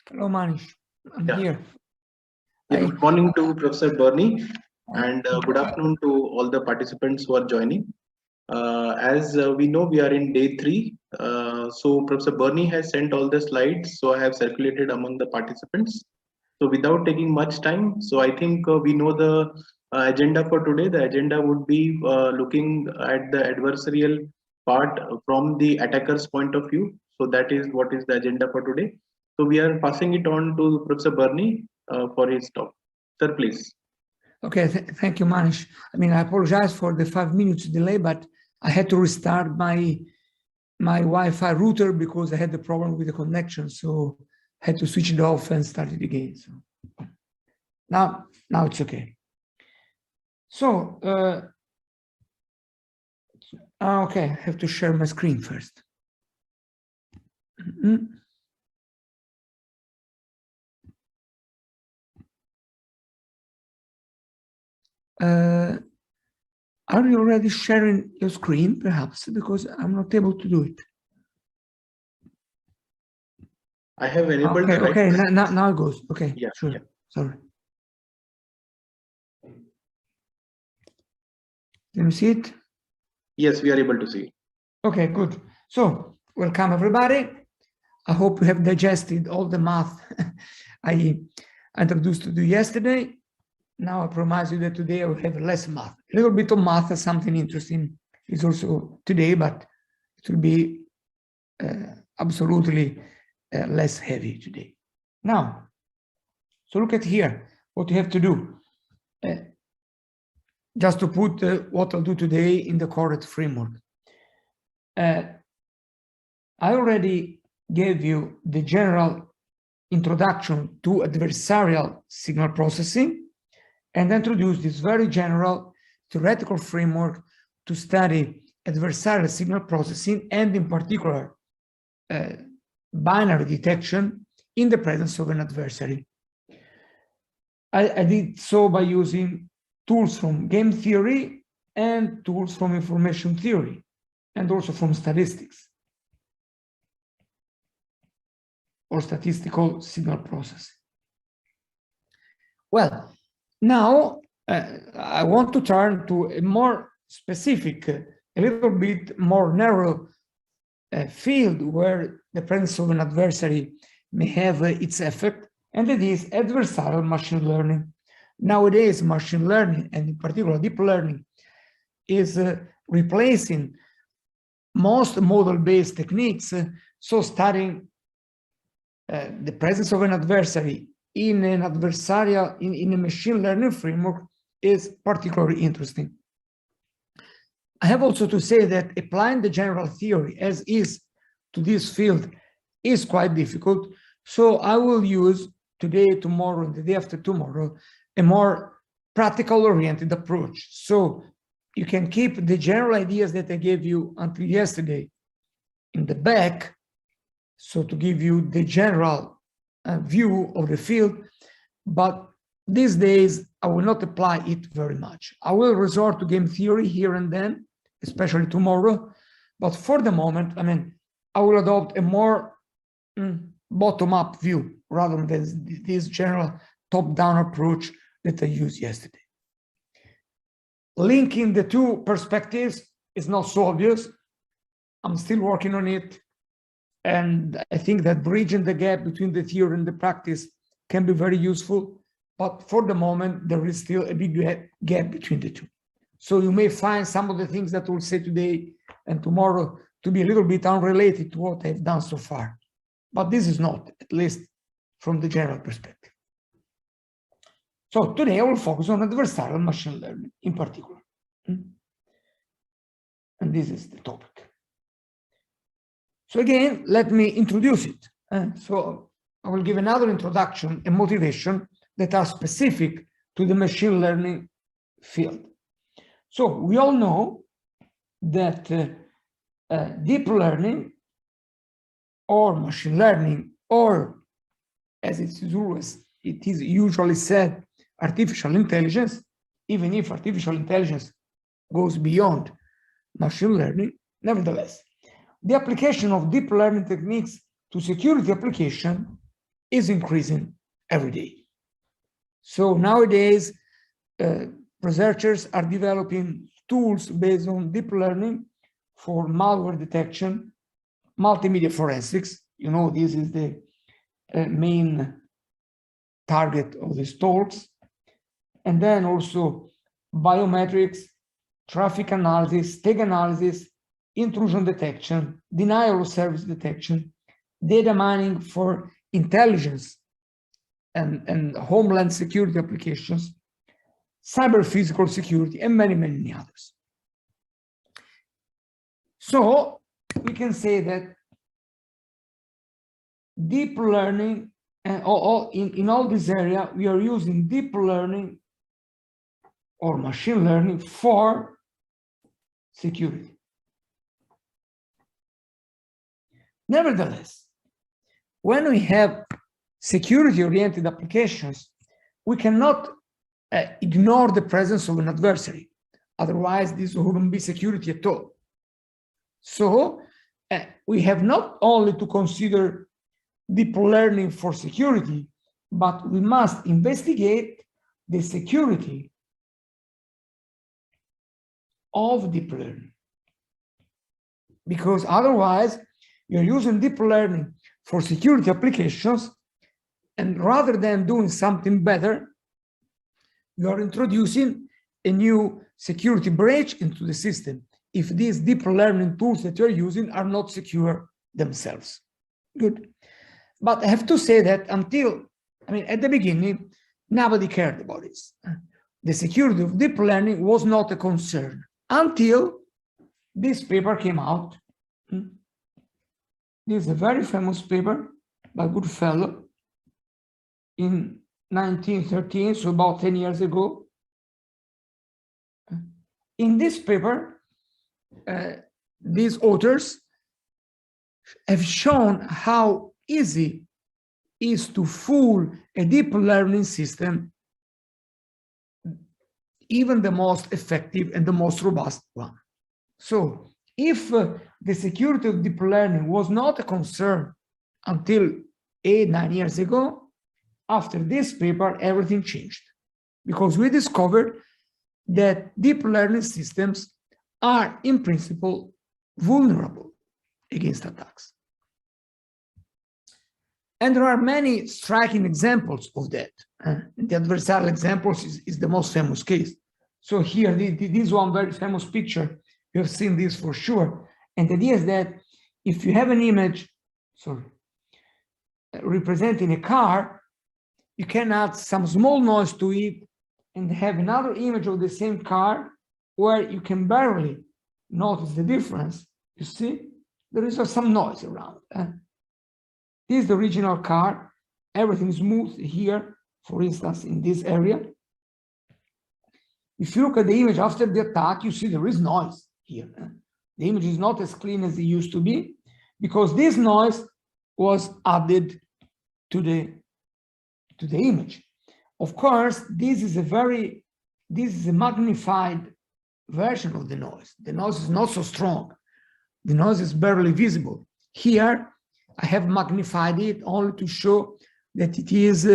Hello, Manish. I'm Yeah. here. Yeah, good morning to Professor Bernie, and good afternoon to all the participants who are joining. As we know, we are in day 3. So Professor Bernie has sent all the slides, so I have circulated among the participants. So without taking much time, so I think we know the agenda for today. The agenda would be looking at the adversarial part from the attacker's point of view. So that is what is the agenda for today. So we are passing it on to Professor Bernie for his talk. Sir, please. Okay, thank you, Manish. I mean, I apologize for the 5 minutes delay, but I had to restart my Wi-Fi router because I had the problem with the connection, so I had to switch it off and start it again. So now it's okay. So okay, I have to share my screen first. Are you already sharing your screen, perhaps? Because I'm not able to do it. I have enabled. Okay, now it goes. Okay, yeah, sure. Yeah. Sorry. Can you see it? Yes, we are able to see. Okay, good. So, welcome everybody. I hope you have digested all the math I introduced to you yesterday. Now I promise you that today I will have less math. A little bit of math, something interesting is also today, but it will be absolutely less heavy today. Now, so look at here, what you have to do. Just to put what I'll do today in the correct framework. I already gave you the general introduction to adversarial signal processing and introduced this very general theoretical framework to study adversarial signal processing and in particular binary detection in the presence of an adversary. I did so by using tools from game theory and tools from information theory and also from statistics or statistical signal processing. Well, now I want to turn to a more specific, a little bit more narrow field where the presence of an adversary may have its effect, and that is adversarial machine learning. Nowadays, machine learning, and in particular deep learning, is replacing most model-based techniques. So studying the presence of an adversary in an adversarial, in a machine learning framework is particularly interesting. I have also to say that applying the general theory as is to this field is quite difficult. So I will use today, tomorrow, and the day after tomorrow, a more practical oriented approach. So you can keep the general ideas that I gave you until yesterday in the back, so to give you the general view of the field, but these days I will not apply it very much. I will resort to game theory here and then, especially tomorrow, but for the moment, I mean, I will adopt a more bottom-up view rather than this general top-down approach that I used yesterday. Linking the two perspectives is not so obvious. I'm still working on it. And I think that bridging the gap between the theory and the practice can be very useful. But for the moment, there is still a big gap between the two. So you may find some of the things that we'll say today and tomorrow to be a little bit unrelated to what I've done so far. But this is not, at least from the general perspective. So today I will focus on adversarial machine learning in particular. And this is the topic. So again, let me introduce it. So I will give another introduction and motivation that are specific to the machine learning field. So we all know that deep learning or machine learning, or as it is usually said, artificial intelligence, even if artificial intelligence goes beyond machine learning, nevertheless, the application of deep learning techniques to security application is increasing every day. So nowadays, researchers are developing tools based on deep learning for malware detection, multimedia forensics. You know, this is the main target of these talks. And then also biometrics, traffic analysis, tag analysis, intrusion detection, denial of service detection, data mining for intelligence and homeland security applications, cyber physical security, and many, many others. So we can say that deep learning, and in all this area, we are using deep learning or machine learning for security. Nevertheless, when we have security-oriented applications, we cannot ignore the presence of an adversary. Otherwise, this wouldn't be security at all. So we have not only to consider deep learning for security, but we must investigate the security of deep learning. Because otherwise, you're using deep learning for security applications, and rather than doing something better, you are introducing a new security breach into the system if these deep learning tools that you're using are not secure themselves. Good. But I have to say that at the beginning, nobody cared about this. The security of deep learning was not a concern until this paper came out. This is a very famous paper by Goodfellow in 1913, so about 10 years ago. In this paper, these authors have shown how easy it is to fool a deep learning system, even the most effective and the most robust one. So if the security of deep learning was not a concern until 8-9 years ago, after this paper, everything changed, because we discovered that deep learning systems are, in principle, vulnerable against attacks. And there are many striking examples of that. The adversarial examples is the most famous case. So here, this one very famous picture, you have seen this for sure. And the idea is that if you have an image, representing a car, you can add some small noise to it and have another image of the same car where you can barely notice the difference. You see, there is some noise around. This is the original car. Everything is smooth here, for instance, in this area. If you look at the image after the attack, you see there is noise here. The image is not as clean as it used to be because this noise was added to the image. Of course, this is a magnified version of the noise. The noise is not so strong. The noise is barely visible. Here, I have magnified it only to show that it is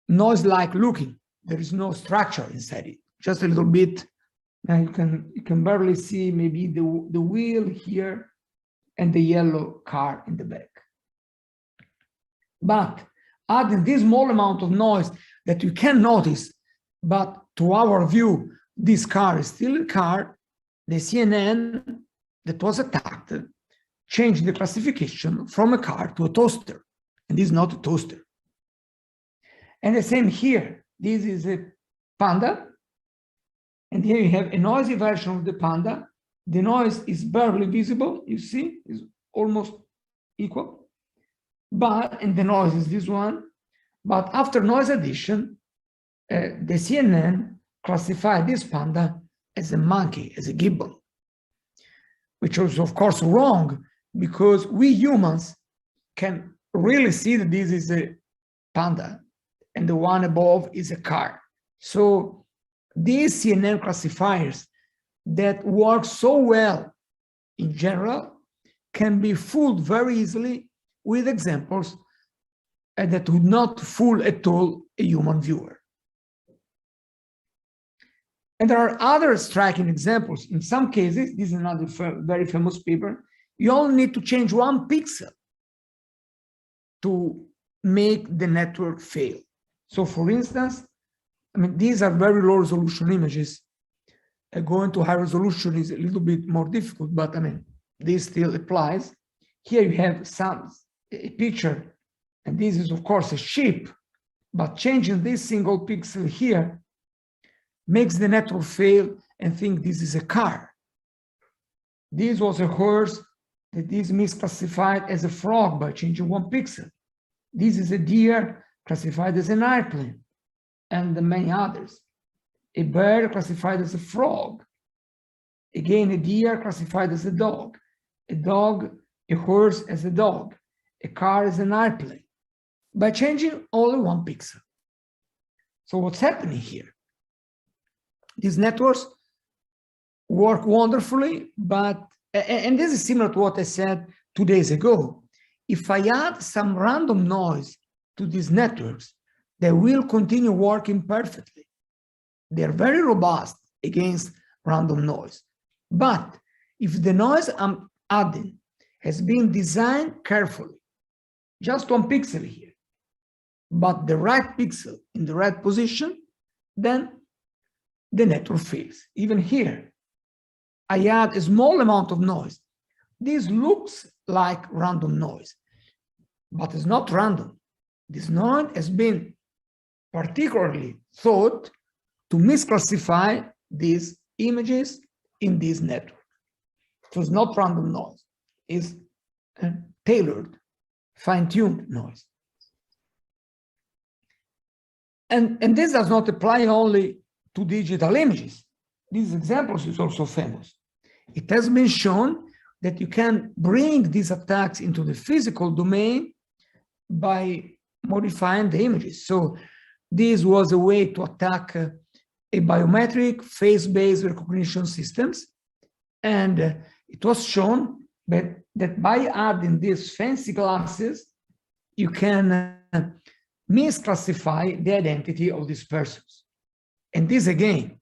noise-like looking. There is no structure inside it, just a little bit. Now you can barely see maybe the wheel here and the yellow car in the back. But adding this small amount of noise that you can notice, but to our view, this car is still a car, the CNN that was attacked changed the classification from a car to a toaster, and this is not a toaster. And the same here, this is a panda, and here you have a noisy version of the panda. The noise is barely visible, you see, is almost equal, and the noise is this one. But after noise addition, the CNN classified this panda as a monkey, as a gibbon, which was of course wrong, because we humans can really see that this is a panda and the one above is a car. So these CNN classifiers that work so well in general can be fooled very easily with examples that would not fool at all a human viewer. And there are other striking examples. In some cases, this is another very famous paper, you only need to change 1 pixel to make the network fail. So for instance, I mean, these are very low resolution images. Going to high resolution is a little bit more difficult, but I mean, this still applies. Here you have a picture, and this is of course a sheep, but changing this single pixel here makes the network fail and think this is a car. This was a horse that is misclassified as a frog by changing 1 pixel. This is a deer classified as an airplane, and many others. A bird classified as a frog. Again, a deer classified as a dog. A horse as a dog. A car as an airplane. By changing only 1 pixel. So what's happening here? These networks work wonderfully, but, and this is similar to what I said 2 days ago. If I add some random noise to these networks, they will continue working perfectly. They're very robust against random noise. But if the noise I'm adding has been designed carefully, just 1 pixel here, but the right pixel in the right position, then the network fails. Even here, I add a small amount of noise. This looks like random noise, but it's not random. This noise has been particularly thought to misclassify these images in this network. So it's not random noise, it's tailored, fine-tuned noise. And this does not apply only to digital images. These examples is also famous. It has been shown that you can bring these attacks into the physical domain by modifying the images. So this was a way to attack a biometric face-based recognition systems. And it was shown that by adding these fancy glasses, you can misclassify the identity of these persons. And this, again,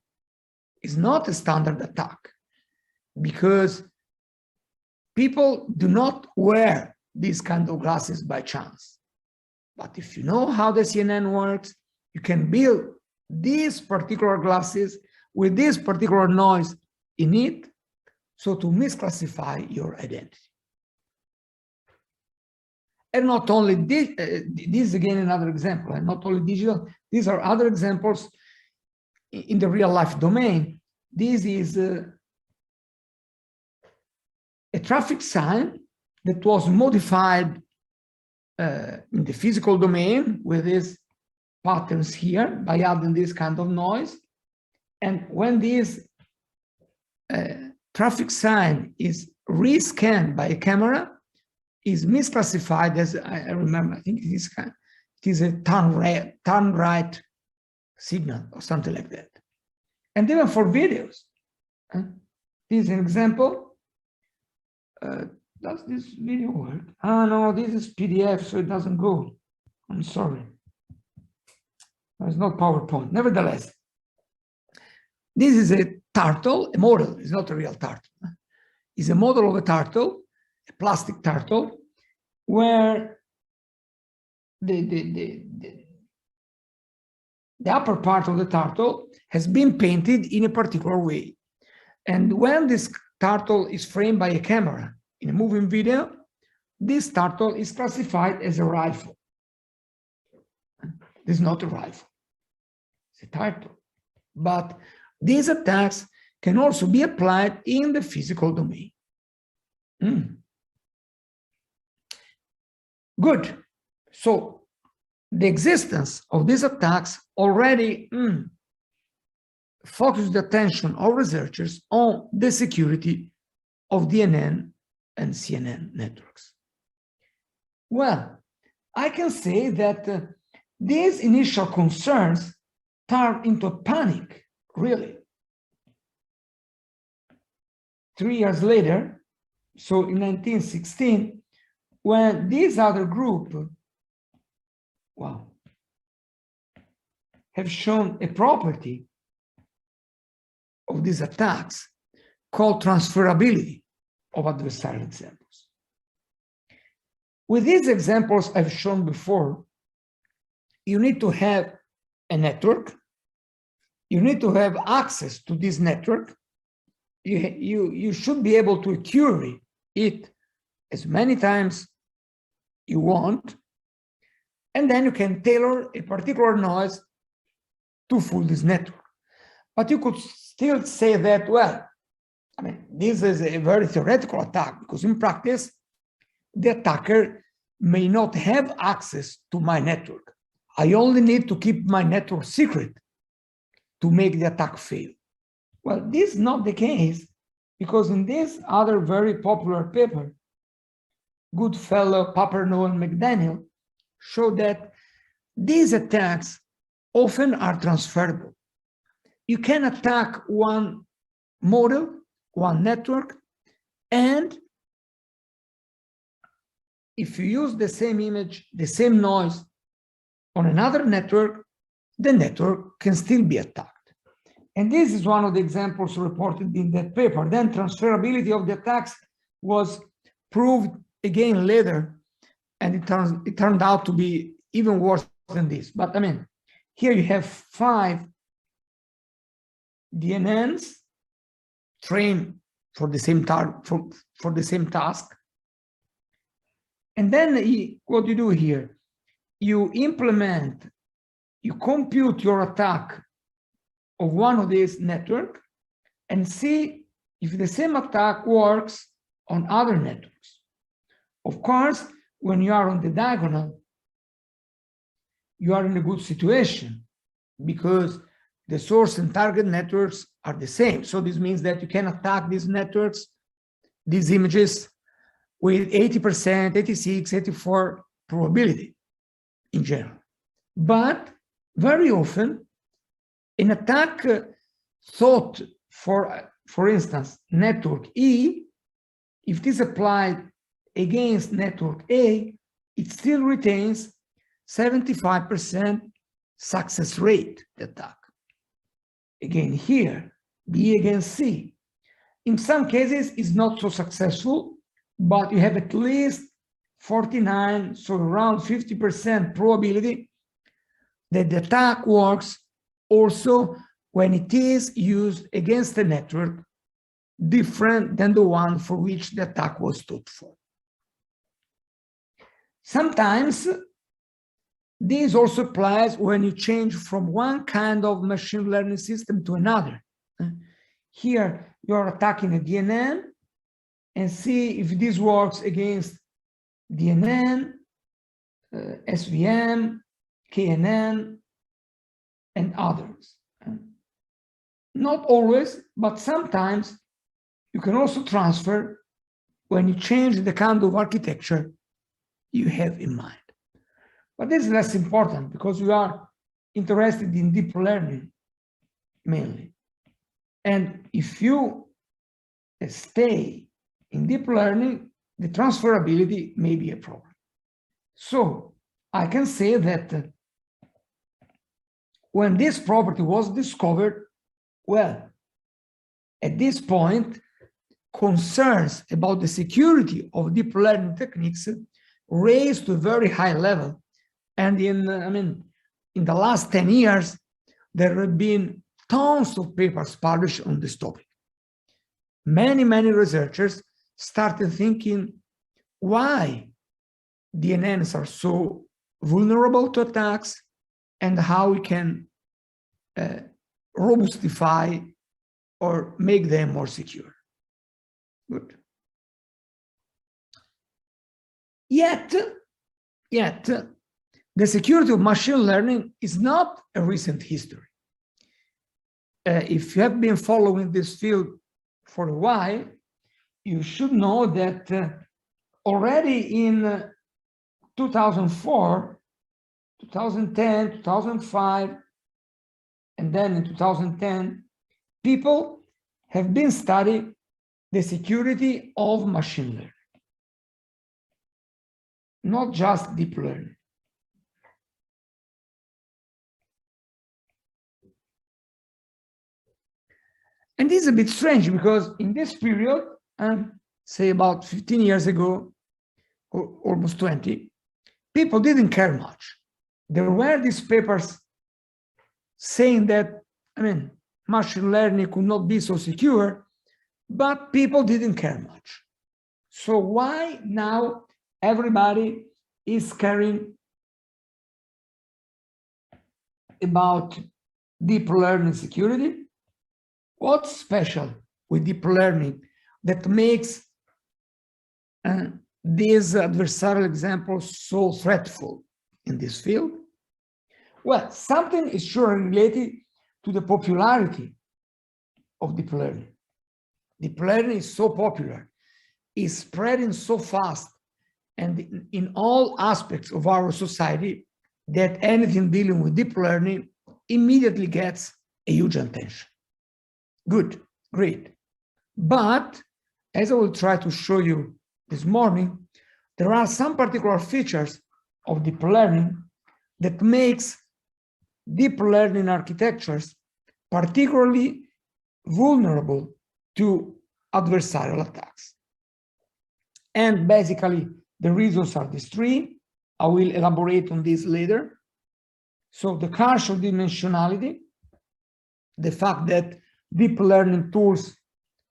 is not a standard attack because people do not wear these kind of glasses by chance. But if you know how the CNN works, you can build these particular glasses with this particular noise in it, so to misclassify your identity. And not only this, this is again another example, and not only digital, these are other examples in the real life domain. This is a traffic sign that was modified in the physical domain with these patterns here by adding this kind of noise. And when this traffic sign is rescanned by a camera, is misclassified as, I remember, I think it is a turn right signal or something like that. And even for videos, this is an example. Does this video work? Oh no, this is PDF, so it doesn't go. I'm sorry. There's no PowerPoint. Nevertheless, this is a turtle, a model. It's not a real turtle. It's a model of a turtle, a plastic turtle, where the upper part of the turtle has been painted in a particular way. And when this turtle is framed by a camera in a moving video, this turtle is classified as a rifle. This is not a rifle, it's a turtle. But these attacks can also be applied in the physical domain. Good. So the existence of these attacks already focused the attention of researchers on the security of DNN and CNN networks. Well, I can say that these initial concerns turned into panic, really. 3 years later, so in 1916, when this other group wow, have shown a property of these attacks called transferability of adversarial examples. With these examples I've shown before, you need to have a network. You need to have access to this network. You should be able to query it as many times you want, and then you can tailor a particular noise to fool this network. But you could still say that, well, I mean, this is a very theoretical attack, because in practice, the attacker may not have access to my network. I only need to keep my network secret to make the attack fail. Well, this is not the case, because in this other very popular paper, Goodfellow, Paperno, and McDaniel show that these attacks often are transferable. You can attack one model, one network, and if you use the same image, the same noise on another network, the network can still be attacked. And this is one of the examples reported in that paper. Then transferability of the attacks was proved again later, and it turned out to be even worse than this. But I mean, here you have 5 DNNs trained for the same for the same task. And then what you do here, you compute your attack of one of these networks and see if the same attack works on other networks. Of course, when you are on the diagonal, you are in a good situation because the source and target networks are the same. So this means that you can attack these networks, these images, with 80%, 86, 84 probability in general. But very often, an attack thought for instance, network E, if it is applied against network A, it still retains 75% success rate attack. Again, here, B against C. In some cases, it's not so successful, but you have at least 49, so around 50% probability that the attack works also when it is used against a network different than the one for which the attack was thought for. Sometimes this also applies when you change from one kind of machine learning system to another. Here, you're attacking a DNN and see if this works against DNN, SVM, KNN, and others. Not always, but sometimes you can also transfer when you change the kind of architecture you have in mind. But this is less important because we are interested in deep learning mainly. And if you stay in deep learning, the transferability may be a problem. So I can say that when this property was discovered, well, at this point, concerns about the security of deep learning techniques raised to a very high level. And in the last 10 years, there have been tons of papers published on this topic. Many researchers started thinking why DNNs are so vulnerable to attacks and how we can robustify or make them more secure. Good. Yet, the security of machine learning is not a recent history. If you have been following this field for a while, you should know that already in 2004, 2010, 2005, and then in 2010, people have been studying the security of machine learning, not just deep learning. And this is a bit strange because in this period, say about 15 years ago, or almost 20, people didn't care much. There were these papers saying that, machine learning could not be so secure, but people didn't care much. So why now everybody is caring about deep learning security? What's special with deep learning that makes these adversarial examples so threatful in this field? Well, something is surely related to the popularity of deep learning. Deep learning is so popular, is spreading so fast, and in all aspects of our society, that anything dealing with deep learning immediately gets a huge attention. Good, great. But as I will try to show you this morning, there are some particular features of deep learning that makes deep learning architectures particularly vulnerable to adversarial attacks. And basically, the reasons are these three. I will elaborate on this later. So the partial dimensionality, the fact that deep learning tools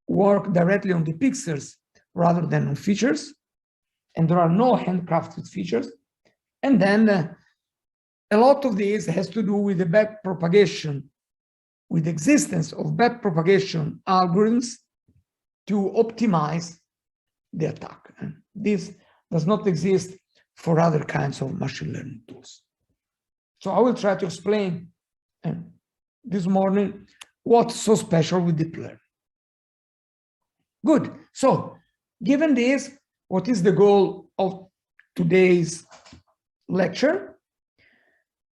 work directly on the pixels rather than on features, and there are no handcrafted features. And then a lot of this has to do with the backpropagation, with the existence of backpropagation algorithms to optimize the attack. And this does not exist for other kinds of machine learning tools. So I will try to explain this morning what's so special with deep learning. Good. So given this, what is the goal of today's lecture?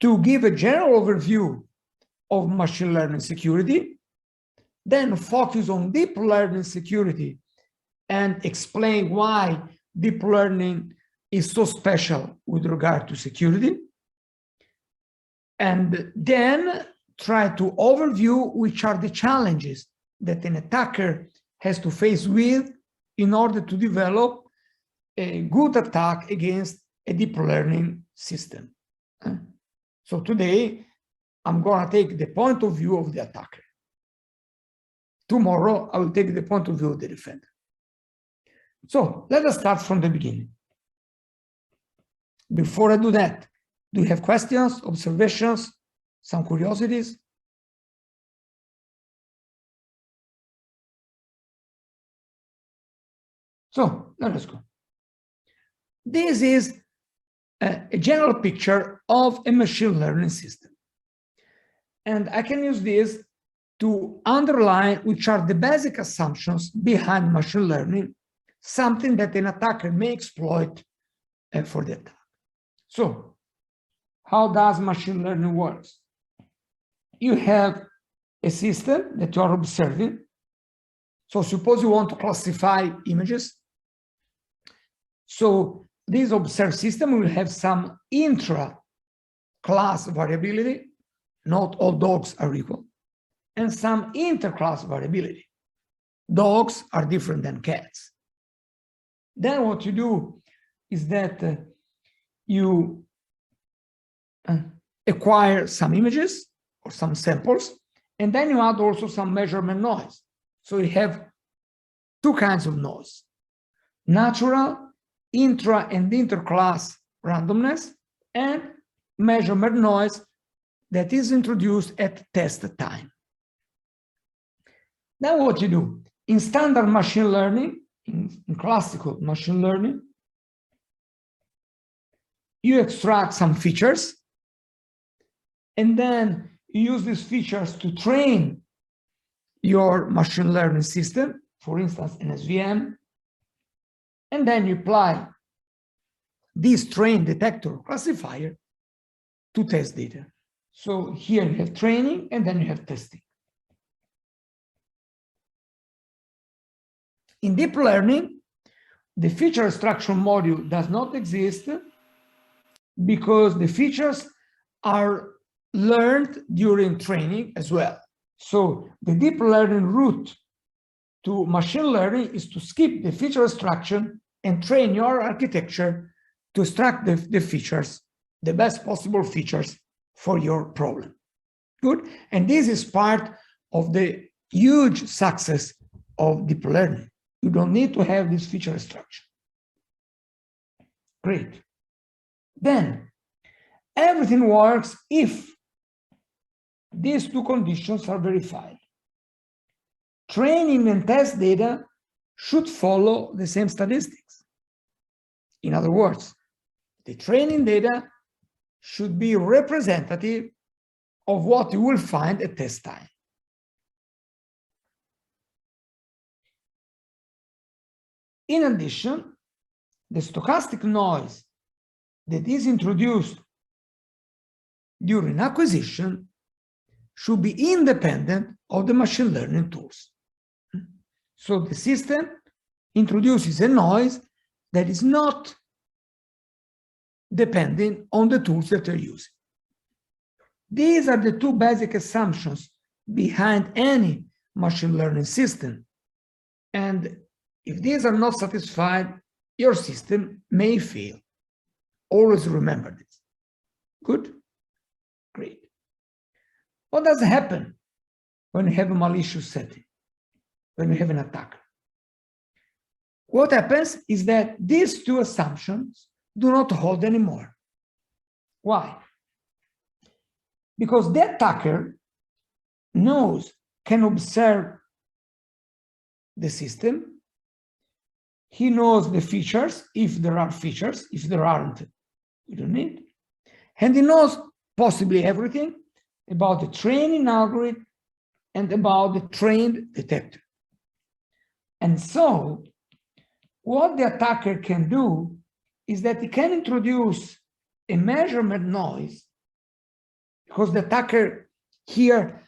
To give a general overview of machine learning security, then focus on deep learning security and explain why deep learning is so special with regard to security. And then try to overview which are the challenges that an attacker has to face with in order to develop a good attack against a deep learning system. So today, I'm going to take the point of view of the attacker. Tomorrow, I will take the point of view of the defender. So let us start from the beginning. Before I do that, do you have questions, observations, some curiosities? So let us go. This is a general picture of a machine learning system. And I can use this to underline which are the basic assumptions behind machine learning, something that an attacker may exploit for the attack. So how does machine learning work? You have a system that you are observing. So suppose you want to classify images. So this observed system will have some intra-class variability. Not all dogs are equal. And some inter-class variability. Dogs are different than cats. Then what you do is that you acquire some images or some samples, and then you add also some measurement noise. So you have two kinds of noise: natural, intra and interclass randomness, and measurement noise that is introduced at test time. Now what you do? In standard machine learning, in classical machine learning, you extract some features, and then you use these features to train your machine learning system, for instance, an SVM, and then you apply this train detector classifier to test data. So here you have training, and then you have testing. In deep learning, the feature extraction module does not exist because the features are learned during training as well. So the deep learning route to machine learning is to skip the feature extraction and train your architecture to extract the features, the best possible features for your problem. Good. And this is part of the huge success of deep learning. You don't need to have this feature extraction. Great. Then everything works if these two conditions are verified. Training and test data should follow the same statistics. In other words, the training data should be representative of what you will find at test time. In addition, the stochastic noise that is introduced during acquisition should be independent of the machine learning tools. So the system introduces a noise that is not depending on the tools that they're using. These are the two basic assumptions behind any machine learning system. And if these are not satisfied, your system may fail. Always remember this. Good? Great. What does happen when you have a malicious setting, when you have an attacker? What happens is that these two assumptions do not hold anymore. Why? Because the attacker can observe the system. He knows the features, if there are features. If there aren't, we don't need. And he knows possibly everything about the training algorithm and about the trained detector. And so what the attacker can do is that he can introduce a measurement noise, because the attacker here,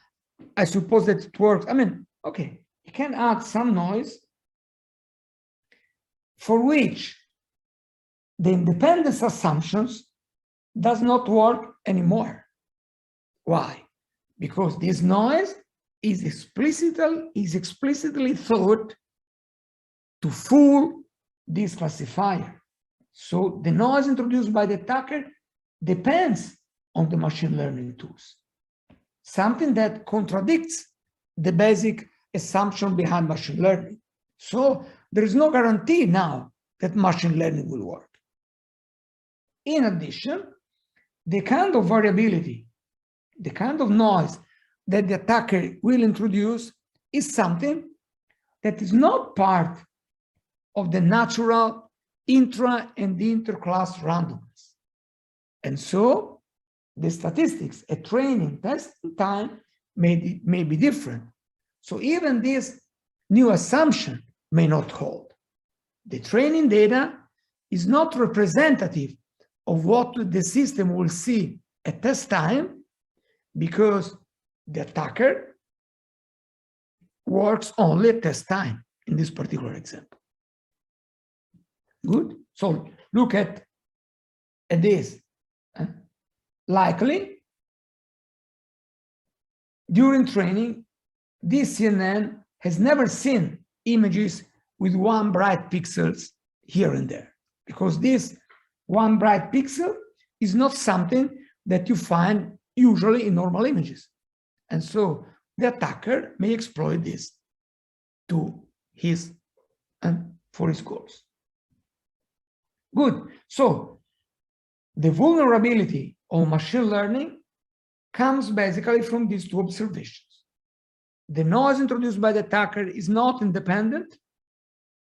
I suppose that it works. I mean, okay, he can add some noise for which the independence assumptions does not work anymore. Why? Because this noise is explicitly thought to fool this classifier. So the noise introduced by the attacker depends on the machine learning tools, something that contradicts the basic assumption behind machine learning. So there is no guarantee now that machine learning will work. In addition, the kind of variability, the kind of noise that the attacker will introduce is something that is not part of the natural intra and interclass randomness. And so the statistics at training testing time may be different. So even this new assumption may not hold. The training data is not representative of what the system will see at test time, because the attacker works only at test time in this particular example. Good. So look at this. Likely, during training, this CNN has never seen images with one bright pixels here and there, because this one bright pixel is not something that you find usually in normal images. And so the attacker may exploit this to his for his goals. Good. So the vulnerability of machine learning comes basically from these two observations. The noise introduced by the attacker is not independent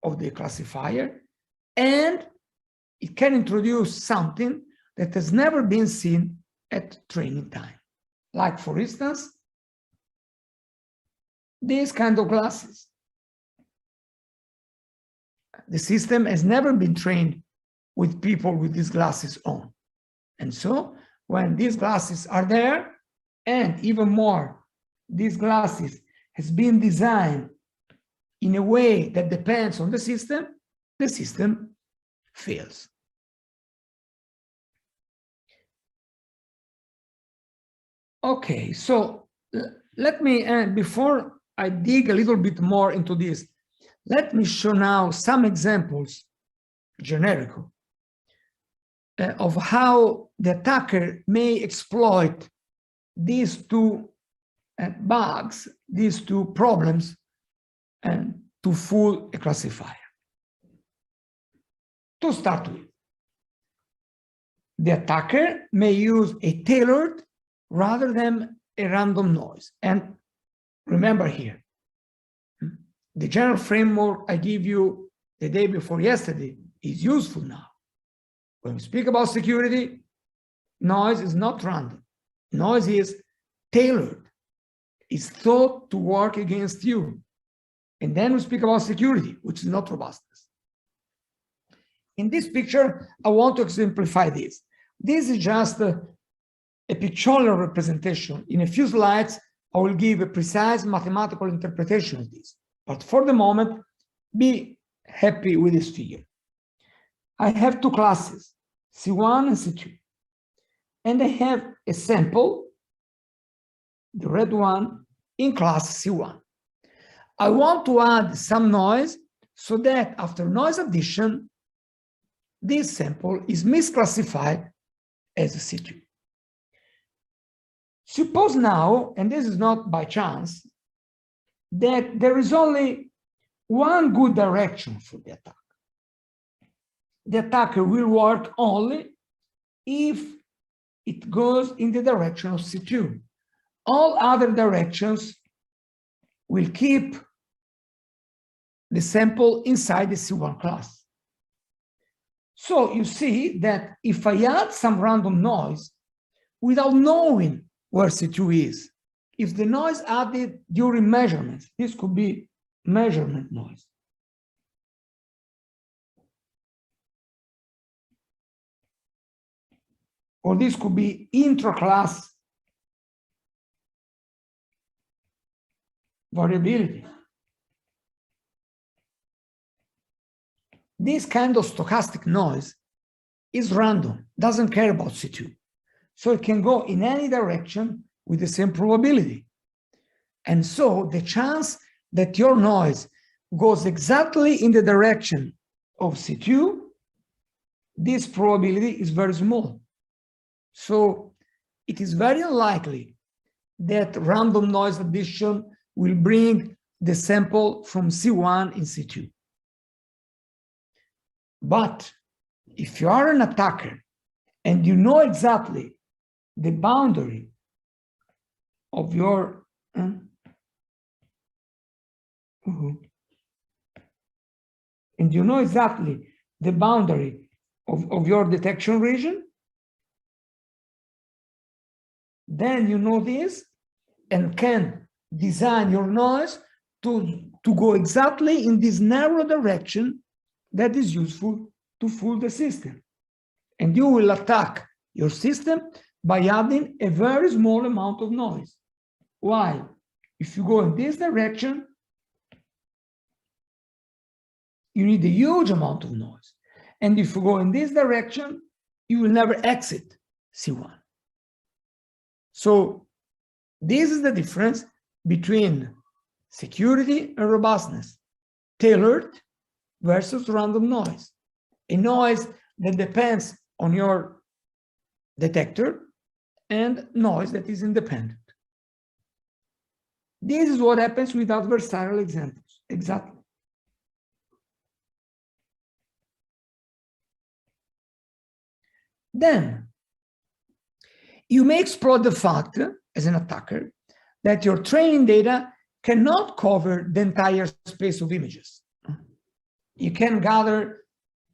of the classifier, and it can introduce something that has never been seen at training time. Like, for instance, these kind of glasses. The system has never been trained with people with these glasses on. And so when these glasses are there, and even more, these glasses has been designed in a way that depends on the system fails. Okay, so let me, before I dig a little bit more into this, let me show now some examples, generic, of how the attacker may exploit these two bugs, these two problems, and to fool a classifier. To start with, the attacker may use a tailored rather than a random noise. And remember here, the general framework I give you the day before yesterday is useful now. When we speak about security, noise is not random. Noise is tailored. It's thought to work against you. And then we speak about security, which is not robustness. In this picture, I want to exemplify this. This is just a pictorial representation. In a few slides, I will give a precise mathematical interpretation of this. But for the moment, be happy with this figure. I have two classes, C1 and C2. And I have a sample, the red one, in class C1. I want to add some noise so that after noise addition, this sample is misclassified as a C2. Suppose now, and this is not by chance, that there is only one good direction for the attack. The attacker will work only if it goes in the direction of C2. All other directions will keep the sample inside the C1 class. So you see that if I add some random noise without knowing where C2 is, if the noise added during measurements, this could be measurement noise. Or this could be intra-class variability. This kind of stochastic noise is random, doesn't care about C2. So it can go in any direction with the same probability. And so the chance that your noise goes exactly in the direction of C2, this probability is very small. So it is very unlikely that random noise addition will bring the sample from C1 in C2. But if you are an attacker and you know exactly the boundary of your and you know exactly the boundary of your detection region, then you know this and can design your noise to go exactly in this narrow direction that is useful to fool the system. And you will attack your system by adding a very small amount of noise. Why? If you go in this direction, you need a huge amount of noise. And if you go in this direction, you will never exit C1. So this is the difference between security and robustness, tailored versus random noise, a noise that depends on your detector and noise that is independent. This is what happens with adversarial examples, exactly. Then you may exploit the fact, as an attacker, that your training data cannot cover the entire space of images. You can gather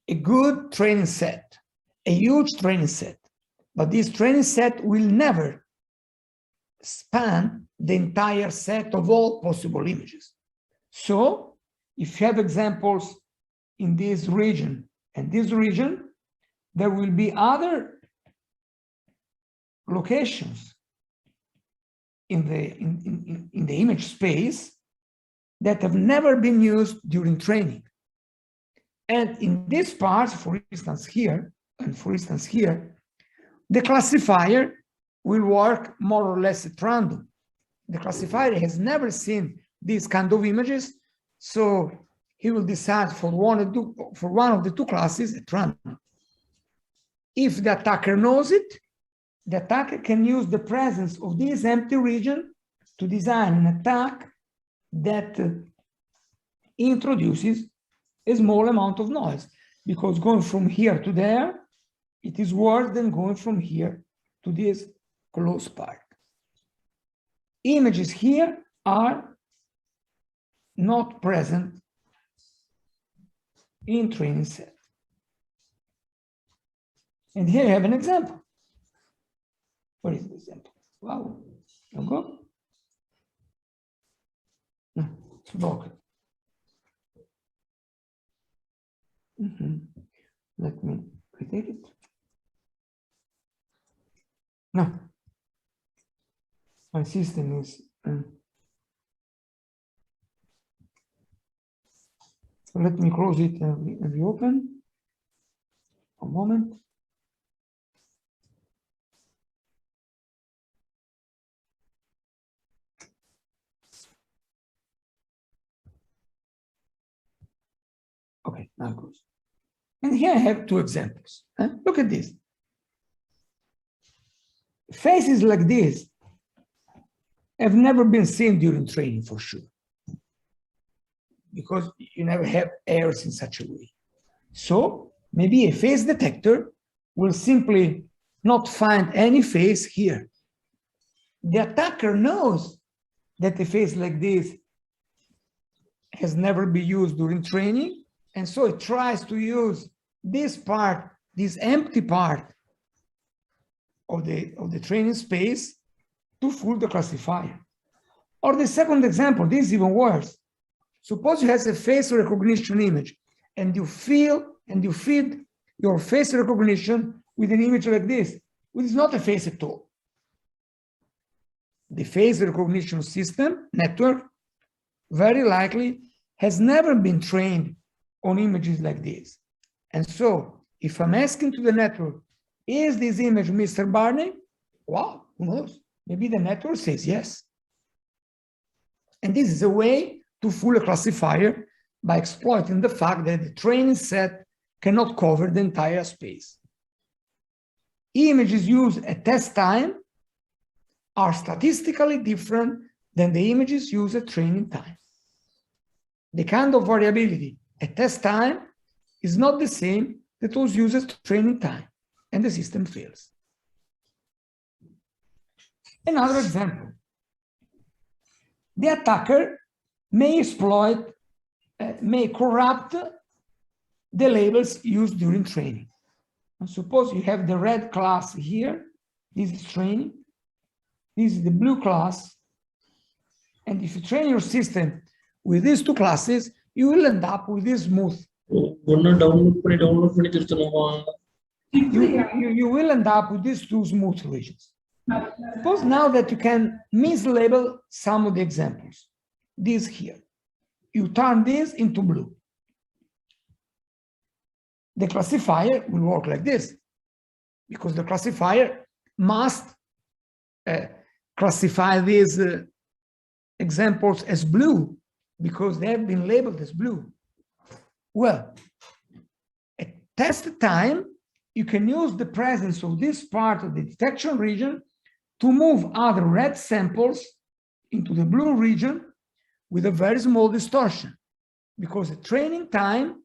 a good training set, a huge training set, but this training set will never span the entire set of all possible images. So if you have examples in this region and this region, there will be other locations in the image space that have never been used during training. And in this part, for instance here, and for instance here, the classifier will work more or less at random. the classifier has never seen these kind of images, so he will decide for one of the two classes at random. If the attacker knows it, the attacker can use the presence of this empty region to design an attack that introduces a small amount of noise, because going from here to there, it is worse than going from here to this close part. Images here are not present in training set. And here I have an example. What is the example? Wow, you go. No, it's broken. Let me retake it. No, my system is. So let me close it and reopen. A moment. Okay, now it goes. And here I have two examples. Look at this. Faces like this have never been seen during training for sure, because you never have errors in such a way. So maybe a face detector will simply not find any face here. The attacker knows that a face like this has never been used during training, and so it tries to use this part, this empty part of the training space to fool the classifier. Or the second example, this is even worse. Suppose you have a face recognition image, and you feed your face recognition with an image like this, which is not a face at all. The face recognition system network very likely has never been trained on images like this. And so if I'm asking to the network, is this image Mr. Barney? Wow, who knows? Maybe the network says yes. And this is a way to fool a classifier by exploiting the fact that the training set cannot cover the entire space. Images used at test time are statistically different than the images used at training time. The kind of variability at test time is not the same that was used at training time, and the system fails. Another example. The attacker may exploit, may corrupt the labels used during training. And suppose you have the red class here, this is training, this is the blue class, and if you train your system with these two classes, you will end up with this smooth. You will end up with these two smooth regions. Suppose now that you can mislabel some of the examples. This here. You turn this into blue. The classifier will work like this, because the classifier must classify these examples as blue, because they have been labeled as blue. Well, at test time, you can use the presence of this part of the detection region to move other red samples into the blue region with a very small distortion, because at training time,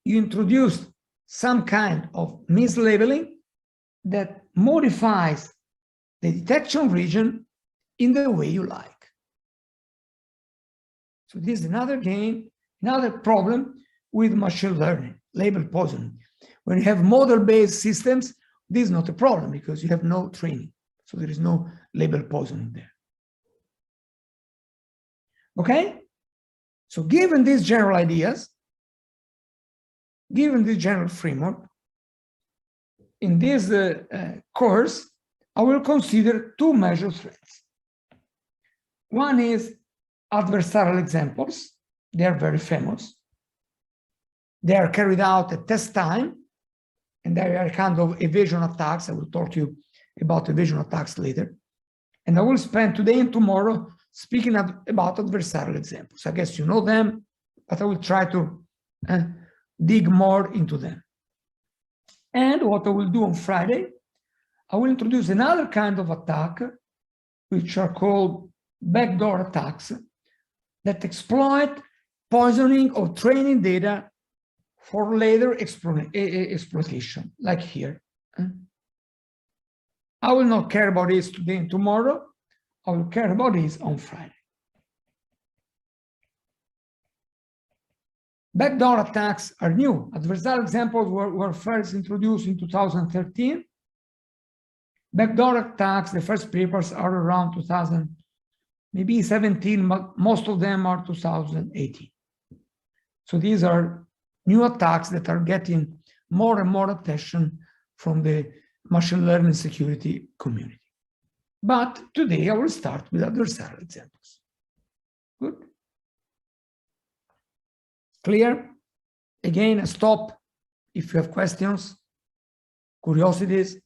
you introduced some kind of mislabeling that modifies the detection region in the way you like. So this is another gain, another problem with machine learning, label poisoning. When you have model-based systems, this is not a problem because you have no training. So there is no label poisoning there. Okay? So given these general ideas, given this general framework, in this course, I will consider two major threats. One is adversarial examples. They are very famous. They are carried out at test time, and they are kind of evasion attacks. I will talk to you about evasion attacks later. And I will spend today and tomorrow speaking about adversarial examples. I guess you know them, but I will try to dig more into them. And what I will do on Friday, I will introduce another kind of attack, which are called backdoor attacks, that exploit poisoning of training data for later exploitation, like here. I will not care about this today and tomorrow. I will care about this on Friday. Backdoor attacks are new. Adversarial examples were first introduced in 2013. Backdoor attacks, the first papers are around 2000, maybe 17, but most of them are 2018. So these are new attacks that are getting more and more attention from the machine learning security community. But today I will start with adversarial examples. Good. Clear? Again, stop if you have questions, curiosities.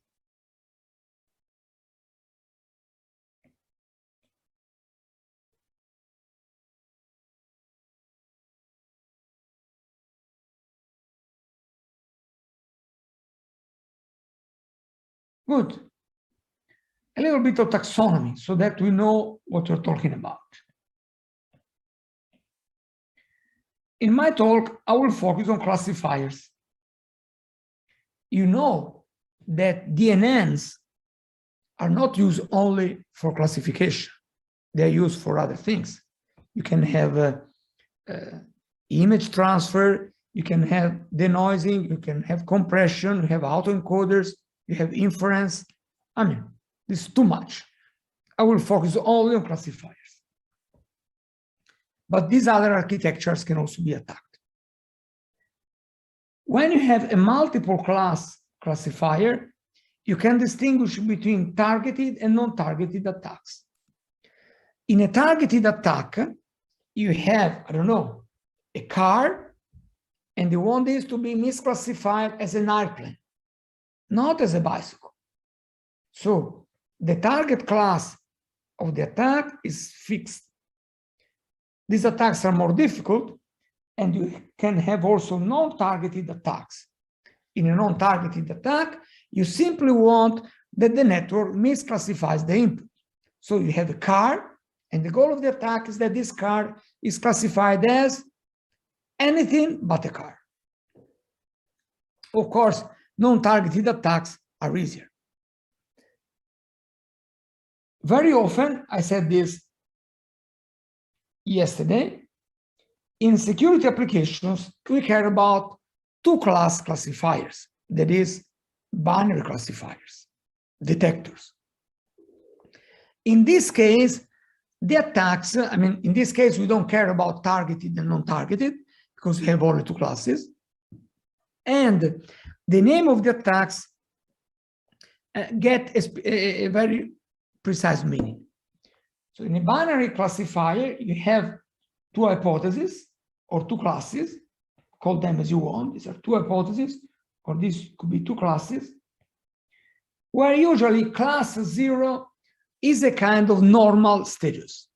Good. A little bit of taxonomy so that we know what we're talking about. In my talk, I will focus on classifiers. You know that DNNs are not used only for classification. They're used for other things. You can have image transfer, you can have denoising, you can have compression, you have autoencoders, you have inference. I mean, this is too much. I will focus only on classifiers. But these other architectures can also be attacked. When you have a multiple class classifier, you can distinguish between targeted and non-targeted attacks. In a targeted attack, you have, I don't know, a car, and you want this to be misclassified as an airplane, not as a bicycle. So the target class of the attack is fixed. These attacks are more difficult, and you can have also non-targeted attacks. In a non-targeted attack, you simply want that the network misclassifies the input. So you have a car, and the goal of the attack is that this car is classified as anything but a car. Of course, non-targeted attacks are easier. Very often, I said this yesterday, in security applications, we care about two-class classifiers, that is, binary classifiers, detectors. In this case, the attacks, I mean, in this case, we don't care about targeted and non-targeted because we have only two classes. And the name of the attacks get a very precise meaning. So in a binary classifier, you have two hypotheses or two classes, call them as you want. These are two hypotheses, or this could be two classes, where usually class 0 is a kind of normal status.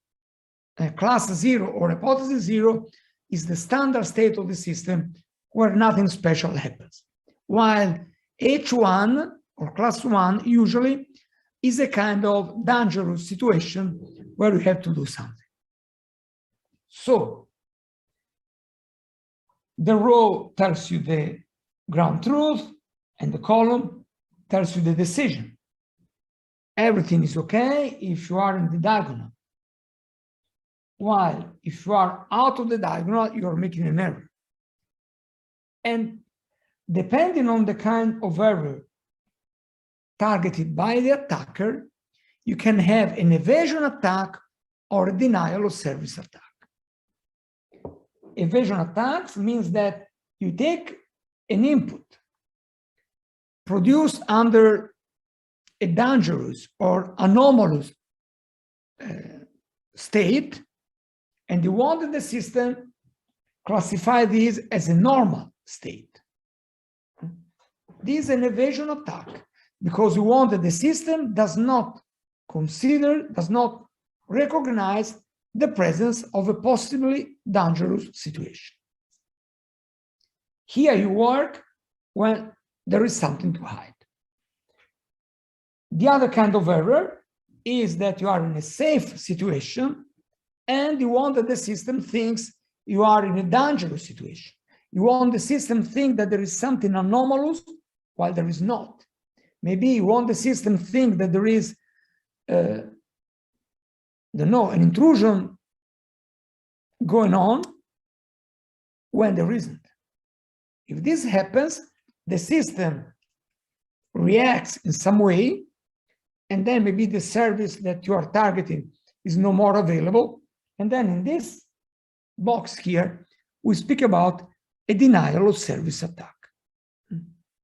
Class 0 or hypothesis 0 is the standard state of the system where nothing special happens, while H1 or class 1 usually is a kind of dangerous situation where you have to do something. So the row tells you the ground truth, and the column tells you the decision. Everything is okay if you are in the diagonal, while if you are out of the diagonal, you are making an error. And depending on the kind of error targeted by the attacker, you can have an evasion attack or a denial of service attack. Evasion attacks means that you take an input produced under a dangerous or anomalous state, and you want the system classify this as a normal state. This is an evasion attack because you want that the system does not does not recognize the presence of a possibly dangerous situation. Here you work when there is something to hide. The other kind of error is that you are in a safe situation and you want that the system thinks you are in a dangerous situation. You want the system to think that there is something anomalous while there is not. Maybe you want the system to think that there is, an intrusion going on when there isn't. If this happens, the system reacts in some way, and then maybe the service that you are targeting is no more available. And then in this box here, we speak about a denial of service attack.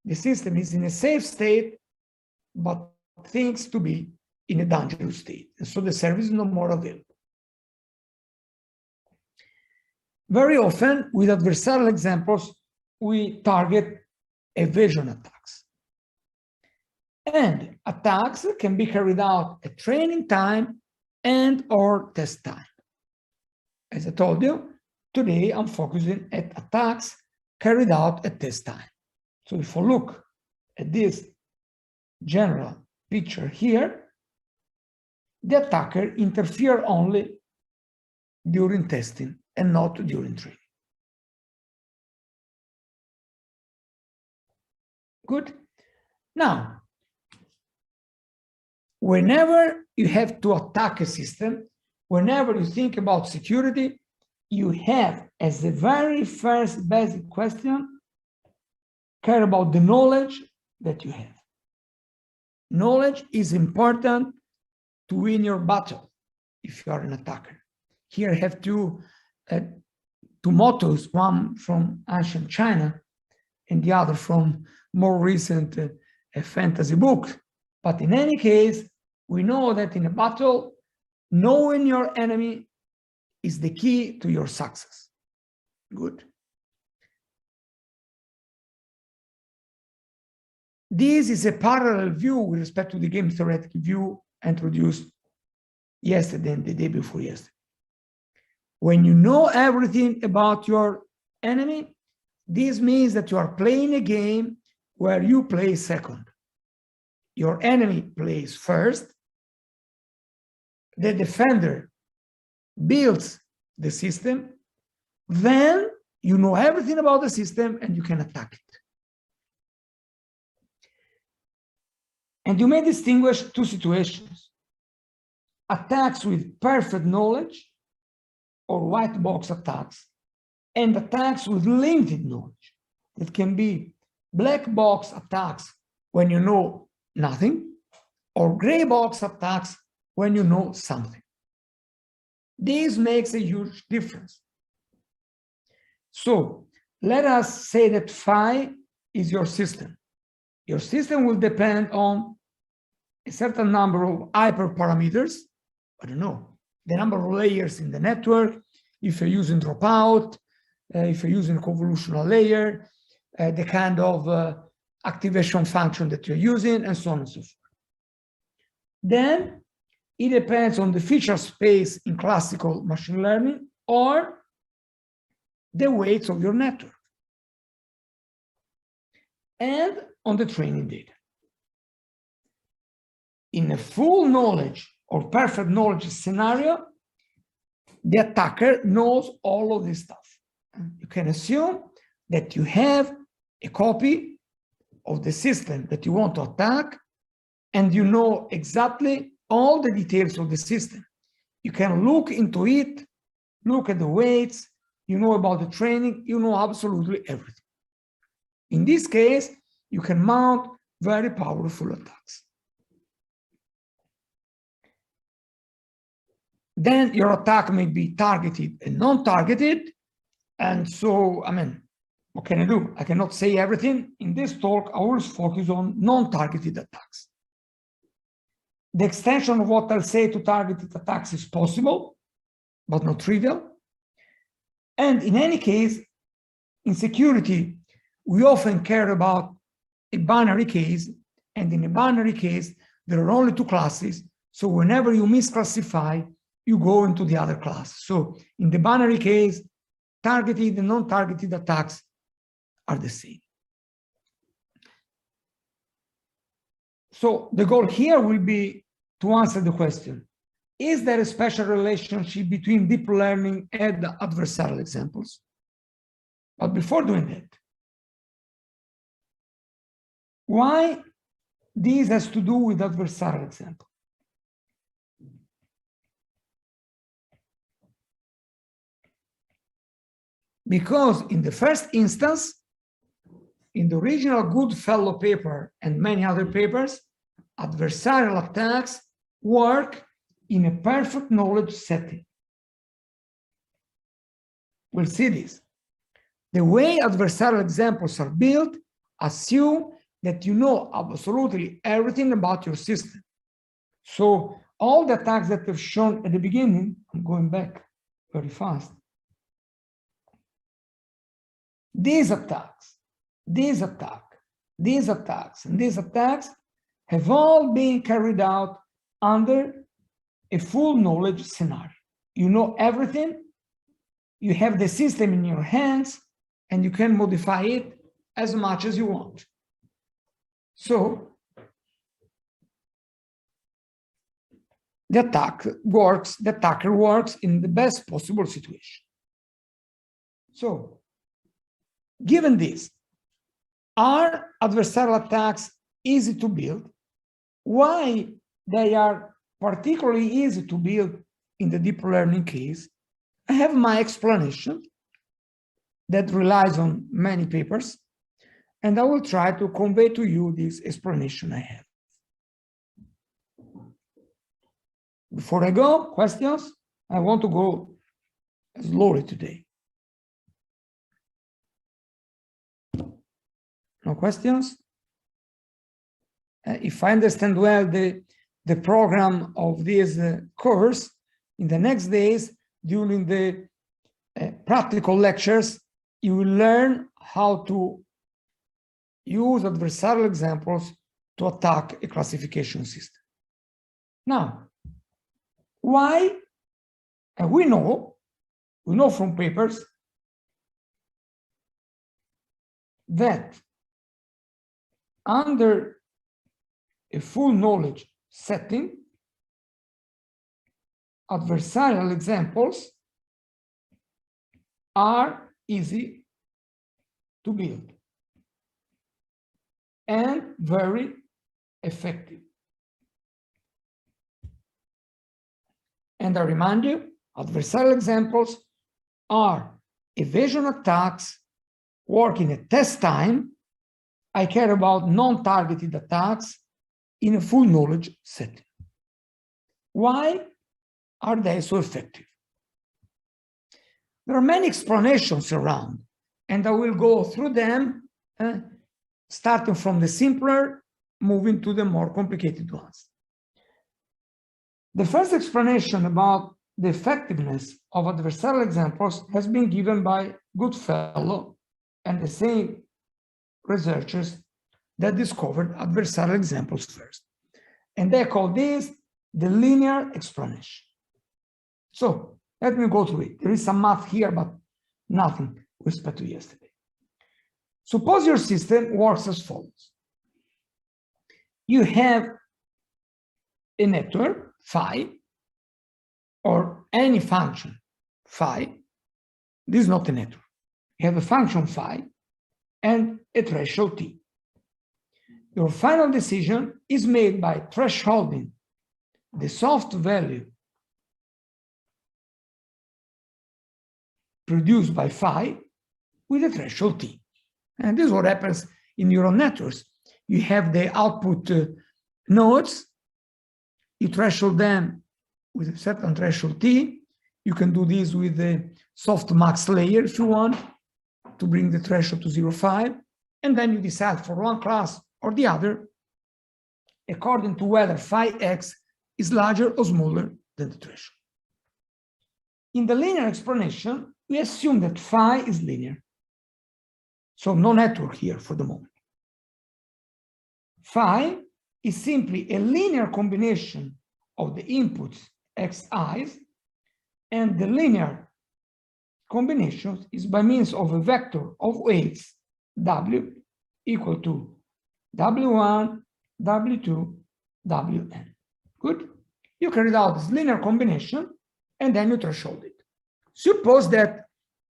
The system is in a safe state, but thinks to be in a dangerous state. And so the service is no more available. Very often, with adversarial examples, we target evasion attacks. And attacks can be carried out at training time and or test time. As I told you, today I'm focusing at attacks carried out at test time. So if we look at this general picture here, the attacker interferes only during testing and not during training. Good. Now, whenever you have to attack a system, whenever you think about security, you have as the very first basic question, care about the knowledge that you have. Knowledge is important to win your battle if you are an attacker. Here I have two mottos, one from ancient China and the other from more recent fantasy books. But in any case, we know that in a battle, knowing your enemy is the key to your success. Good. This is a parallel view with respect to the game theoretic view introduced yesterday and the day before yesterday. When you know everything about your enemy, this means that you are playing a game where you play second. Your enemy plays first. The defender builds the system. Then you know everything about the system and you can attack it. And you may distinguish two situations: attacks with perfect knowledge or white box attacks, and attacks with limited knowledge. That can be black box attacks when you know nothing, or gray box attacks when you know something. This makes a huge difference. So let us say that phi is your system. Your system will depend on a certain number of hyperparameters. I don't know, the number of layers in the network, if you're using dropout, if you're using convolutional layer, the kind of activation function that you're using, and so on and so forth. Then it depends on the feature space in classical machine learning or the weights of your network and on the training data. In a full knowledge or perfect knowledge scenario, the attacker knows all of this stuff. You can assume that you have a copy of the system that you want to attack, and you know exactly all the details of the system. You can look into it, look at the weights, you know about the training, you know absolutely everything. In this case, you can mount very powerful attacks. Then your attack may be targeted and non-targeted. And so, I mean, what can I do? I cannot say everything. In this talk, I will focus on non-targeted attacks. The extension of what I'll say to targeted attacks is possible, but not trivial. And in any case, in security, we often care about a binary case. And in a binary case, there are only two classes. So whenever you misclassify, you go into the other class. So in the binary case, targeted and non-targeted attacks are the same. So the goal here will be to answer the question, is there a special relationship between deep learning and adversarial examples? But before doing that, why this has to do with adversarial example? Because in the first instance, in the original Goodfellow paper and many other papers, adversarial attacks work in a perfect knowledge setting. We'll see this. The way adversarial examples are built assume that you know absolutely everything about your system. So all the attacks that I've shown at the beginning, I'm going back very fast. These attacks, and these attacks have all been carried out under a full knowledge scenario. You know everything, you have the system in your hands, and you can modify it as much as you want. So the attacker works in the best possible situation. So given this, are adversarial attacks easy to build? Why they are particularly easy to build in the deep learning case? I have my explanation that relies on many papers, and I will try to convey to you this explanation I have. Before I go, questions? I want to go slowly today. No questions? If I understand well the program of this course, in the next days, during the practical lectures, you will learn how to use adversarial examples to attack a classification system. Now, why? We know from papers that under a full knowledge setting, adversarial examples are easy to build and very effective. And I remind you, adversarial examples are evasion attacks working at test time. I care about non-targeted attacks in a full knowledge setting. Why are they so effective? There are many explanations around, and I will go through them, starting from the simpler, moving to the more complicated ones. The first explanation about the effectiveness of adversarial examples has been given by Goodfellow and the same researchers that discovered adversarial examples first. And they call this the linear explanation. So let me go through it. There is some math here, but nothing with respect to yesterday. Suppose your system works as follows. You have a network, phi, or any function, phi. This is not a network. You have a function phi and a threshold t. Your final decision is made by thresholding the soft value produced by phi with a threshold t. And this is what happens in neural networks. You have the output nodes, you threshold them with a certain threshold t. You can do this with the softmax layer if you want to bring the threshold to 0.5. And then you decide for one class or the other according to whether phi x is larger or smaller than the threshold. In the linear explanation, we assume that phi is linear. So no network here for the moment. Phi is simply a linear combination of the inputs xi's, and the linear combination is by means of a vector of weights w equal to w1, w2, wn. Good? You carried out this linear combination and then you threshold it. Suppose that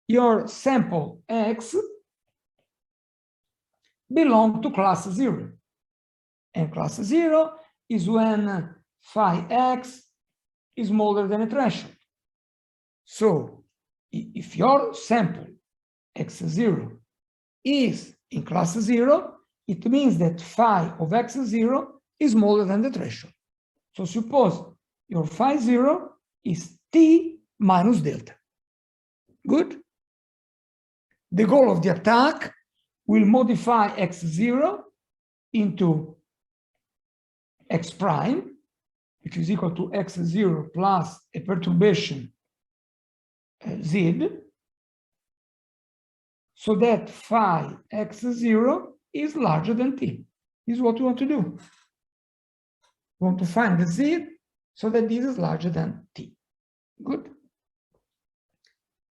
your sample X belongs to class 0. And class 0 is when phi X is smaller than a threshold. So if your sample X0 is in class 0, it means that phi of X0 is smaller than the threshold. So suppose your phi 0 is T minus delta. Good? The goal of the attack will modify X0 into X prime, which is equal to X0 plus a perturbation Z, so that phi X0 is larger than T. This is what we want to do. We want to find the Z so that this is larger than T. Good.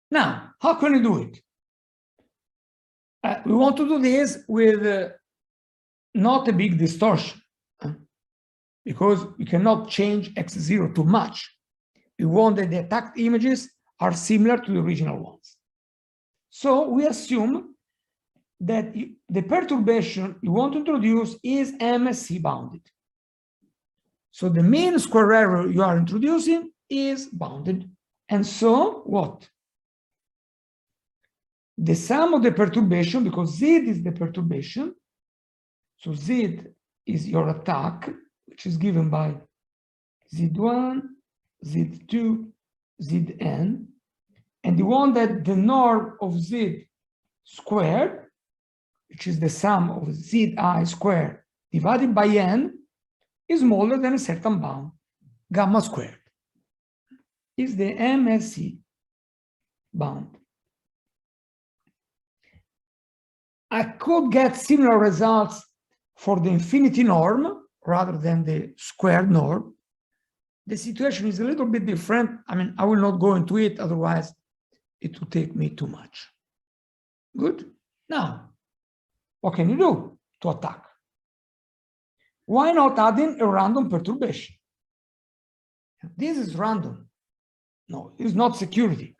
Now, how can we do it? We want to do this with not a big distortion, because we cannot change X0 too much. We want that the attacked images are similar to the original ones. So we assume that the perturbation you want to introduce is MSE bounded. So the mean square error you are introducing is bounded. And so what? The sum of the perturbation, because Z is the perturbation, so Z is your attack, which is given by Z1, Z2, Zn, and you want that the norm of Z squared, which is the sum of Zi squared divided by n, is smaller than a certain bound, gamma squared. Is the MSE bound. I could get similar results for the infinity norm rather than the squared norm. The situation is a little bit different. I mean, I will not go into it, otherwise it would take me too much. Good. Now, what can you do to attack? Why not adding a random perturbation? This is random. No, it's not security.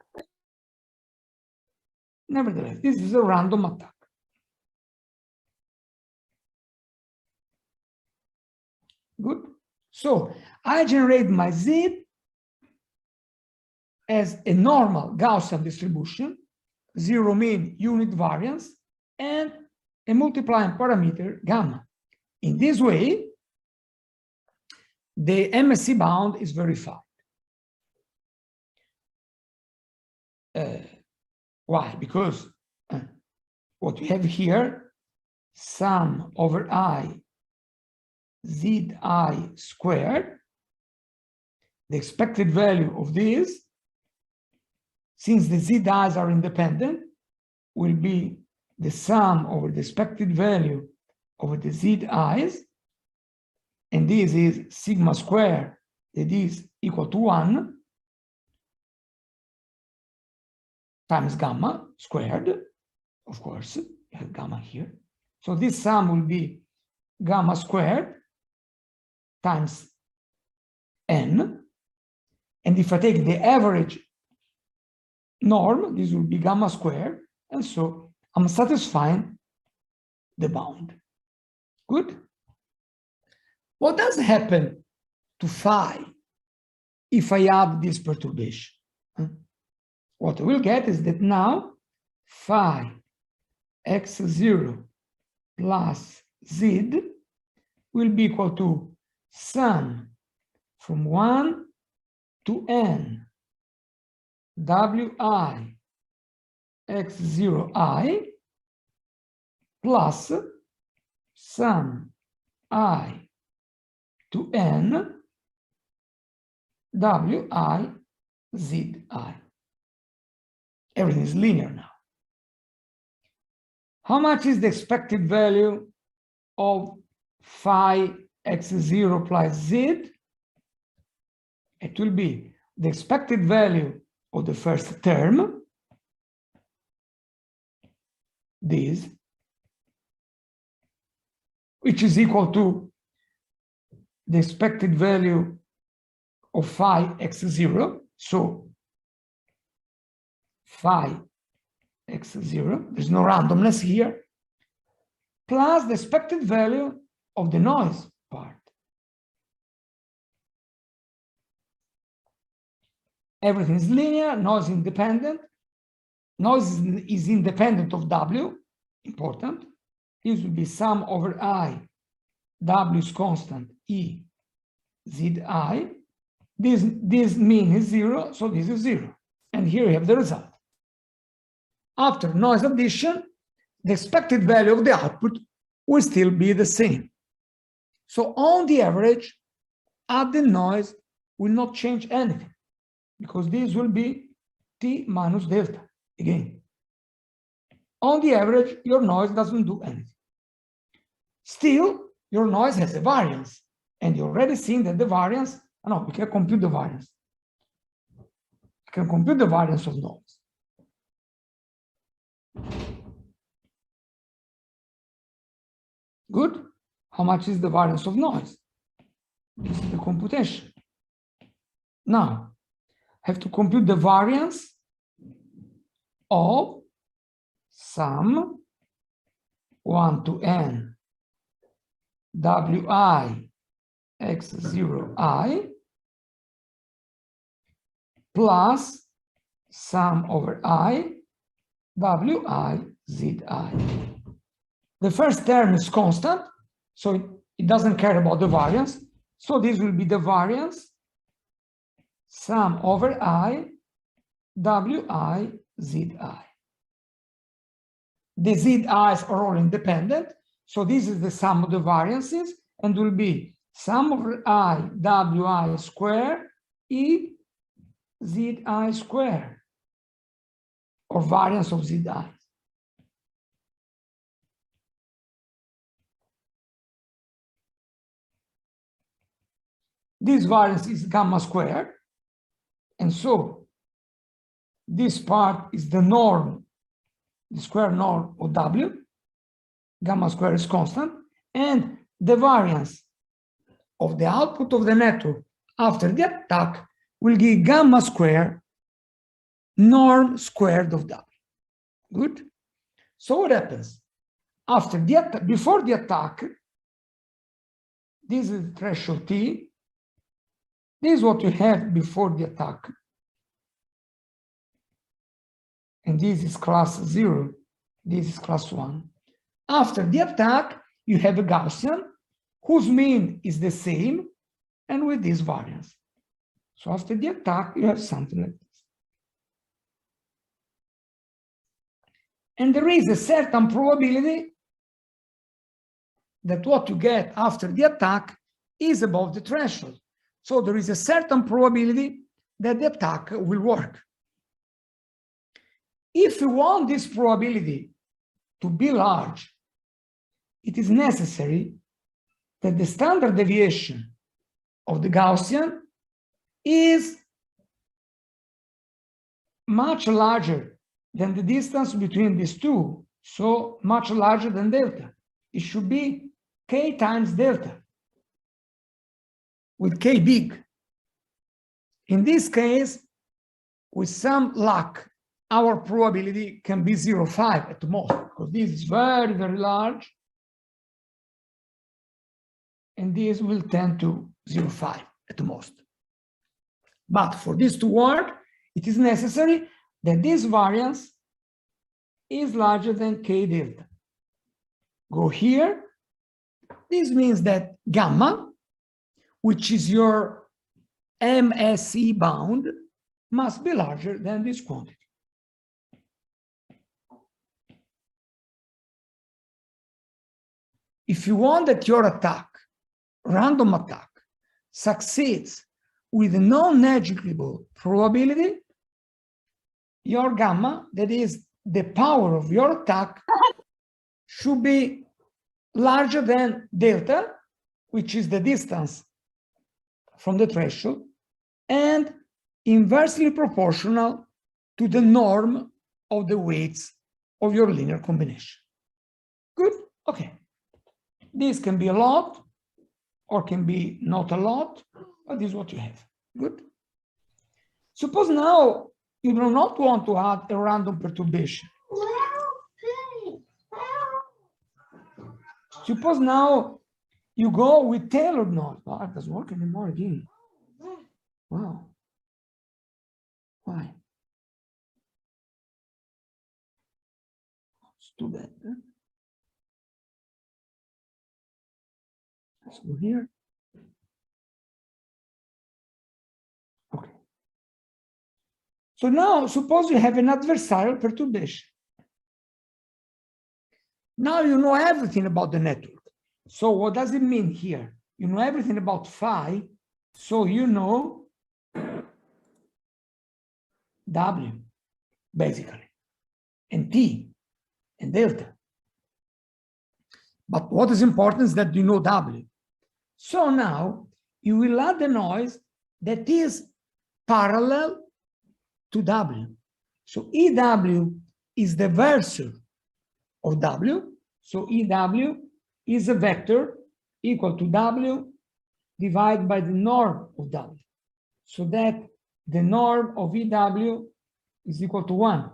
Nevertheless, this is a random attack. Good. So I generate my Z as a normal Gaussian distribution, zero mean unit variance, and a multiplying parameter gamma. In this way, the MSE bound is verified. Why? Because what we have here, sum over I Zi squared, the expected value of this, since the Zi's are independent, will be the sum over the expected value over the Zi's, and this is sigma squared, that is equal to 1 times gamma squared. Of course, you have gamma here. So this sum will be gamma squared times n, and if I take the average norm, this will be gamma squared, and so I'm satisfying the bound. Good. What does happen to phi if I add this perturbation? What I will get is that now phi x0 plus z will be equal to sum from 1 to n wi x0I plus sum I to n wi zi. Everything is linear now. How much is the expected value of phi x0 plus z? it will be the expected value of the first term, this, which is equal to the expected value of phi x0. So phi x0, there's no randomness here, plus the expected value of the noise part. Everything is linear, noise independent. Noise is independent of W, important. This will be sum over I, W is constant, E, Z I. This mean is 0, so this is 0. And here you have the result. After noise addition, the expected value of the output will still be the same. So on the average, added noise will not change anything, because this will be T minus delta again. On the average, your noise doesn't do anything. Still, your noise has a variance, and you're already seeing that the variance, no, we can compute the variance. I can compute the variance of noise. Good. How much is the variance of noise? This is the computation. Now, I have to compute the variance of sum 1 to n wi x0I plus sum over I wi zi. The first term is constant, so it doesn't care about the variance. So this will be the variance sum over I wi zi. The zi's are all independent, so this is the sum of the variances, and will be sum over I wi square E zi square, or variance of zi. This variance is gamma squared, and so this part is the norm, the square norm of W. Gamma squared is constant, and the variance of the output of the network after the attack will give gamma squared norm squared of W. Good. So what happens after the attack? Before the attack, this is the threshold T. This is what you have before the attack. And this is class 0. This is class 1. After the attack, you have a Gaussian whose mean is the same and with this variance. So after the attack, you have something like this. And there is a certain probability that what you get after the attack is above the threshold. So there is a certain probability that the attack will work. If you want this probability to be large, it is necessary that the standard deviation of the Gaussian is much larger than the distance between these two, so much larger than delta. It should be k times delta, with k big. In this case, with some luck, our probability can be 0.5 at the most, because this is very, very large, and this will tend to 0.5 at the most. But for this to work, it is necessary that this variance is larger than k delta. Go here. This means that gamma, which is your MSE bound, must be larger than this quantity. If you want that your attack, random attack, succeeds with a non-negligible probability, your gamma, that is the power of your attack, should be larger than delta, which is the distance from the threshold, and inversely proportional to the norm of the weights of your linear combination. Good? Okay. This can be a lot or can be not a lot, but this is what you have. Good? Suppose now you do not want to add a random perturbation. Suppose now you go with tailored noise. Oh, it doesn't work anymore again. Wow. Why? It's too bad. Huh? Let's go here. Okay. So now suppose you have an adversarial perturbation. Now you know everything about the network. So what does it mean here? You know everything about phi, so you know W, basically, and T, and delta. But what is important is that you know W. So now you will add the noise that is parallel to W. So EW is the versor of W. So EW is a vector equal to W divided by the norm of W. So that the norm of EW is equal to 1.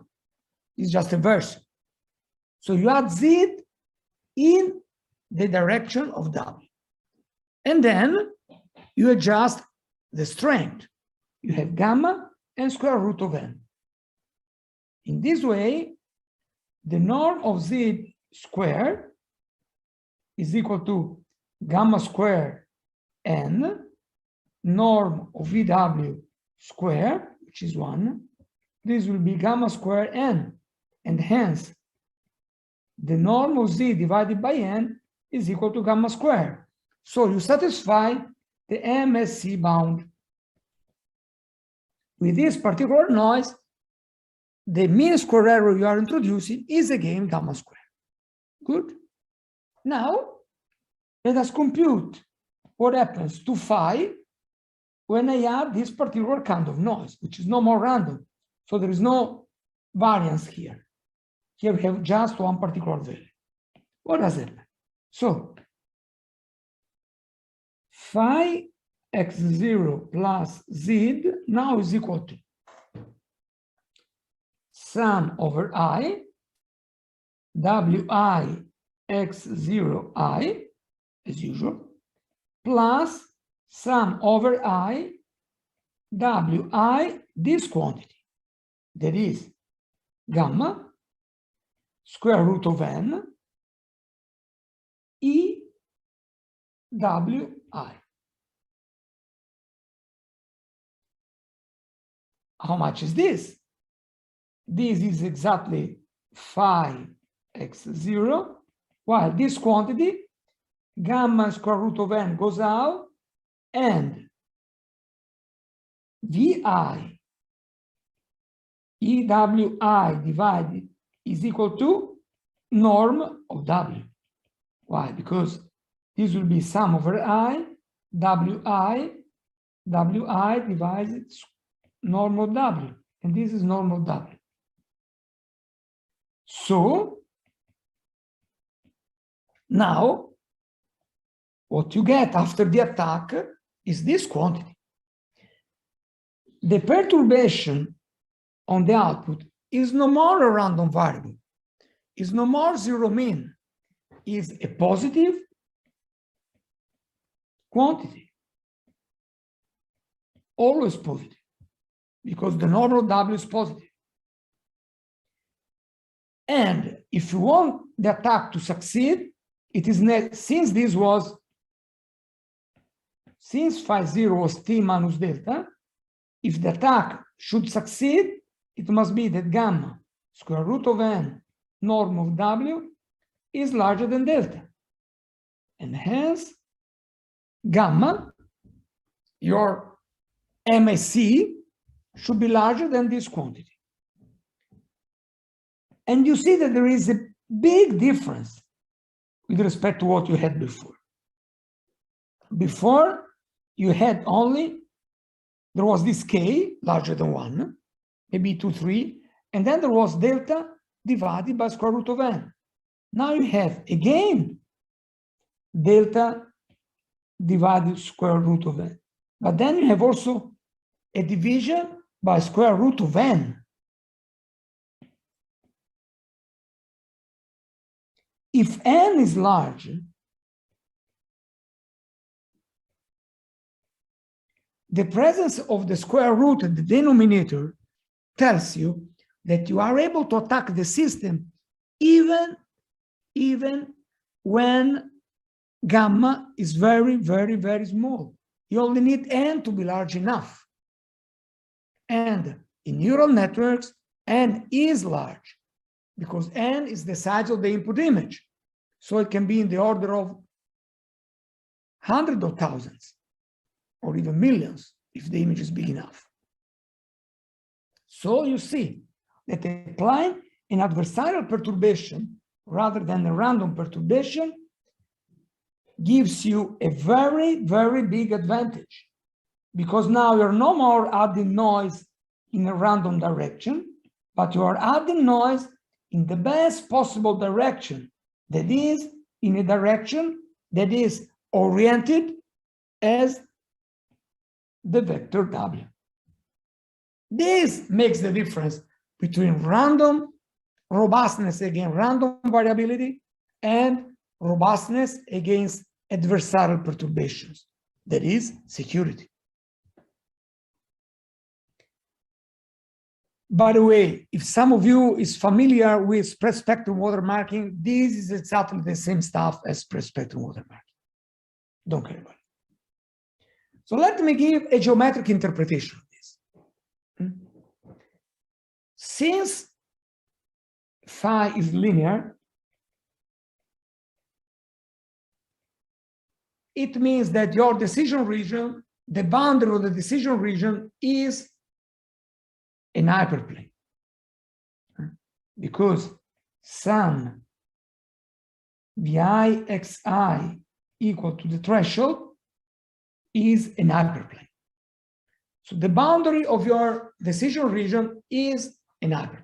It's just a versor. So you add Z in the direction of W. And then you adjust the strength. You have gamma and square root of n. In this way, the norm of Z squared is equal to gamma square n, norm of VW square, which is 1. This will be gamma square n, and hence the norm of Z divided by n is equal to gamma square. So you satisfy the MSC bound. With this particular noise, the mean square error you are introducing is again gamma square. Good? Now, let us compute what happens to phi when I add this particular kind of noise, which is no more random. So there is no variance here. Here we have just one particular value. What does it happen? So phi x0 plus z now is equal to sum over I, wi x0I, as usual, plus sum over I, wi, this quantity, that is gamma, square root of n, E, wi. How much is this? This is exactly phi x0, while this quantity, gamma square root of n, goes out, and vi ewi divided is equal to norm of w. Why? Because this will be sum over I, wi divided norm of w, and this is norm of w. So now what you get after the attack is this quantity. The perturbation on the output is no more a random variable, is no more zero mean, is a positive quantity, always positive, because the normal W is positive. And if you want the attack to succeed, it is since phi 0 was T minus delta, if the attack should succeed, it must be that gamma square root of n norm of W is larger than delta. And hence, gamma, your MSC, should be larger than this quantity. And you see that there is a big difference with respect to what you had before. Before, you had only there was this k larger than 1, maybe 2, 3, and then there was delta divided by square root of n. Now you have again delta divided square root of n. But then you have also a division by square root of n. If n is large, the presence of the square root in the denominator tells you that you are able to attack the system even when gamma is very, very, very small. You only need n to be large enough. And in neural networks, n is large because n is the size of the input image. So it can be in the order of hundreds of thousands or even millions if the image is big enough. So you see that applying an adversarial perturbation rather than a random perturbation gives you a very, very big advantage, because now you're no more adding noise in a random direction, but you are adding noise in the best possible direction, that is, in a direction that is oriented as the vector W. This makes the difference between random robustness against random variability and robustness against adversarial perturbations, that is security. By the way, if some of you is familiar with spread spectrum watermarking, this is exactly the same stuff as spread spectrum watermarking. Don't care about it. So let me give a geometric interpretation of this. Since phi is linear, it means that your decision region, the boundary of the decision region, is an hyperplane, because sum vi xi equal to the threshold is an hyperplane. So the boundary of your decision region is an hyperplane.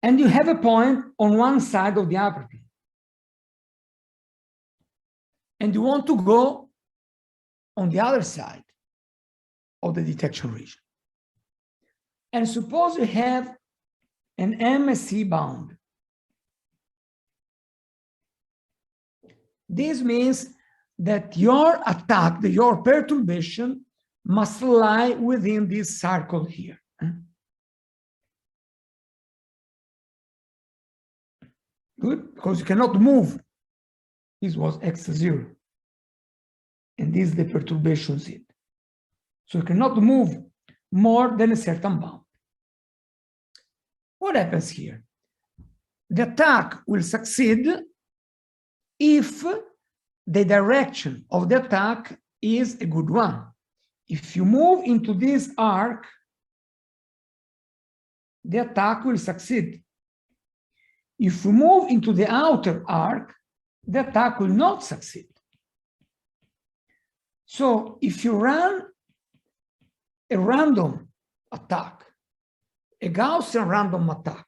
And you have a point on one side of the hyperplane. And you want to go on the other side of the detection region. And suppose you have an MSE bound. This means that your attack, your perturbation, must lie within this circle here. Good, because you cannot move. This was x0. And this is the perturbation z. So you cannot move more than a certain bound. What happens here? The attack will succeed if the direction of the attack is a good one. If you move into this arc, the attack will succeed. If you move into the outer arc, the attack will not succeed. So if you run a random attack, a Gaussian random attack,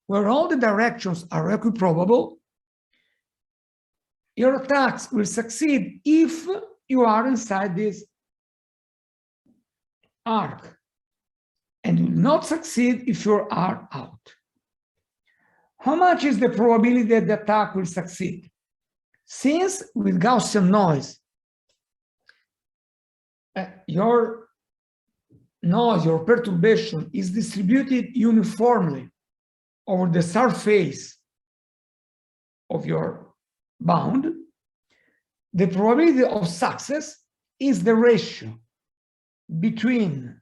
where all the directions are equiprobable, your attacks will succeed if you are inside this arc, and will not succeed if you are out. How much is the probability that the attack will succeed? Since with Gaussian noise, your noise, your perturbation is distributed uniformly over the surface of your bound, the probability of success is the ratio between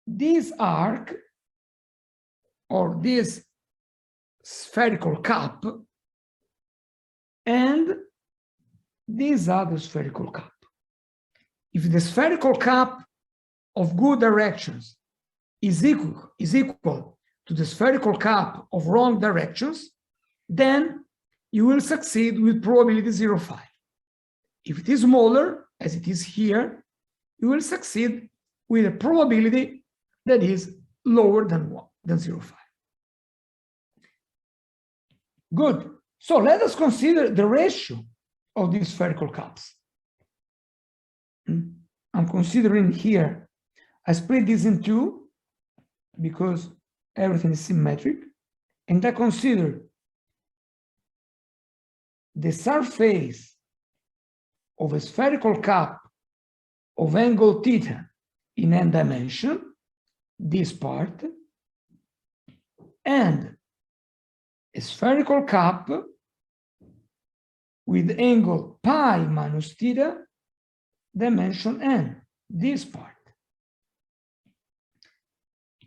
this arc or this spherical cup and this other spherical cup. If the spherical cup of good directions is equal to the spherical cup of wrong directions, then you will succeed with probability 0.5. If it is smaller, as it is here, you will succeed with a probability that is lower than 0.5. Good. So let us consider the ratio of these spherical cups. I'm considering here, I split this in two because everything is symmetric, and I consider the surface of a spherical cup of angle theta in n dimension, this part, and a spherical cup with angle pi minus theta, dimension n, this part.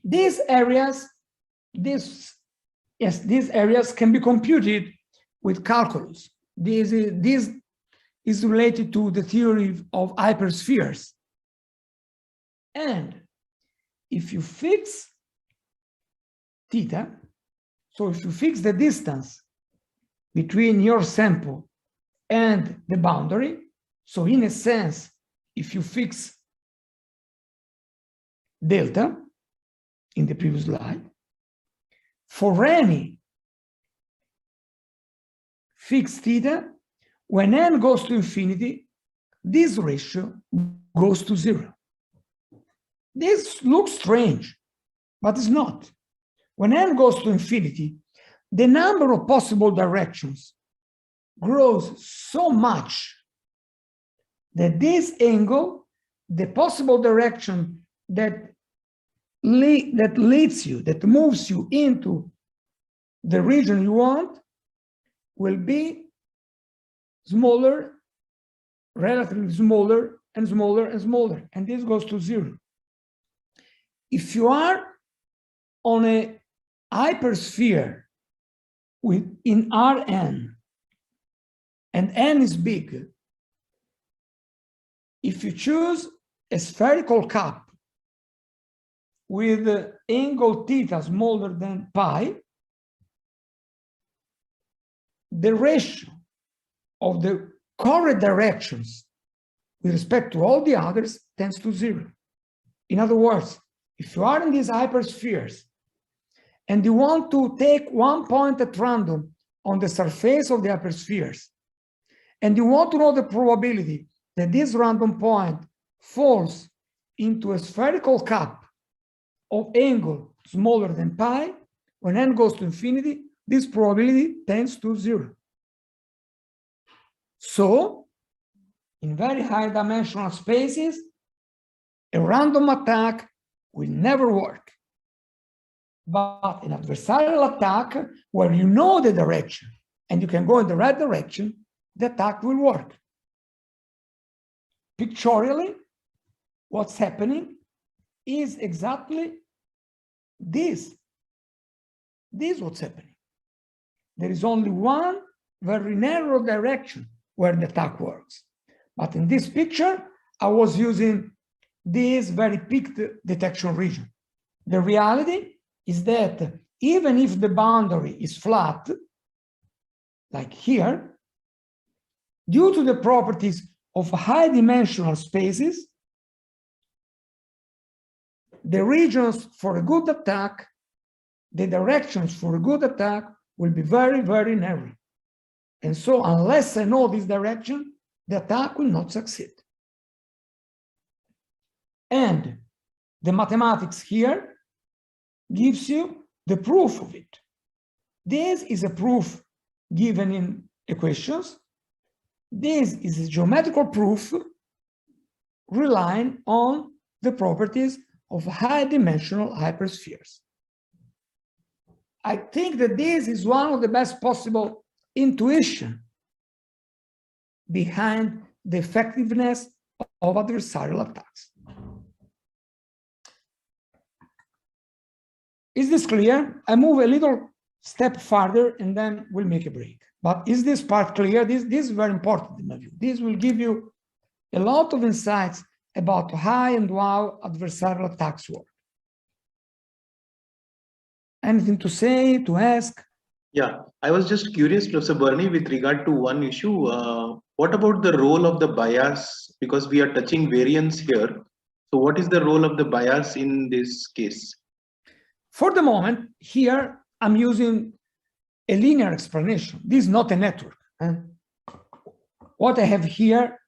These areas, these areas can be computed with calculus. This is related to the theory of hyperspheres. And if you fix theta, so if you fix the distance between your sample and the boundary, so in a sense, if you fix delta in the previous slide, for any fixed theta, when n goes to infinity, this ratio goes to 0. This looks strange, but it's not. When n goes to infinity, the number of possible directions grows so much that this angle, the possible direction that leads you, that moves you into the region you want, will be smaller, relatively smaller and smaller and smaller, and this goes to 0. If you are on a hypersphere in Rn, and n is big, if you choose a spherical cup with angle theta smaller than pi, the ratio of the correct directions with respect to all the others tends to 0. In other words, if you are in these hyperspheres and you want to take one point at random on the surface of the hyperspheres, and you want to know the probability that this random point falls into a spherical cup of angle smaller than pi, when n goes to infinity, this probability tends to 0. So, in very high dimensional spaces, a random attack will never work. But an adversarial attack, where you know the direction and you can go in the right direction, the attack will work. Pictorially, what's happening is exactly this. This is what's happening. There is only one very narrow direction where the attack works. But in this picture, I was using this very peaked detection region. The reality is that even if the boundary is flat, like here, due to the properties of high dimensional spaces, the regions for a good attack, the directions for a good attack will be very, very narrow. And so unless I know this direction, the attack will not succeed. And the mathematics here gives you the proof of it. This is a proof given in equations. This is a geometrical proof relying on the properties of high-dimensional hyperspheres. I think that this is one of the best possible intuition behind the effectiveness of adversarial attacks. Is this clear? I move a little step further and then we'll make a break. But is this part clear? This is very important in my view. This will give you a lot of insights about how and how adversarial attacks work. Anything to say, to ask? Yeah, I was just curious, Professor Burney, with regard to one issue. What about the role of the bias? Because we are touching variance here. So, what is the role of the bias in this case? For the moment, here I'm using a linear explanation. This is not a network. What I have here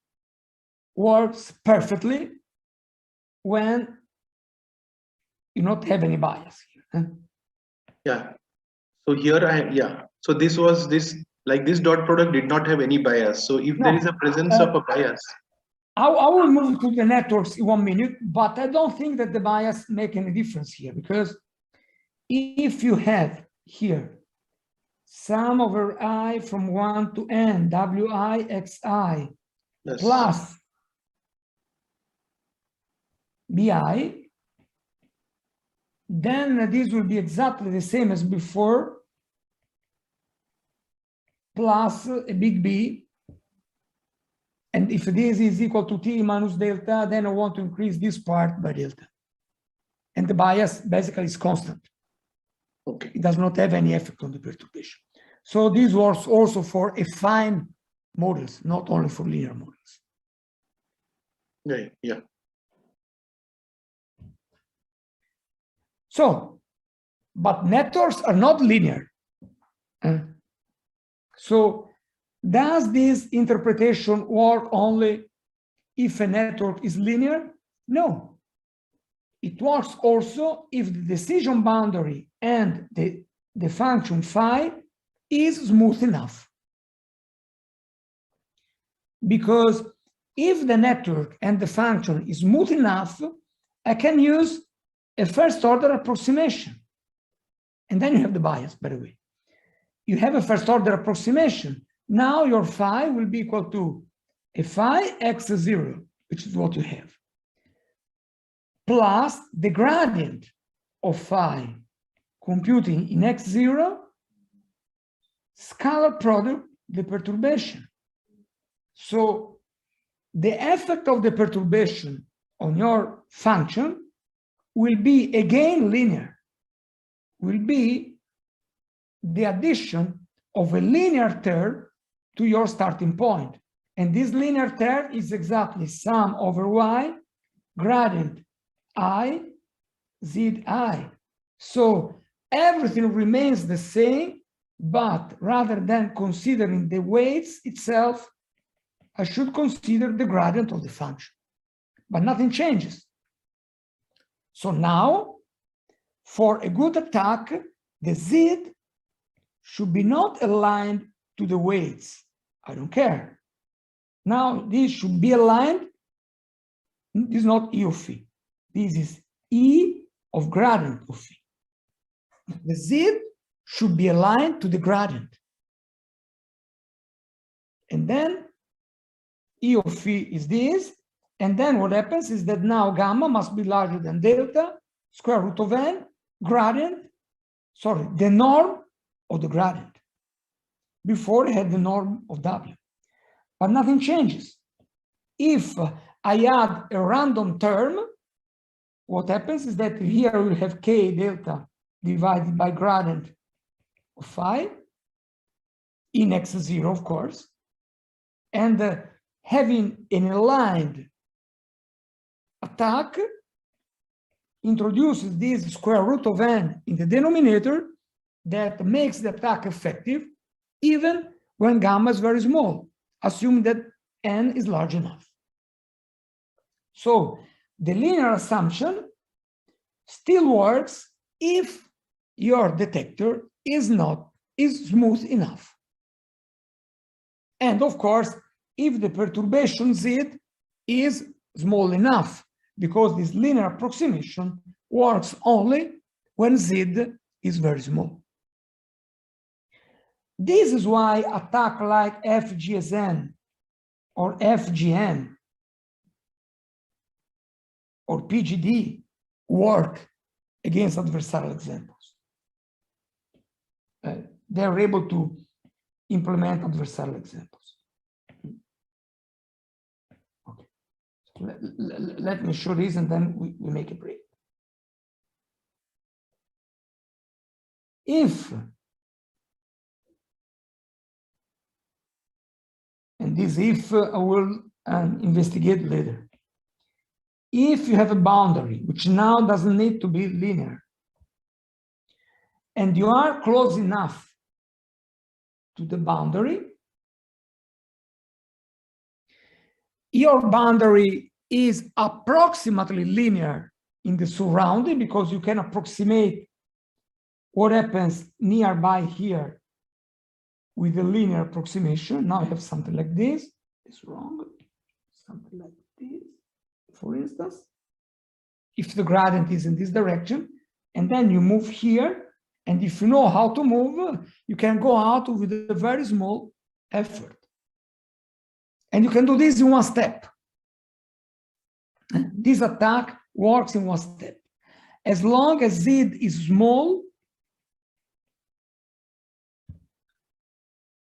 works perfectly when you not have any bias here. Yeah. So here So this was like this dot product did not have any bias. So if there is a presence of a bias. I will move to the networks in 1 minute, but I don't think that the bias make any difference here, because if you have here sum over I from 1 to n, wi xi, Yes. plus bi, then this will be exactly the same as before, plus a big B. And if this is equal to t minus delta, then I want to increase this part by delta. And the bias basically is constant. Okay. It does not have any effect on the perturbation. So this works also for affine models, not only for linear models. Right. Yeah. So, but networks are not linear. So does this interpretation work only if a network is linear? No. It works also if the decision boundary and the function phi is smooth enough. Because if the network and the function is smooth enough, I can use a first order approximation. And then you have the bias, by the way. You have a first order approximation. Now your phi will be equal to a phi x0, which is what you have, plus the gradient of phi computing in x0, scalar product, the perturbation. So the effect of the perturbation on your function will be again linear, will be the addition of a linear term to your starting point. And this linear term is exactly sum over y, gradient I, zi. So everything remains the same, but rather than considering the weights itself, I should consider the gradient of the function. But nothing changes. So now, for a good attack, the z should be not aligned to the weights. I don't care. Now, this should be aligned. This is not E of phi. This is E of gradient of phi. The z should be aligned to the gradient. And then E of phi is this. And then what happens is that now gamma must be larger than delta, square root of n, gradient, sorry, the norm of the gradient. Before I had the norm of W. But nothing changes. If I add a random term, what happens is that here we have k delta divided by gradient of phi in x0, of course, and having an aligned attack introduces this square root of n in the denominator that makes the attack effective even when gamma is very small, assuming that n is large enough. So the linear assumption still works if your detector is smooth enough. And of course, if the perturbation z is small enough, because this linear approximation works only when z is very small. This is why attack like FGSN or FGN or PGD work against adversarial examples. They're able to implement adversarial examples. Okay. So let me show this and then we make a break. If and this if I will investigate later. If you have a boundary, which now doesn't need to be linear, and you are close enough to the boundary, your boundary is approximately linear in the surrounding, because you can approximate what happens nearby here with a linear approximation. Now I have something like this. It's wrong. Something like this, for instance. If the gradient is in this direction, and then you move here, and if you know how to move, you can go out with a very small effort. And you can do this in one step. This attack works in one step. As long as z is small,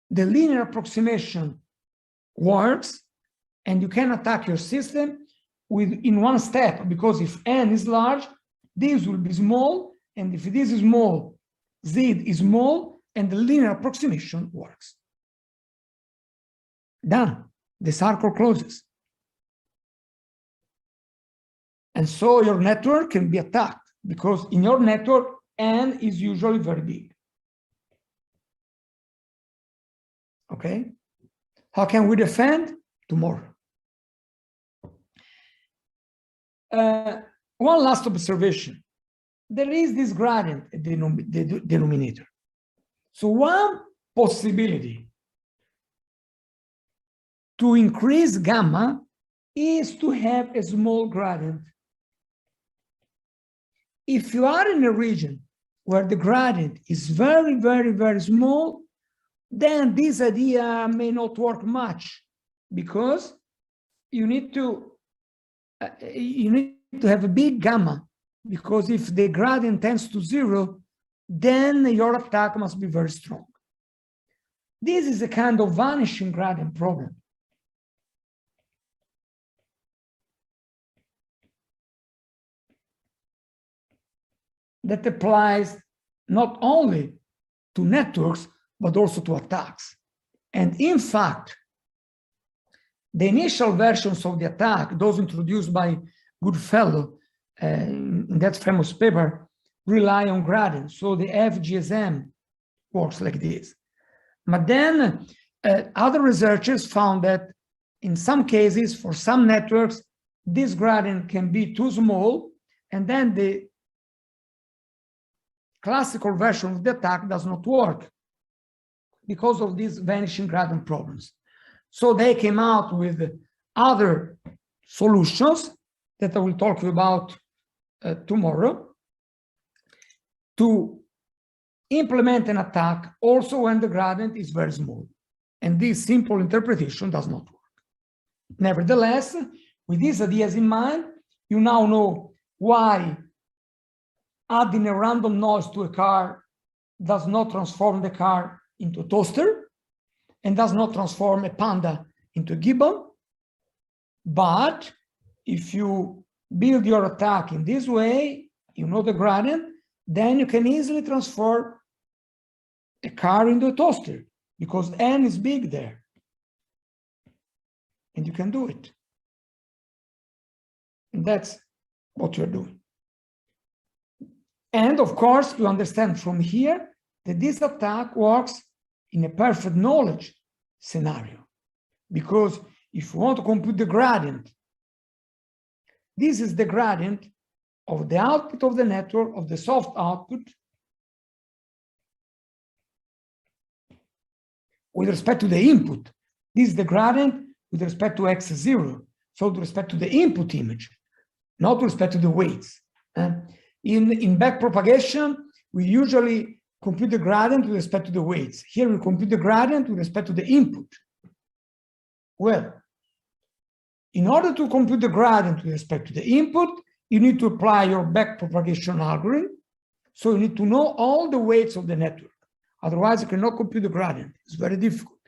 the linear approximation works, and you can attack your system in one step, because if n is large, this will be small, and if this is small, z is small, and the linear approximation works. Done. The circle closes. And so your network can be attacked, because in your network, n is usually very big. Okay? How can we defend? Tomorrow. One last observation. There is this gradient at the denominator. So one possibility to increase gamma is to have a small gradient. If you are in a region where the gradient is very, very, very small, then this idea may not work much, because you need to have a big gamma, because if the gradient tends to 0, then your attack must be very strong. This is a kind of vanishing gradient problem. That applies not only to networks, but also to attacks. And in fact, the initial versions of the attack, those introduced by Goodfellow in that famous paper, rely on gradients. So the FGSM works like this. But then other researchers found that in some cases, for some networks, this gradient can be too small, and then the classical version of the attack does not work because of these vanishing gradient problems. So they came out with other solutions that I will talk about tomorrow, to implement an attack also when the gradient is very small. And this simple interpretation does not work. Nevertheless, with these ideas in mind, you now know why adding a random noise to a car does not transform the car into a toaster, and does not transform a panda into a gibbon. But if you build your attack in this way, you know the gradient, then you can easily transform a car into a toaster, because n is big there. And you can do it. And that's what you're doing. And of course, you understand from here that this attack works in a perfect knowledge scenario. Because if you want to compute the gradient, this is the gradient of the output of the network, of the soft output, with respect to the input. This is the gradient with respect to x0, so with respect to the input image, not with respect to the weights. In backpropagation, we usually compute the gradient with respect to the weights. Here we compute the gradient with respect to the input. Well, in order to compute the gradient with respect to the input, you need to apply your backpropagation algorithm. So you need to know all the weights of the network. Otherwise, you cannot compute the gradient. It's very difficult.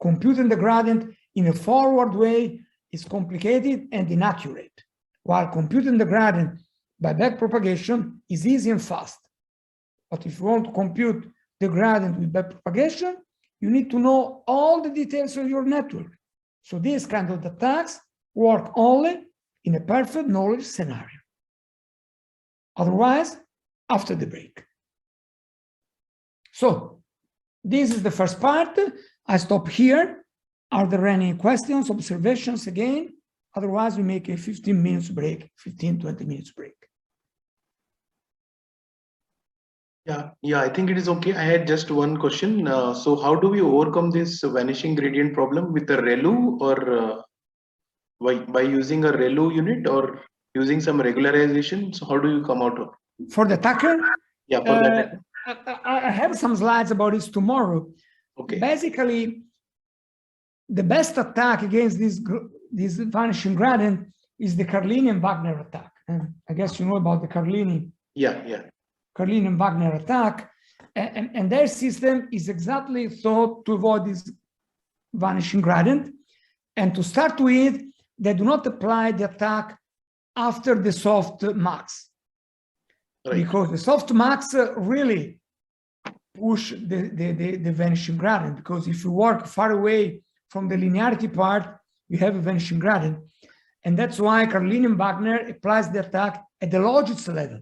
Computing the gradient in a forward way is complicated and inaccurate, while computing the gradient by backpropagation is easy and fast. But if you want to compute the gradient with backpropagation, you need to know all the details of your network. So these kind of attacks work only in a perfect knowledge scenario. Otherwise, after the break. So this is the first part. I stop here. Are there any questions, observations again? Otherwise, we make a 15 minutes break, 15, 20 minutes break. Yeah, I think it is okay. I had just one question. So how do we overcome this vanishing gradient problem with a ReLU, or by using a ReLU unit or using some regularization? So how do you come out of? For the attacker? Yeah, for that. I have some slides about this tomorrow. Okay. Basically, the best attack against this vanishing gradient is the Carlini and Wagner attack. And I guess you know about the Carlini. Yeah. Carlini and Wagner attack. And their system is exactly thought to avoid this vanishing gradient. And to start with, they do not apply the attack after the soft max. Right. Because the soft max really push the vanishing gradient, because if you work far away from the linearity part, you have a vanishing gradient. And that's why Carlini and Wagner applies the attack at the logits level.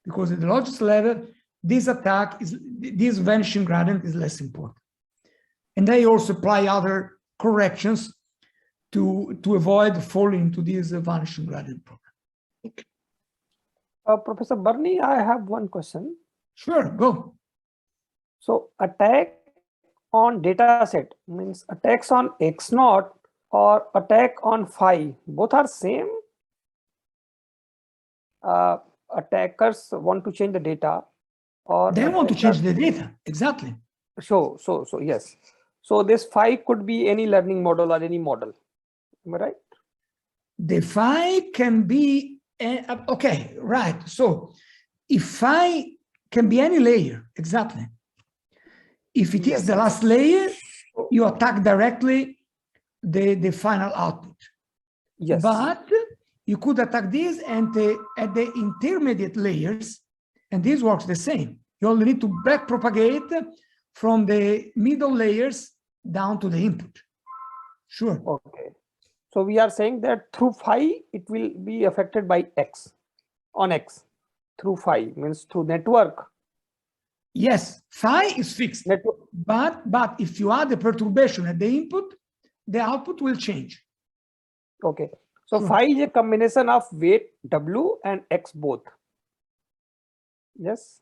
Because at the logits level, this vanishing gradient is less important. And they also apply other corrections to avoid falling into this vanishing gradient problem. Okay. Professor Bernie, I have one question. Sure, go. So attack on data set means attacks on X0 or attack on phi, both are same. Attackers want to change the data, or they want to change the data, exactly. So yes. So this phi could be any learning model or any model. Am I right? The phi can be, okay, right. So if phi can be any layer, exactly. If it is the last layer, you attack directly the final output. Yes. But you could attack this and at the intermediate layers, and this works the same. You only need to back propagate from the middle layers down to the input. Sure. Okay. So we are saying that through phi, it will be affected by X, on X. Through phi means through network. Yes, phi is fixed. Network. But if you add the perturbation at the input, the output will change. Okay. So Sure. phi is a combination of weight W and X both. Yes.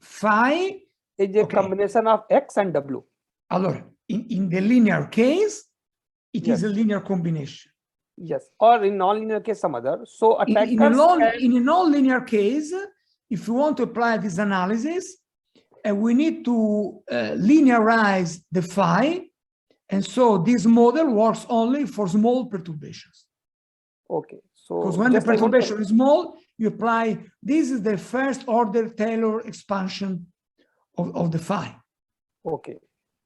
Phi is a combination of X and W. Allora, in the linear case, it is a linear combination. Yes, or in non-linear case, some other. So attackers in a non-linear case, if you want to apply this analysis, we need to linearize the phi, and so this model works only for small perturbations. Okay, so because when the perturbation is small, you apply, this is the first order Taylor expansion of the phi. Okay,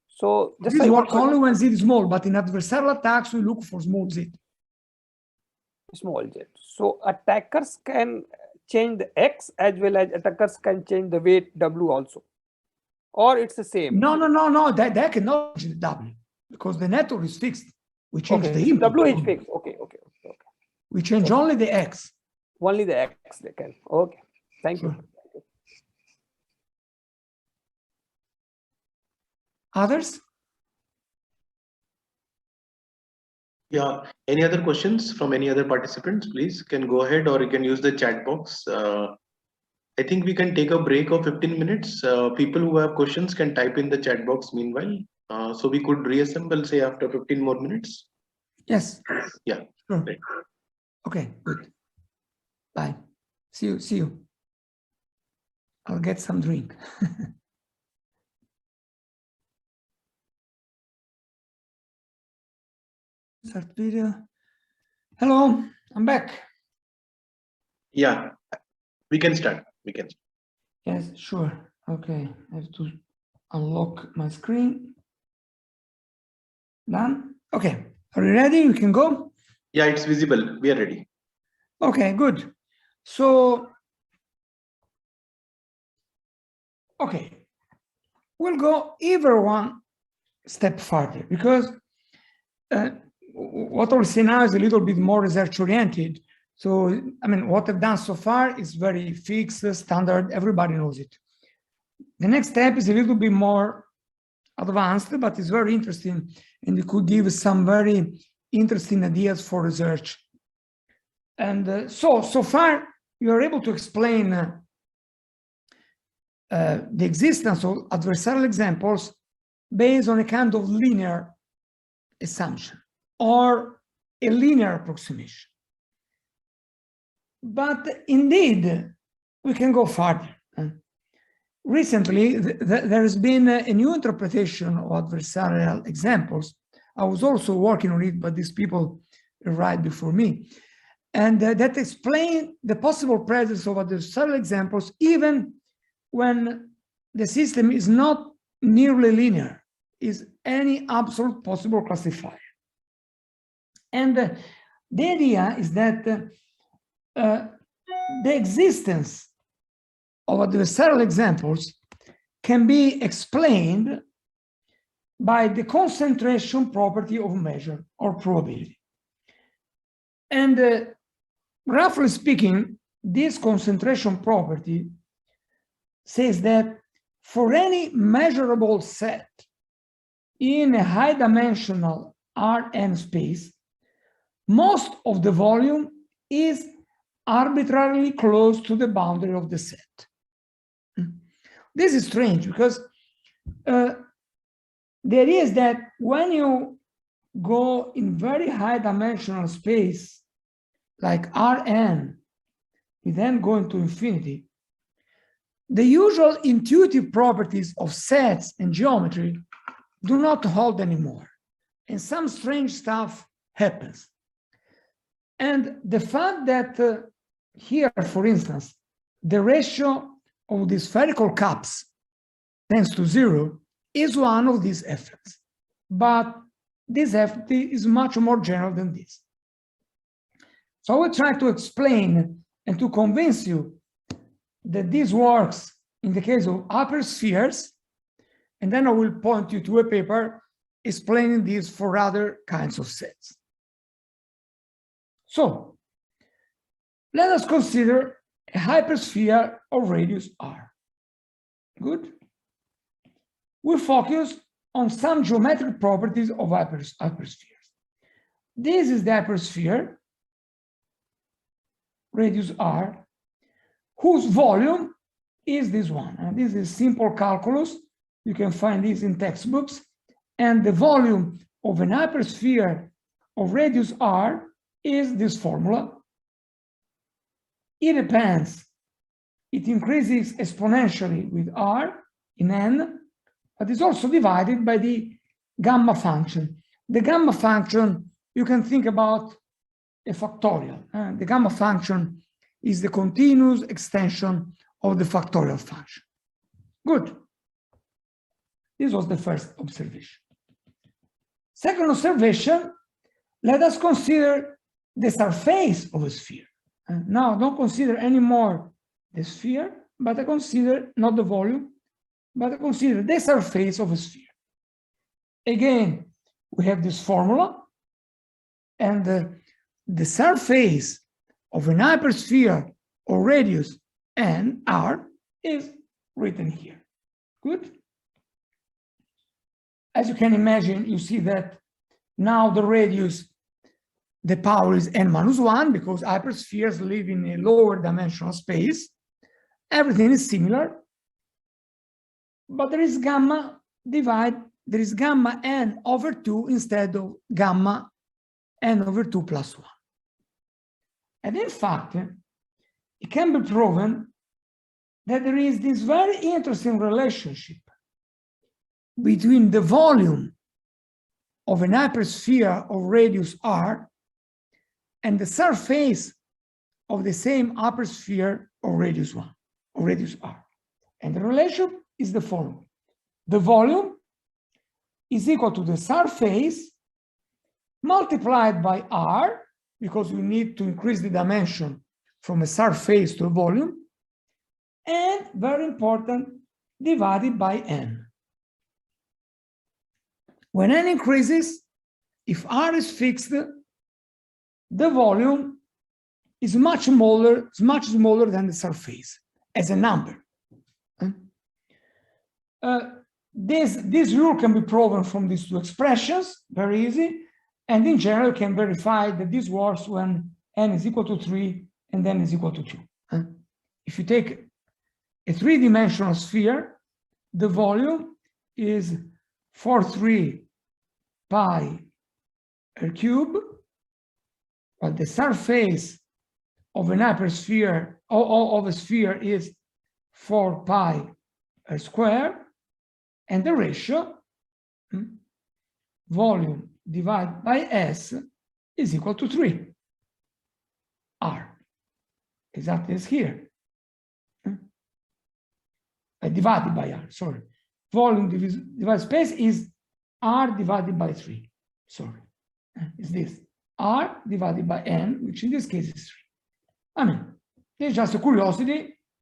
so this works only when z is small, but in adversarial attacks, we look for small z. Small z. So attackers can change the X as well as attackers can change the weight W also. Or it's the same? No. They cannot change the W because the network is fixed. We change the input. W is fixed. Okay. We change only the X. Only the X they can. Okay. Thank you. Others? Yeah. Any other questions from any other participants? Please can go ahead, or you can use the chat box. I think we can take a break of 15 minutes. People who have questions can type in the chat box meanwhile. So we could reassemble, say, after 15 more minutes. Yes. Yeah. Sure. Right. Okay, good. Bye. See you. I'll get some drink. Start video. Hello, I'm back. Yeah, we can start. Yes, sure. Okay, I have to unlock my screen. Done. Okay, are you ready? We can go? Yeah, it's visible. We are ready. Okay, good. So, okay. we'll go even one step further, because what I'll say now is a little bit more research oriented. So, I mean, what I've done so far is very fixed, standard, everybody knows it. The next step is a little bit more advanced, but it's very interesting, and it could give some very interesting ideas for research. And so far, you are able to explain the existence of adversarial examples based on a kind of linear assumption or a linear approximation. But indeed, we can go further. Recently, there has been a new interpretation of adversarial examples. I was also working on it, but these people right before me. And that explain the possible presence of adversarial examples even when the system is not nearly linear, is any absolute possible classifier. And the idea is that the existence of adversarial examples can be explained by the concentration property of measure or probability. And roughly speaking, this concentration property says that for any measurable set in a high-dimensional Rn space, most of the volume is arbitrarily close to the boundary of the set. This is strange because the idea is that when you go in very high-dimensional space, like Rn, we then go into infinity, the usual intuitive properties of sets and geometry do not hold anymore, and some strange stuff happens. And the fact that here, for instance, the ratio of the spherical cups tends to 0 is one of these effects. But this effect is much more general than this. So I will try to explain and to convince you that this works in the case of hyperspheres, and then I will point you to a paper explaining this for other kinds of sets. So let us consider a hypersphere of radius r. Good. We focus on some geometric properties of hyperspheres. This is the hypersphere, radius r, whose volume is this one. And this is simple calculus. You can find this in textbooks. And the volume of an hypersphere of radius r is this formula. It depends. It increases exponentially with r in n, but it's also divided by the gamma function. The gamma function, you can think about a factorial. The gamma function is the continuous extension of the factorial function. Good. This was the first observation. Second observation, let us consider the surface of a sphere. Now, don't consider anymore the sphere, but I consider not the volume, but I consider the surface of a sphere. Again, we have this formula, and the surface of an hypersphere of radius n r is written here. Good. As you can imagine, you see that now the radius, the power is n minus 1 because hyperspheres live in a lower dimensional space. Everything is similar, but there is gamma n over 2 instead of gamma n over 2 plus 1. And in fact, it can be proven that there is this very interesting relationship between the volume of an hypersphere of radius r and the surface of the same hypersphere of radius 1, or radius r. And the relation is the following. The volume is equal to the surface multiplied by r, because we need to increase the dimension from a surface to a volume, and very important, divided by n. when n increases, if r is fixed, the volume is much smaller than the surface as a number. This rule can be proven from these two expressions, very easy, and in general can verify that this works when n is equal to 3 and n is equal to 2. If you take a three-dimensional sphere, the volume is 4,3 pi r cube, but the surface of an hypersphere of a sphere is 4 pi r square, and the ratio volume divided by s is equal to 3 r, exactly as here. Divided by r, sorry. Volume divided space is r divided by 3. Sorry, is this r divided by n, which in this case is 3. I mean, it's just a curiosity,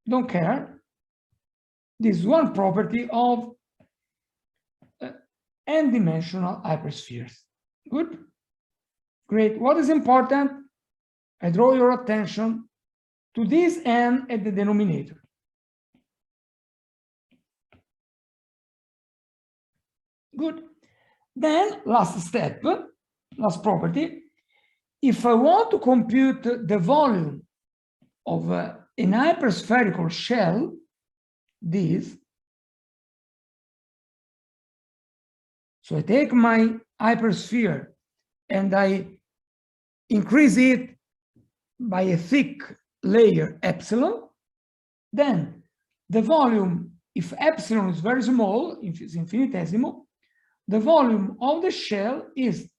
don't care. This is one property of n-dimensional hyperspheres. Good? Great. What is important? I draw your attention to this n at the denominator. Good. Then, last step, last property. If I want to compute the volume of an hyperspherical shell, this, so I take my hypersphere and I increase it by a thick layer epsilon, then the volume, if epsilon is very small, if it's infinitesimal, the volume of the shell is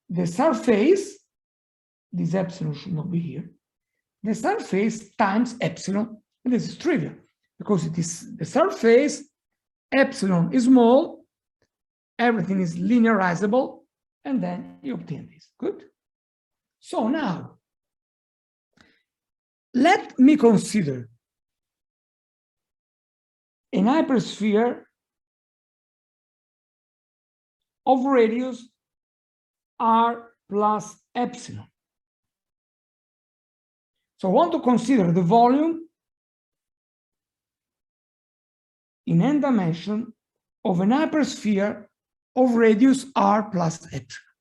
the surface, this epsilon should not be here, the surface times epsilon. And this is trivial because it is the surface, epsilon is small, everything is linearizable, and then you obtain this. Good? So now, let me consider an hypersphere of radius r plus epsilon. So I want to consider the volume in n dimension of an hypersphere of radius r plus epsilon.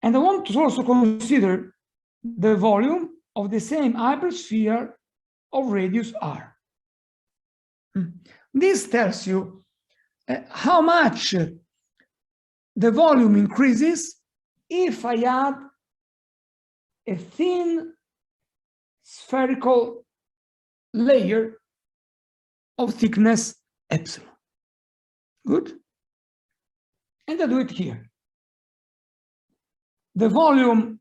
And I want to also consider the volume of the same hypersphere of radius r. This tells you how much the volume increases if I add a thin spherical layer of thickness epsilon. Good? And I do it here. The volume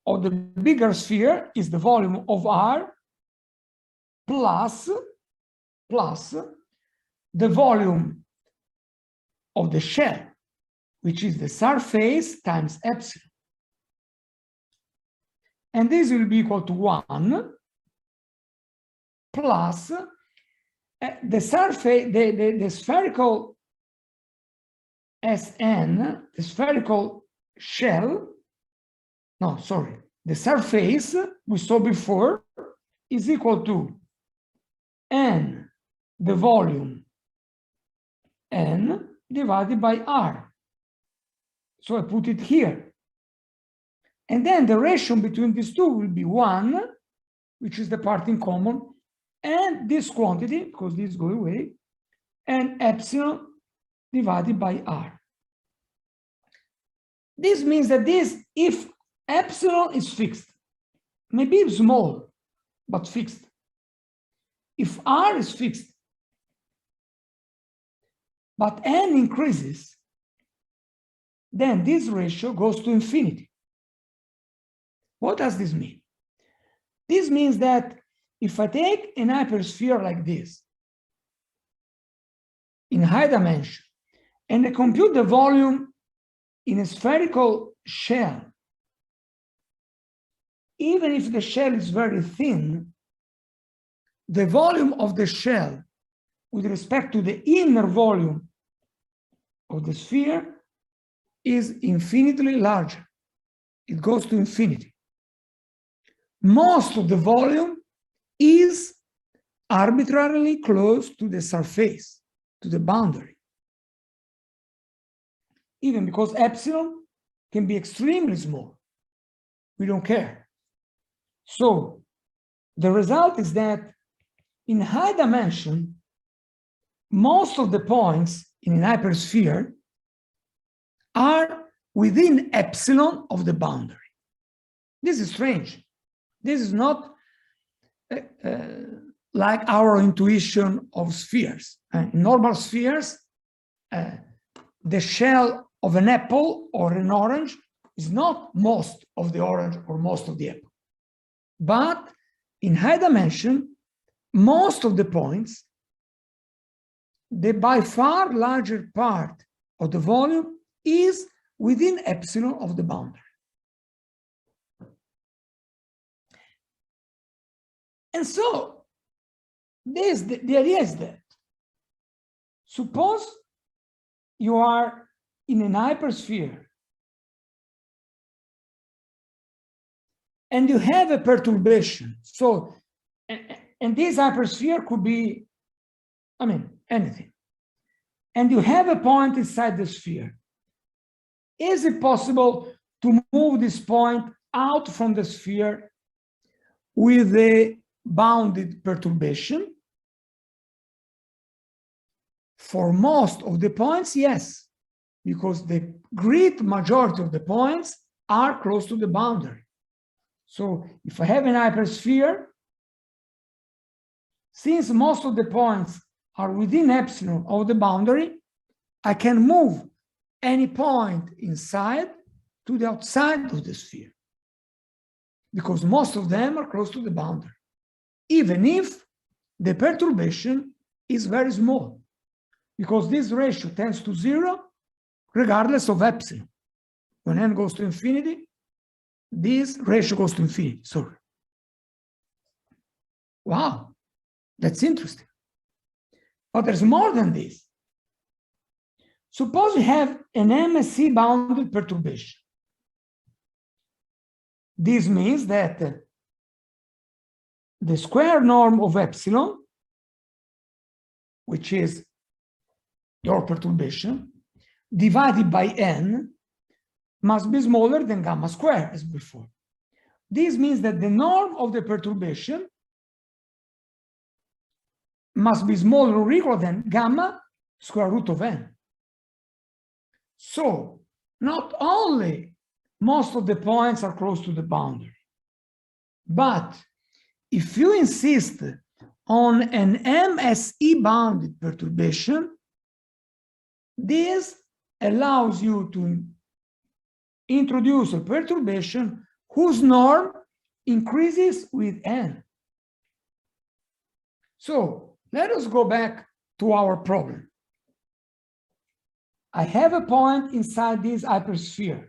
of the bigger sphere is the volume of r plus the volume of the shell, which is the surface times epsilon. And this will be equal to 1 plus the surface, the spherical Sn, the spherical shell, no, sorry, the surface we saw before is equal to n, the volume n divided by r. So I put it here. And then the ratio between these two will be 1, which is the part in common, and this quantity, because this goes away, and epsilon divided by r. This means that this, if epsilon is fixed, maybe small, but fixed. If r is fixed, but n increases, then this ratio goes to infinity. What does this mean? This means that if I take an hypersphere like this in high dimension and I compute the volume in a spherical shell, even if the shell is very thin, the volume of the shell with respect to the inner volume of the sphere is infinitely larger. It goes to infinity. Most of the volume is arbitrarily close to the surface, to the boundary. Even because epsilon can be extremely small. We don't care. So the result is that in high dimension, most of the points in an hypersphere are within epsilon of the boundary. This is strange. This is not like our intuition of spheres. In normal spheres, the shell of an apple or an orange is not most of the orange or most of the apple. But in high dimension, most of the points, the by far larger part of the volume is within epsilon of the boundary. And so the idea is that suppose you are in an hypersphere and you have a perturbation. So, and this hypersphere could be, I mean, anything. And you have a point inside the sphere. Is it possible to move this point out from the sphere with a bounded perturbation? For most of the points, yes, because the great majority of the points are close to the boundary. So if I have an hypersphere, since most of the points are within epsilon of the boundary, I can move any point inside to the outside of the sphere, because most of them are close to the boundary, even if the perturbation is very small, because this ratio tends to 0 regardless of epsilon. When n goes to infinity, this ratio goes to infinity, sorry. Wow, that's interesting. But there's more than this. Suppose you have an MSE bounded perturbation. This means that the square norm of epsilon, which is your perturbation, divided by n, must be smaller than gamma squared as before. This means that the norm of the perturbation must be smaller or equal than gamma square root of n. So not only most of the points are close to the boundary, but if you insist on an MSE bounded perturbation, this allows you to introduce a perturbation whose norm increases with n. So let us go back to our problem. I have a point inside this hypersphere,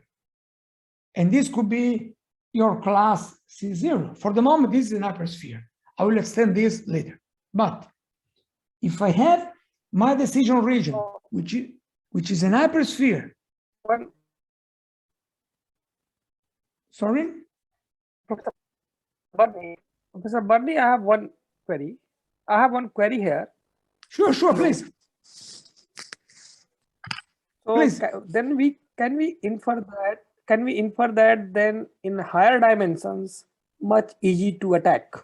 and this could be your class C0. For the moment, this is an hypersphere. I will extend this later. But if I have my decision region, which is an hypersphere. Sorry? Professor Barney, I have one query. I have one query here. Sure, please. So please. Then can we infer that then in higher dimensions, much easy to attack?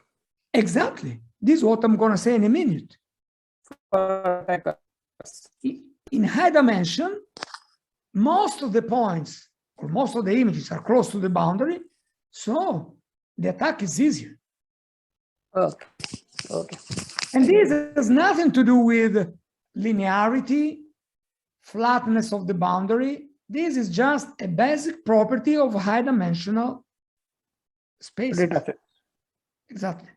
Exactly. This is what I'm going to say in a minute. For attackers. In high dimension, most of the points or most of the images are close to the boundary, so the attack is easier. Okay. And this has nothing to do with linearity, flatness of the boundary. This is just a basic property of high dimensional space. Data set. Exactly.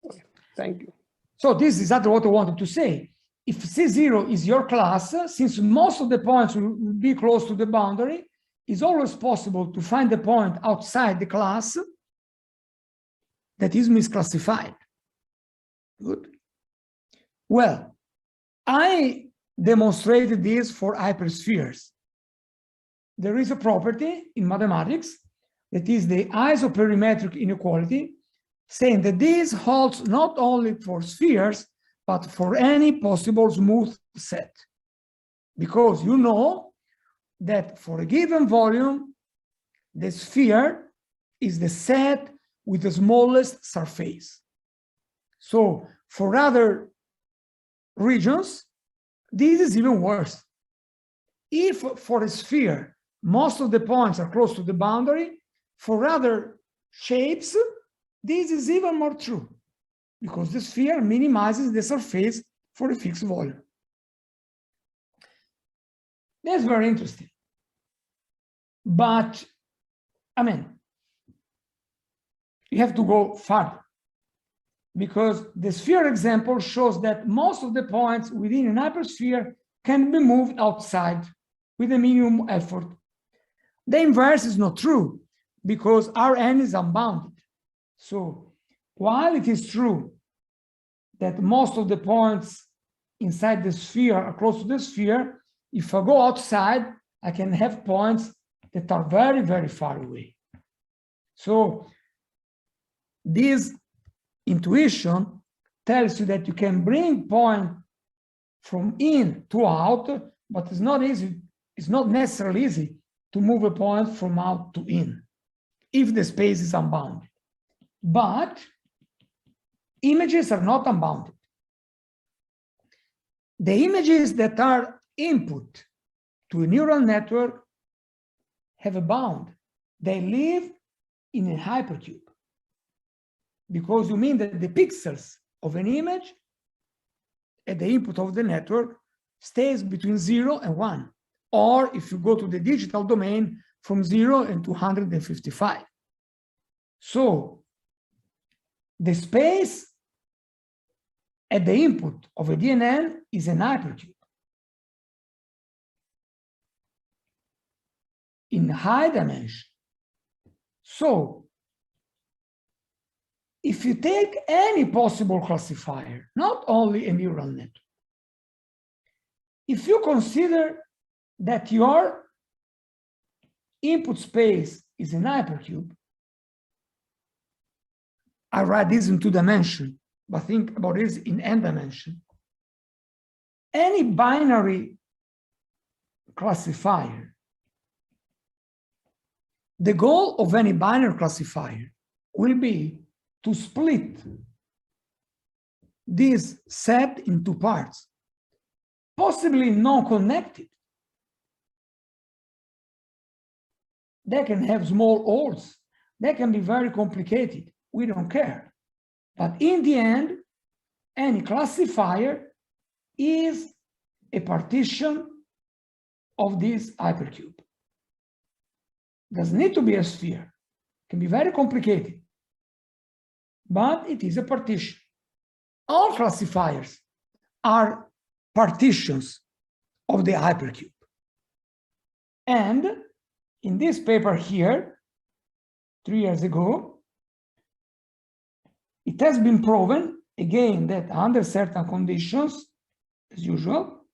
Okay. Thank you. So this is exactly what I wanted to say. If C0 is your class, since most of the points will be close to the boundary, it's always possible to find a point outside the class that is misclassified. Good. Well, I demonstrated this for hyperspheres. There is a property in mathematics that is the isoperimetric inequality, saying that this holds not only for spheres, but for any possible smooth set. Because you know that for a given volume, the sphere is the set with the smallest surface. So for other regions, this is even worse. If for a sphere, most of the points are close to the boundary, for other shapes, this is even more true, because the sphere minimizes the surface for a fixed volume. That's very interesting. But, I mean, you have to go further, because the sphere example shows that most of the points within an hypersphere can be moved outside with a minimum effort. The inverse is not true, because Rn is unbounded. So while it is true that most of the points inside the sphere are close to the sphere, if I go outside, I can have points that are very, very far away. So this intuition tells you that you can bring point from in to out, but it's not easy. It's not necessarily easy to move a point from out to in if the space is unbounded. But images are not unbounded. The images that are input to a neural network have a bound. They live in a hypercube, because you mean that the pixels of an image at the input of the network stays between 0 and 1, or if you go to the digital domain, from 0 and 255. So the space at the input of a DNN is an hypercube. In high dimension. So if you take any possible classifier, not only a neural network, if you consider that your input space is an hypercube, I write this in 2 dimensions, but think about this in n dimension. Any binary classifier, the goal of any binary classifier will be to split this set in 2 parts, possibly non-connected. They can have small holes. They can be very complicated. We don't care. But in the end, any classifier is a partition of this hypercube. Doesn't need to be a sphere. It can be very complicated. But it is a partition. All classifiers are partitions of the hypercube. And in this paper here, 3 years ago, it has been proven, again, that under certain conditions, as usual,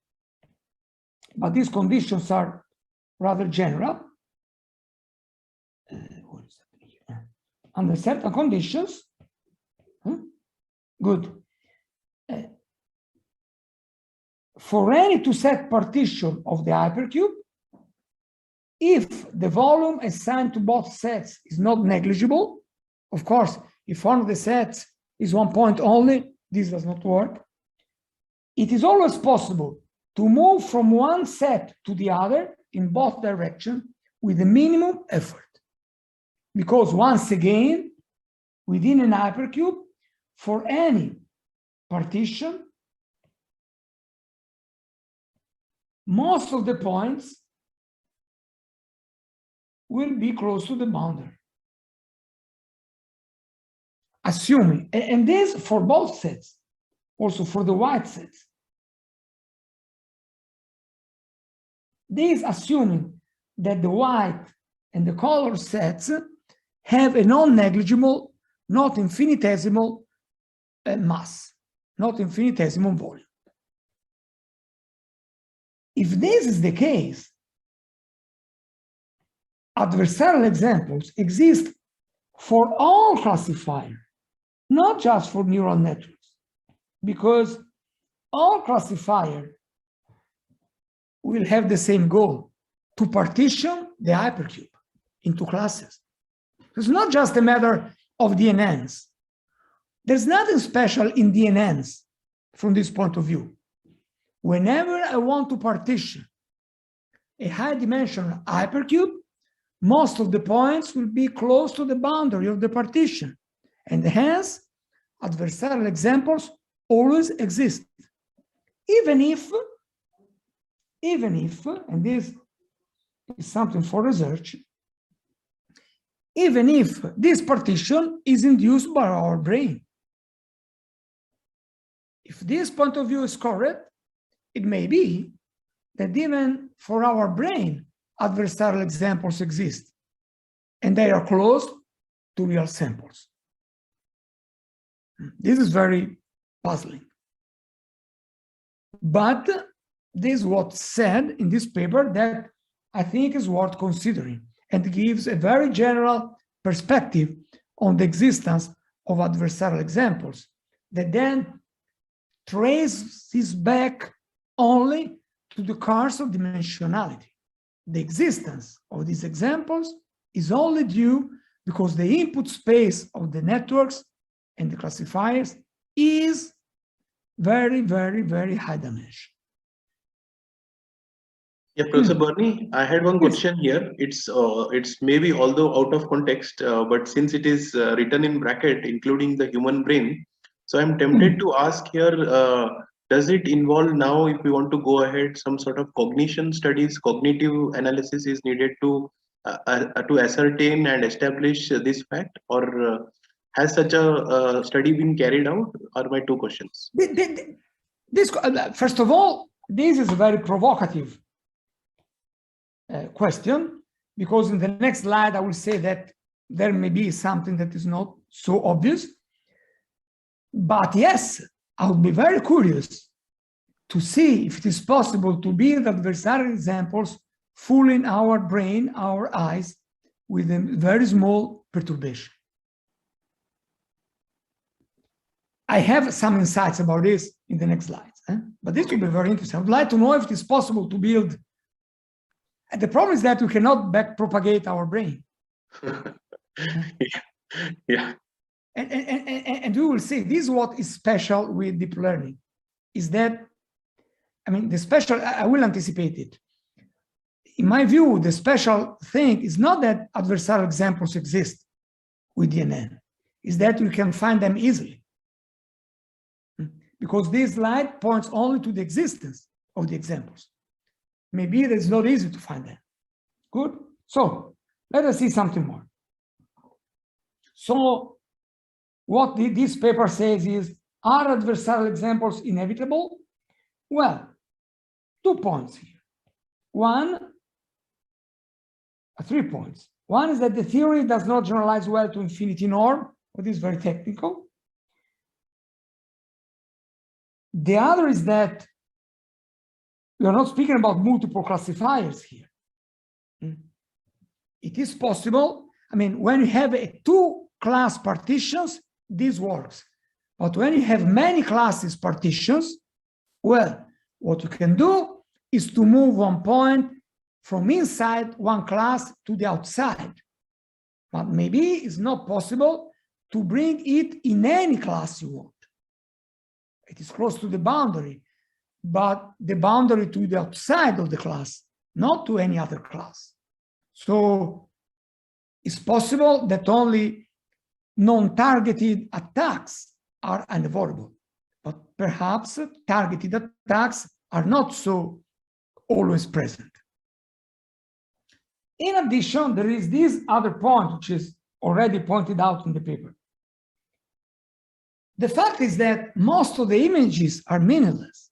but these conditions are rather general. Under certain conditions, good. For any 2-set partition of the hypercube, if the volume assigned to both sets is not negligible, of course, if one of the sets is 1 point only, this does not work. It is always possible to move from one set to the other in both directions with a minimum effort. Because once again, within an hypercube, for any partition, most of the points will be close to the boundary. Assuming, and this for both sets, also for the white sets. This assuming that the white and the color sets have a non-negligible, not infinitesimal mass, not infinitesimal volume. if this is the case, adversarial examples exist for all classifiers, not just for neural networks, because all classifiers will have the same goal, to partition the hypercube into classes. It's not just a matter of DNNs. There's nothing special in DNNs from this point of view. Whenever I want to partition a high-dimensional hypercube, most of the points will be close to the boundary of the partition, and hence adversarial examples always exist. Even if, and this is something for research, even if this partition is induced by our brain. If this point of view is correct, it may be that even for our brain, adversarial examples exist, and they are close to real samples. This is very puzzling. But this is what's said in this paper that I think is worth considering and gives a very general perspective on the existence of adversarial examples that then traces back only to the course of dimensionality. The existence of these examples is only due because the input space of the networks and the classifiers is very, very, very high dimension. Yeah, Professor Bernie, I had one question here. It's maybe although out of context, but since it is written in bracket, including the human brain, so I'm tempted to ask here, does it involve now, if we want to go ahead, some sort of cognition studies, cognitive analysis is needed to ascertain and establish this fact, or has such a study been carried out? Are my two questions. First of all, this is a very provocative question, because in the next slide I will say that there may be something that is not so obvious. But yes, I would be very curious to see if it is possible to build adversarial examples fooling our brain, our eyes, with a very small perturbation. I have some insights about this in the next slides, but this will be very interesting. I would like to know if it is possible to build. And the problem is that we cannot backpropagate our brain. Yeah. And we will see, this is what is special with deep learning, is that, I mean, the special, I will anticipate it. In my view, the special thing is not that adversarial examples exist with DNN, is that we can find them easily. Because this slide points only to the existence of the examples. Maybe it's not easy to find them. Good? So let us see something more. So what this paper says is, are adversarial examples inevitable? Well, 2 points here. 3 points. One is that the theory does not generalize well to infinity norm, but is very technical. The other is that we are not speaking about multiple classifiers here. It is possible, I mean, when you have a 2-class partitions, this works. But when you have many classes partitions, well, what you can do is to move one point from inside one class to the outside. But maybe it's not possible to bring it in any class you want. It is close to the boundary, but the boundary to the outside of the class, not to any other class. So it's possible that only non-targeted attacks are unavoidable, but perhaps targeted attacks are not so always present. In addition, there is this other point, which is already pointed out in the paper. The fact is that most of the images are meaningless.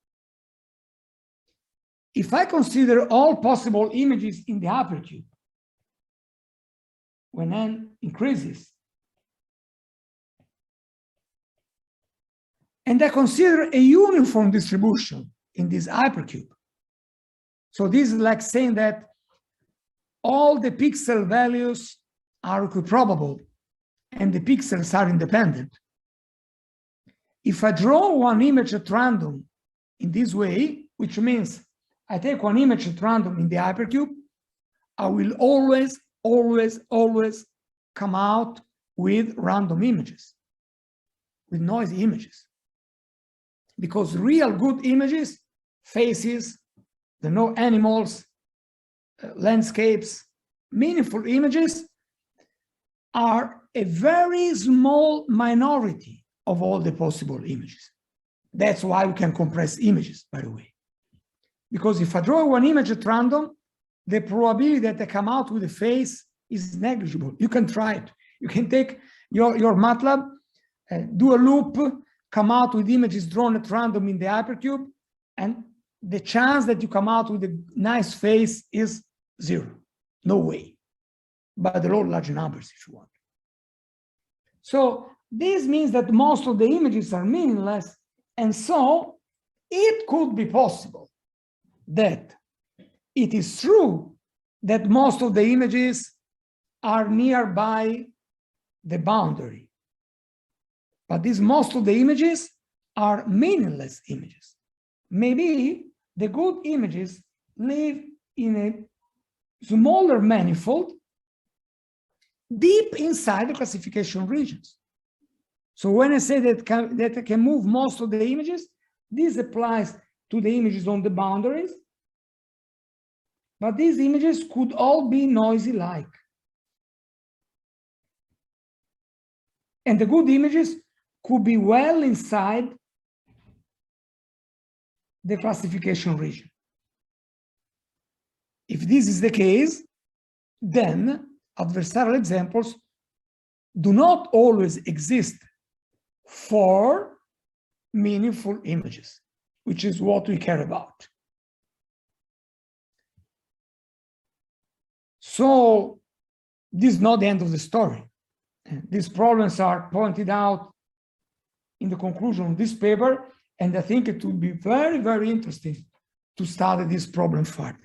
If I consider all possible images in the hypercube, when n increases, and I consider a uniform distribution in this hypercube, So this is like saying that all the pixel values are equiprobable and the pixels are independent. If I draw one image at random in this way, which means I take one image at random in the hypercube, I will always come out with random images, with noisy images. Because real good images, faces, animals, landscapes, meaningful images are a very small minority of all the possible images. That's why we can compress images, by the way. Because if I draw one image at random, the probability that they come out with a face is negligible. You can try it. You can take your MATLAB, do a loop, come out with images drawn at random in the hypercube, and the chance that you come out with a nice face is 0. No way. By the law of large numbers, if you want. So this means that most of the images are meaningless, and so it could be possible that it is true that most of the images are nearby the boundary. But these most of the images are meaningless images. Maybe the good images live in a smaller manifold deep inside the classification regions. So when I say that I can move most of the images, this applies to the images on the boundaries, but these images could all be noisy-like. And the good images could be well inside the classification region. If this is the case, then adversarial examples do not always exist for meaningful images, which is what we care about. So this is not the end of the story. These problems are pointed out in the conclusion of this paper, and I think it would be very, very interesting to study this problem further.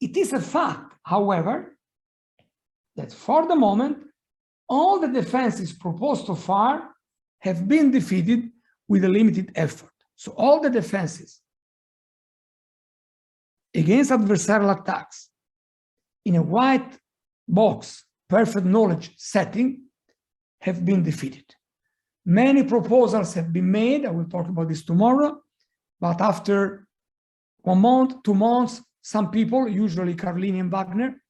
It is a fact, however, that for the moment, all the defenses proposed so far have been defeated with a limited effort. So all the defenses against adversarial attacks in a white box, perfect knowledge setting have been defeated. Many proposals have been made. I will talk about this tomorrow, but after 1 month, 2 months, some people, usually Carlini and Wagner,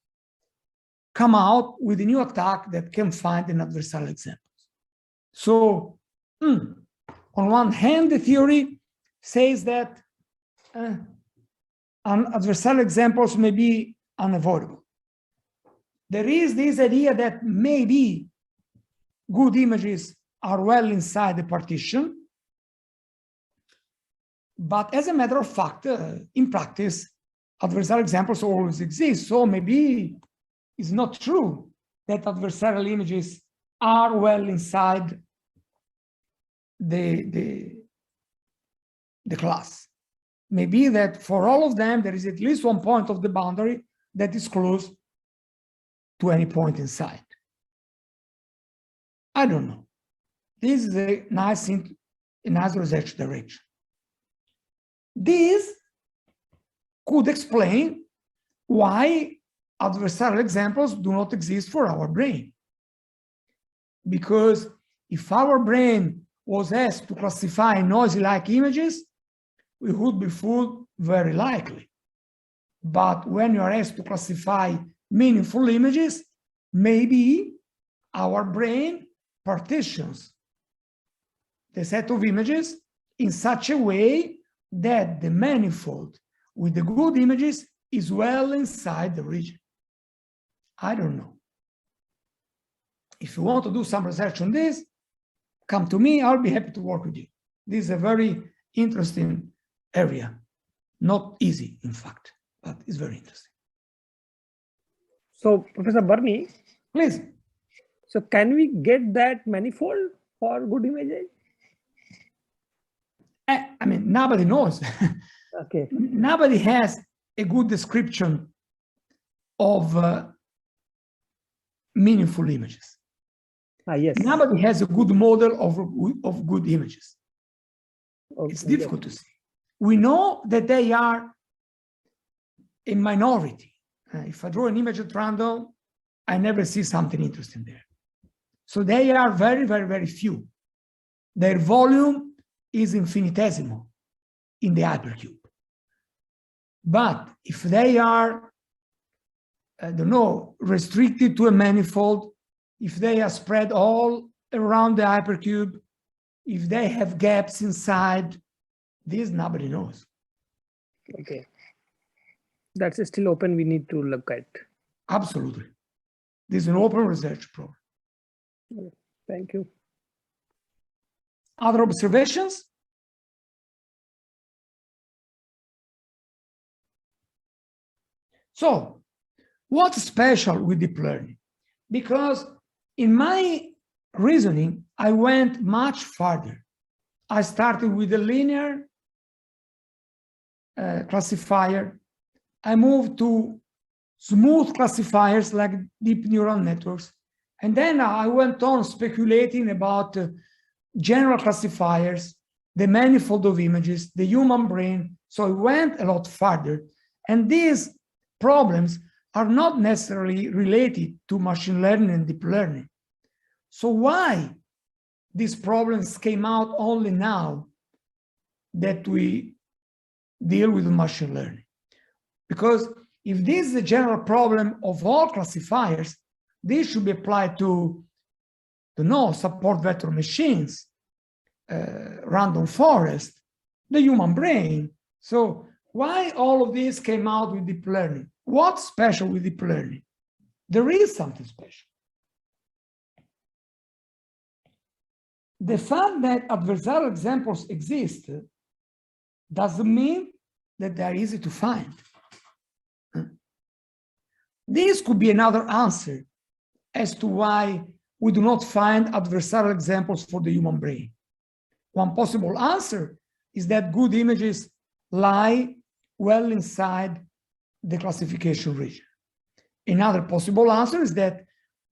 come out with a new attack that can find an adversarial example. So on one hand, the theory says that adversarial examples may be unavoidable. There is this idea that maybe good images are well inside the partition, but as a matter of fact, in practice, adversarial examples always exist. So maybe it's not true that adversarial images are well inside the class. Maybe that for all of them, there is at least one point of the boundary that is close to any point inside. I don't know. This is a nice research direction. This could explain why adversarial examples do not exist for our brain. Because if our brain was asked to classify noisy-like images, we would be fooled very likely. But when you are asked to classify meaningful images, maybe our brain partitions the set of images in such a way that the manifold with the good images is well inside the region. I don't know. If you want to do some research on this, come to me, I'll be happy to work with you. This is a very interesting area. Not easy, in fact, but it's very interesting. So, Professor Bernie, please. So can we get that manifold for good images? I mean, nobody knows. Okay. Nobody has a good description of meaningful images. Yes. Nobody has a good model of good images. Okay. It's difficult to see. We know that they are a minority. If I draw an image at random, I never see something interesting there. So they are very, very, very few. Their volume is infinitesimal in the hypercube. But if they are, I don't know, restricted to a manifold, if they are spread all around the hypercube, if they have gaps inside, this nobody knows. Okay. That's still open. We need to look at. Absolutely. This is an open research program. Thank you. Other observations? So, what's special with deep learning? Because in my reasoning, I went much farther. I started with a linear classifier. I moved to smooth classifiers like deep neural networks. And then I went on speculating about general classifiers, the manifold of images, the human brain. So I went a lot farther. And these problems are not necessarily related to machine learning and deep learning. So why these problems came out only now that we deal with machine learning? Because if this is a general problem of all classifiers, this should be applied to support vector machines, random forest, the human brain. So why all of this came out with deep learning? What's special with deep learning? There is something special. The fact that adversarial examples exist doesn't mean that they are easy to find. This could be another answer as to why we do not find adversarial examples for the human brain. One possible answer is that good images lie well inside the classification region. Another possible answer is that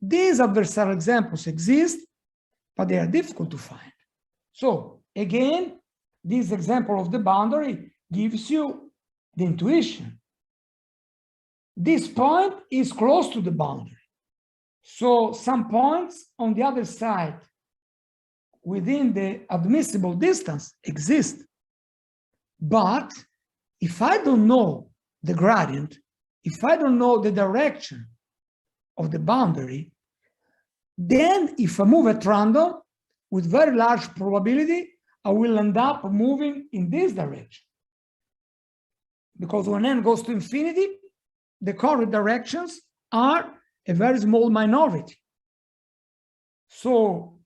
these adversarial examples exist, but they are difficult to find. So again, this example of the boundary gives you the intuition. This point is close to the boundary. So some points on the other side within the admissible distance exist. But if I don't know the gradient, if I don't know the direction of the boundary, then if I move at random, with very large probability, I will end up moving in this direction. Because when n goes to infinity, the correct directions are a very small minority. So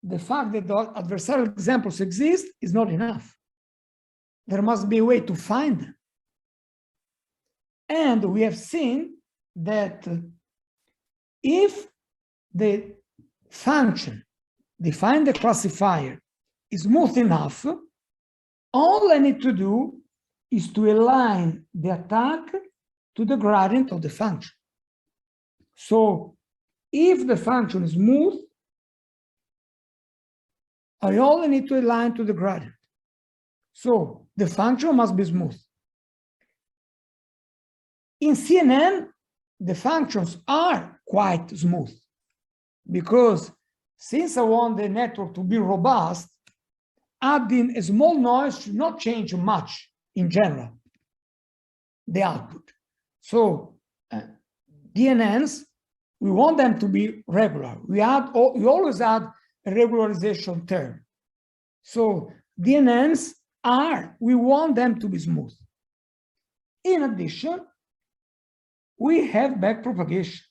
the fact that the adversarial examples exist is not enough. There must be a way to find them. And we have seen that if the function defined the classifier is smooth enough, all I need to do is to align the attack to the gradient of the function. So if the function is smooth, I only need to align to the gradient. So the function must be smooth. In CNN, the functions are quite smooth because since I want the network to be robust, adding a small noise should not change much in general, the output. So DNNs, we want them to be regular. We always add a regularization term. So DNNs we want them to be smooth. In addition, we have backpropagation.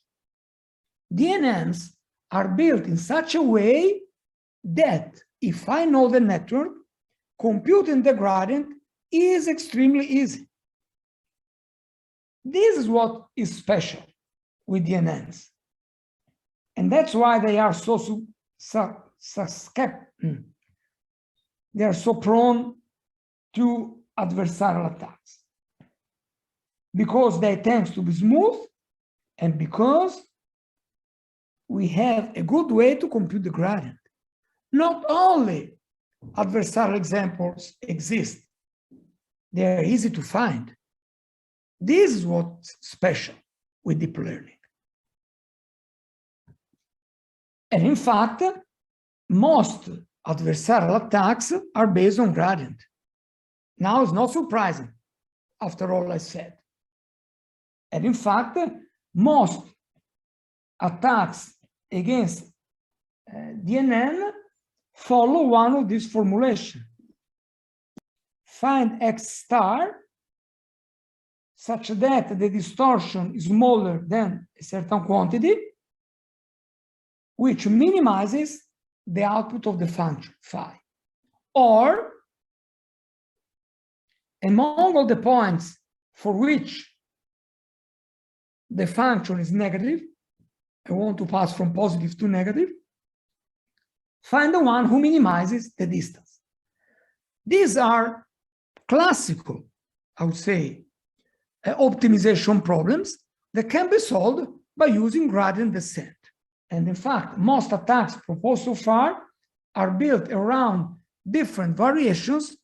DNNs are built in such a way that if I know the network, computing the gradient is extremely easy. This is what is special with DNNs. And that's why they are they are so prone to adversarial attacks, because they tend to be smooth and because we have a good way to compute the gradient. Not only adversarial examples exist, they are easy to find. This is what's special with deep learning. And in fact, most adversarial attacks are based on gradient. Now it's not surprising, after all I said. And in fact, most attacks against DNN follow one of these formulations. Find X star such that the distortion is smaller than a certain quantity, which minimizes the output of the function phi. Or among all the points for which the function is negative, I want to pass from positive to negative, find the one who minimizes the distance. These are classical, I would say, optimization problems that can be solved by using gradient descent. And in fact, most attacks proposed so far are built around different variations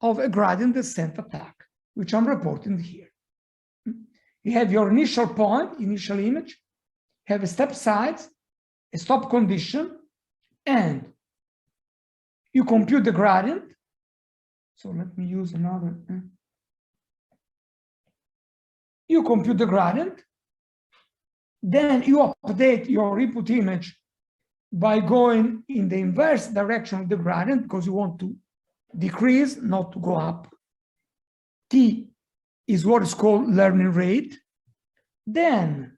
of a gradient descent attack, which I'm reporting here. You have your initial point, initial image, have a step size, a stop condition, and you compute the gradient. So let me use another. You compute the gradient. Then you update your input image by going in the inverse direction of the gradient because you want to decrease, not to go up. T is what is called learning rate. Then,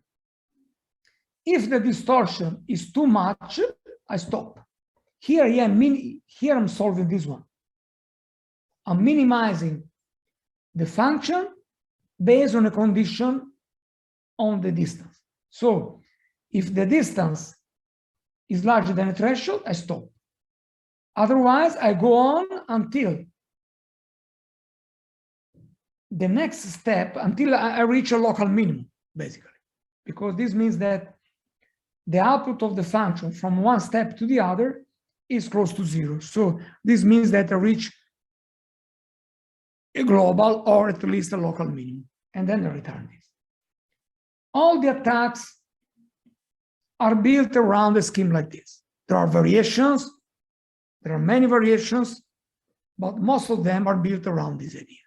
if the distortion is too much, I stop. Here I'm solving this one. I'm minimizing the function based on a condition on the distance. So if the distance is larger than a threshold, I stop. Otherwise, I go on until the next step, until I reach a local minimum, basically. Because this means that the output of the function from one step to the other is close to zero. So this means that I reach a global or at least a local minimum, and then I return this. All the attacks are built around a scheme like this. There are variations, there are many variations, but most of them are built around this idea.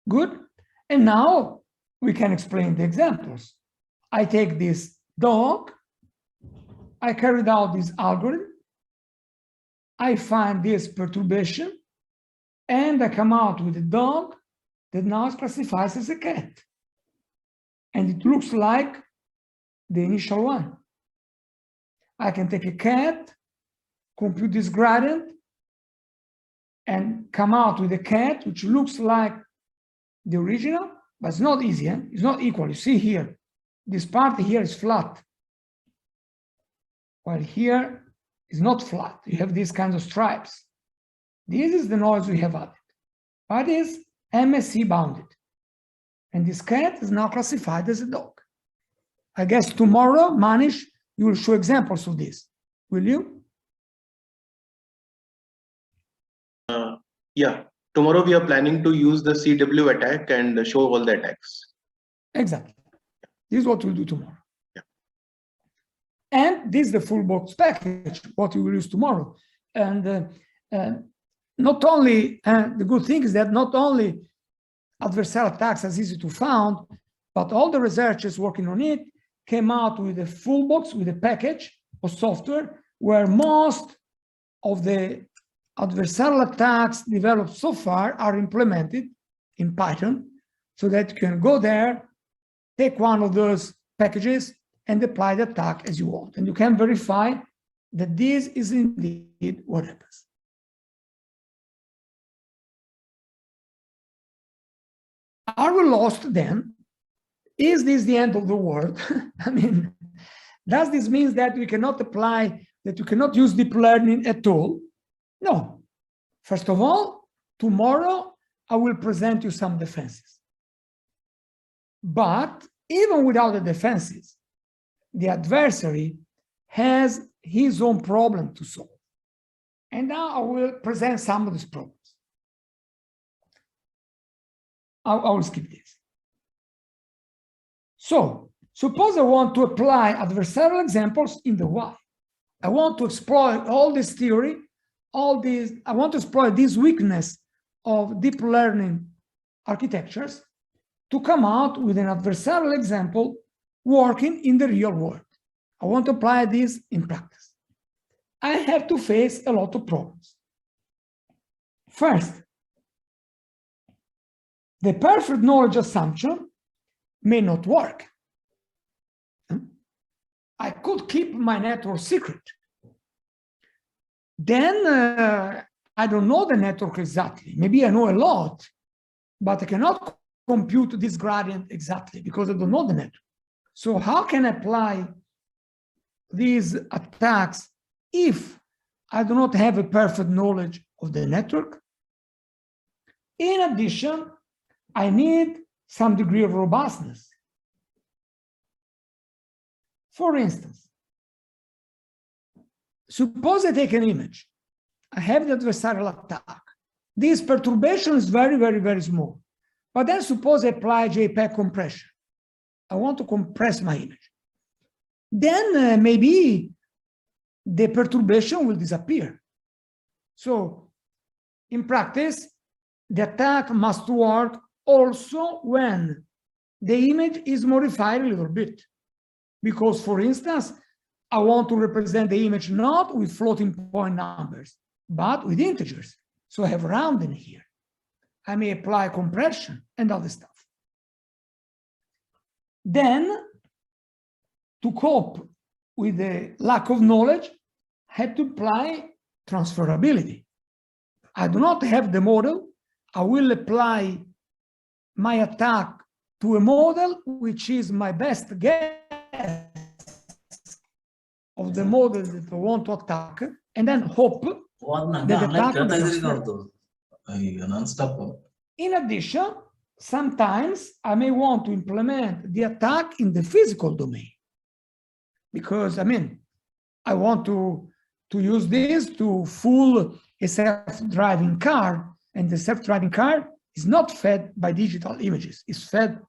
Good. And now we can explain the examples. I take this dog, I carried out this algorithm, I find this perturbation, and I come out with a dog that now is classified as a cat. And it looks like the initial one. I can take a cat, compute this gradient, and come out with a cat which looks like the original, but it's not easy, eh? It's not equal. You see here, this part here is flat, while here is not flat. You have these kinds of stripes. This is the noise we have added. But it is MSE bounded. And this cat is now classified as a dog. I guess tomorrow, Manish, you will show examples of this. Will you? Yeah. Tomorrow we are planning to use the CW attack and show all the attacks. Exactly. This is what we'll do tomorrow. Yeah. And this is the full box package, what we will use tomorrow. And not only, the good thing is that not only adversarial attacks are easy to find, but all the researchers working on it came out with a full box, with a package of software where most of the adversarial attacks developed so far are implemented in Python, so that you can go there, take one of those packages and apply the attack as you want. And you can verify that this is indeed what happens. Are we lost then? Is this the end of the world? I mean, does this mean that we cannot apply, that you cannot use deep learning at all? No. First of all, tomorrow I will present you some defenses. But even without the defenses, the adversary has his own problem to solve. And now I will present some of these problems. I will skip this. So, suppose I want to apply adversarial examples in the Y. I want to exploit all this theory, I want to exploit this weakness of deep learning architectures to come out with an adversarial example working in the real world. I want to apply this in practice. I have to face a lot of problems. First, the perfect knowledge assumption may not work. I could keep my network secret. Then I don't know the network exactly. Maybe I know a lot, but I cannot compute this gradient exactly because I don't know the network. So how can I apply these attacks if I do not have a perfect knowledge of the network? In addition, I need some degree of robustness. For instance, suppose I take an image. I have the adversarial attack. This perturbation is very, very, very small. But then suppose I apply JPEG compression. I want to compress my image. Then maybe the perturbation will disappear. So in practice, the attack must work also when the image is modified a little bit. Because, for instance, I want to represent the image not with floating point numbers, but with integers. So I have rounding here. I may apply compression and other stuff. Then, to cope with the lack of knowledge, I had to apply transferability. I do not have the model. I will apply my attack to a model which is my best guess of the model that I want to attack, and then hope that the attack will transfer. In addition, sometimes I may want to implement the attack in the physical domain, because I want to use this to fool a self-driving car, and the self-driving car is not fed by digital images. It's fed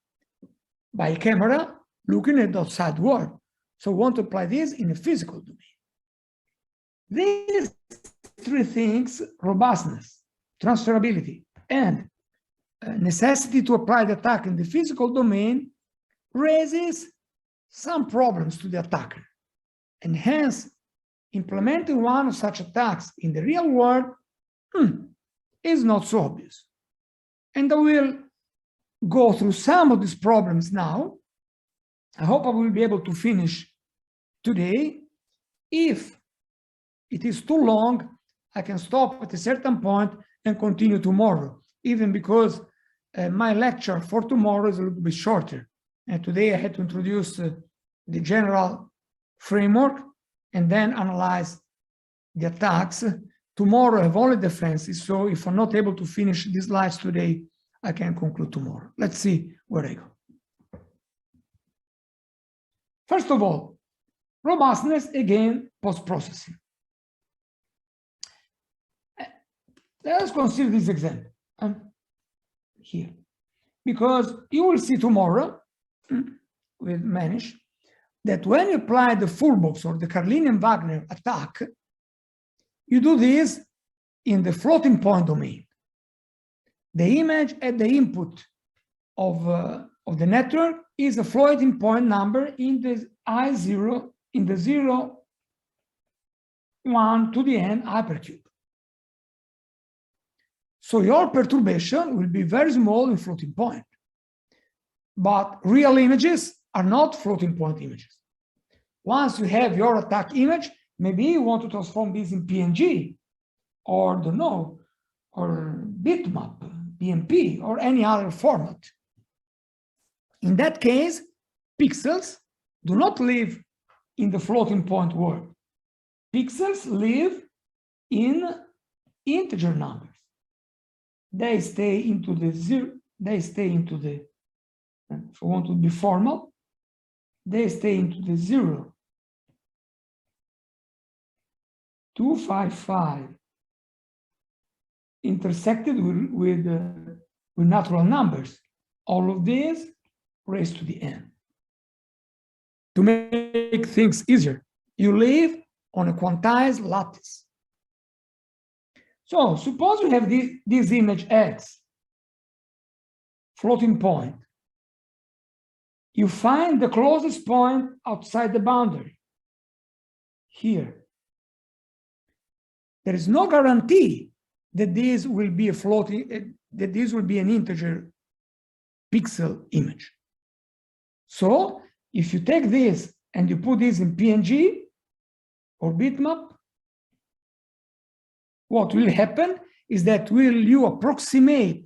by a camera looking at the outside world. So I want to apply this in a physical domain. These three things, robustness, transferability, and necessity to apply the attack in the physical domain, raises some problems to the attacker. And hence, implementing one of such attacks in the real world is not so obvious. And I will go through some of these problems now. I hope I will be able to finish today. If it is too long, I can stop at a certain point and continue tomorrow, even because my lecture for tomorrow is a little bit shorter. And today I had to introduce the general framework and then analyze the attacks. Tomorrow I have only defenses, so if I'm not able to finish these slides today, I can conclude tomorrow. Let's see where I go. First of all, robustness, again, post-processing. Let us consider this example here, because you will see tomorrow with Manish that when you apply the full box or the Carlinian-Wagner attack, you do this in the floating point domain. The image at the input of the network is a floating point number in the I0, in the 0, 1 to the n hypercube. So your perturbation will be very small in floating point. But real images are not floating point images. Once you have your attack image, maybe you want to transform this in PNG, or don't know, or bitmap, BMP, or any other format. In that case, pixels do not live in the floating point world. Pixels live in integer numbers. They stay into the zero, they stay into the, if I want to be formal, they stay into the 0, 255 intersected with natural numbers. All of these raised to the n. To make things easier, you live on a quantized lattice. So suppose you have this image x, floating point. You find the closest point outside the boundary, here. There is no guarantee that this will be a floating, that this will be an integer pixel image. So if you take this and you put this in PNG or bitmap, what will happen is that you approximate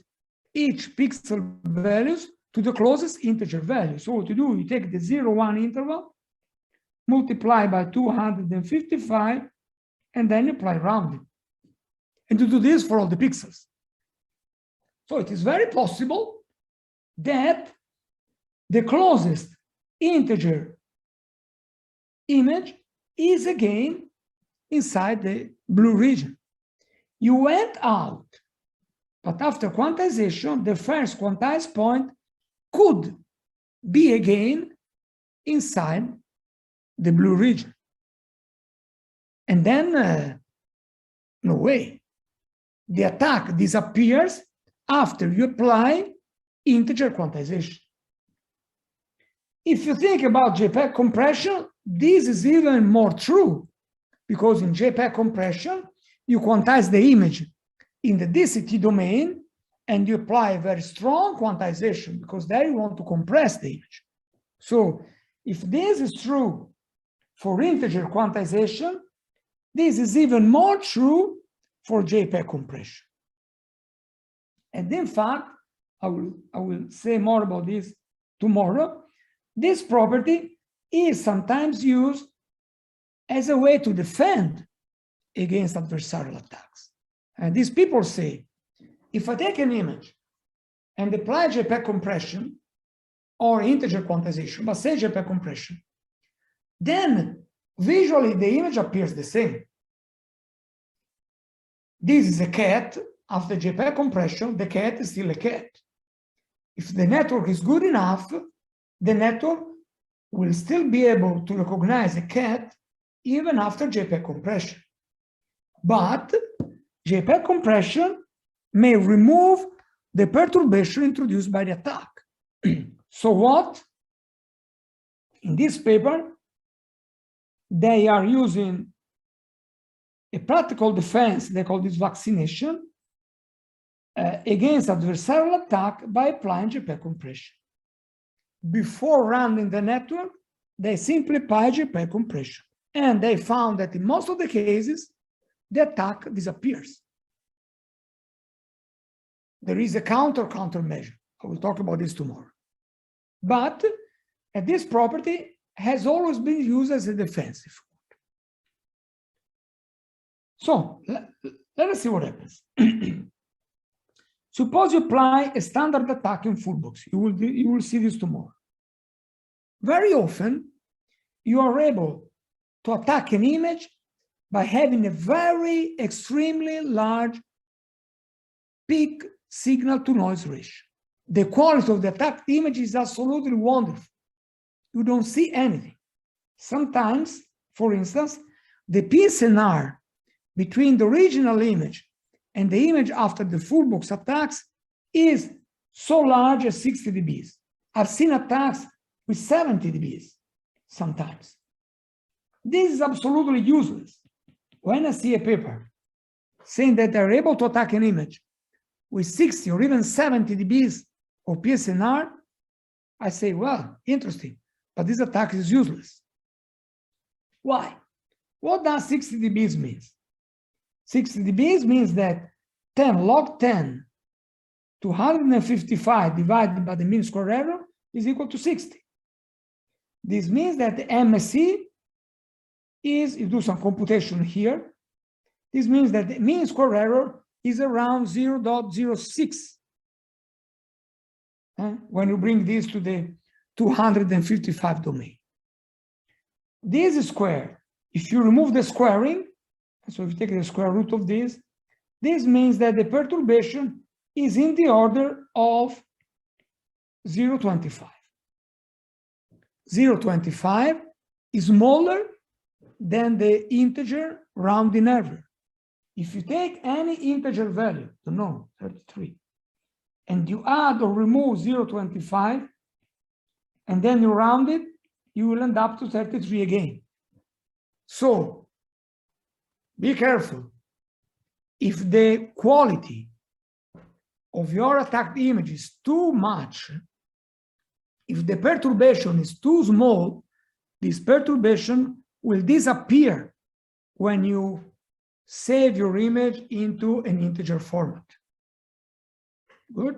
each pixel values to the closest integer value. So what you do, you take the 0, 1 interval, multiply by 255, and then you apply rounding. And you do this for all the pixels. So it is very possible that the closest integer image is again inside the blue region. You went out, but after quantization, the first quantized point could be again inside the blue region. And then, no way. The attack disappears after you apply integer quantization. If you think about JPEG compression, this is even more true, because in JPEG compression, you quantize the image in the DCT domain, and you apply a very strong quantization, because there you want to compress the image. So if this is true for integer quantization, this is even more true for JPEG compression. And in fact, I will say more about this tomorrow. This property is sometimes used as a way to defend against adversarial attacks. And these people say, if I take an image and apply JPEG compression or integer quantization, but say JPEG compression, then visually the image appears the same. This is a cat. After JPEG compression, the cat is still a cat. If the network is good enough, the network will still be able to recognize a cat even after JPEG compression. But JPEG compression may remove the perturbation introduced by the attack. So what? In this paper, they are using a practical defense, they call this vaccination, against adversarial attack by applying JPEG compression. Before running the network, they simply apply JPEG compression. And they found that in most of the cases, the attack disappears. There is a countermeasure. I will talk about this tomorrow. But this property has always been used as a defensive. So let us see what happens. Suppose you apply a standard attack in fullbox. You will see this tomorrow. Very often, you are able to attack an image by having a very extremely large peak signal to noise ratio. The quality of the attacked image is absolutely wonderful. You don't see anything. Sometimes, for instance, the PSNR between the original image and the image after the full box attacks is so large as 60 dBs. I've seen attacks with 70 dBs sometimes. This is absolutely useless. When I see a paper saying that they're able to attack an image with 60 or even 70 dBs of PSNR, I say, well, interesting, but this attack is useless. Why? What does 60 dBs mean? 60 dBs means that 10 log 10 to 155 divided by the mean square error is equal to 60. This means that the MSE is, you do some computation here, This means that the mean square error is around 0.06. When you bring this to the 255 domain. This square, if you remove the squaring, so if you take the square root of this means that the perturbation is in the order of 0.25. 0.25 is smaller than the integer rounding error. If you take any integer value, the norm, 33, and you add or remove 0.25, and then you round it, you will end up to 33 again. So be careful. If the quality of your attacked image is too much, if the perturbation is too small, this perturbation will disappear when you save your image into an integer format. Good?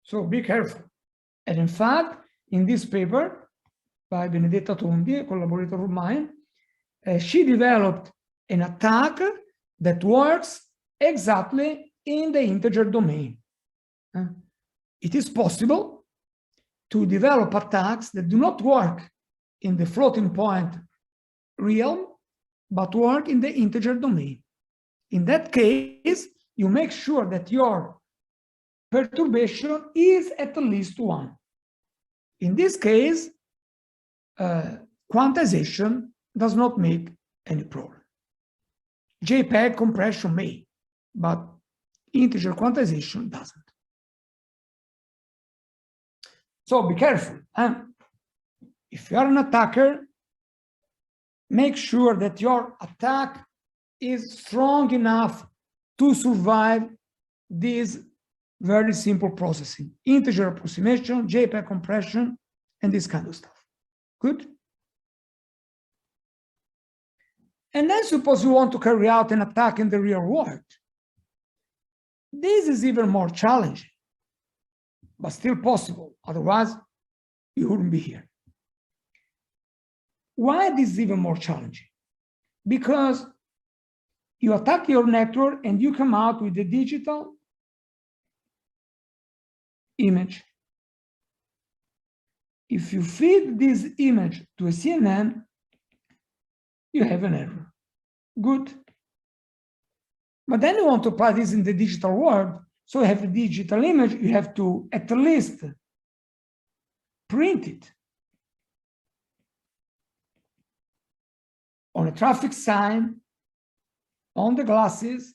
So be careful. And in fact, in this paper by Benedetta Tondi, a collaborator of mine, she developed an attack that works exactly in the integer domain. It is possible to develop attacks that do not work in the floating point realm, but work in the integer domain. In that case, you make sure that your perturbation is at least 1. In this case, quantization does not make any problem. JPEG compression may, but integer quantization doesn't. So be careful. If you are an attacker, make sure that your attack is strong enough to survive this very simple processing, integer approximation, JPEG compression, and this kind of stuff. Good? And then suppose you want to carry out an attack in the real world. This is even more challenging, but still possible. Otherwise, you wouldn't be here. Why this is even more challenging? Because you attack your network and you come out with a digital image. If you feed this image to a CNN, you have an error. Good. But then you want to apply this in the digital world. So you have a digital image, you have to at least print it on a traffic sign, on the glasses,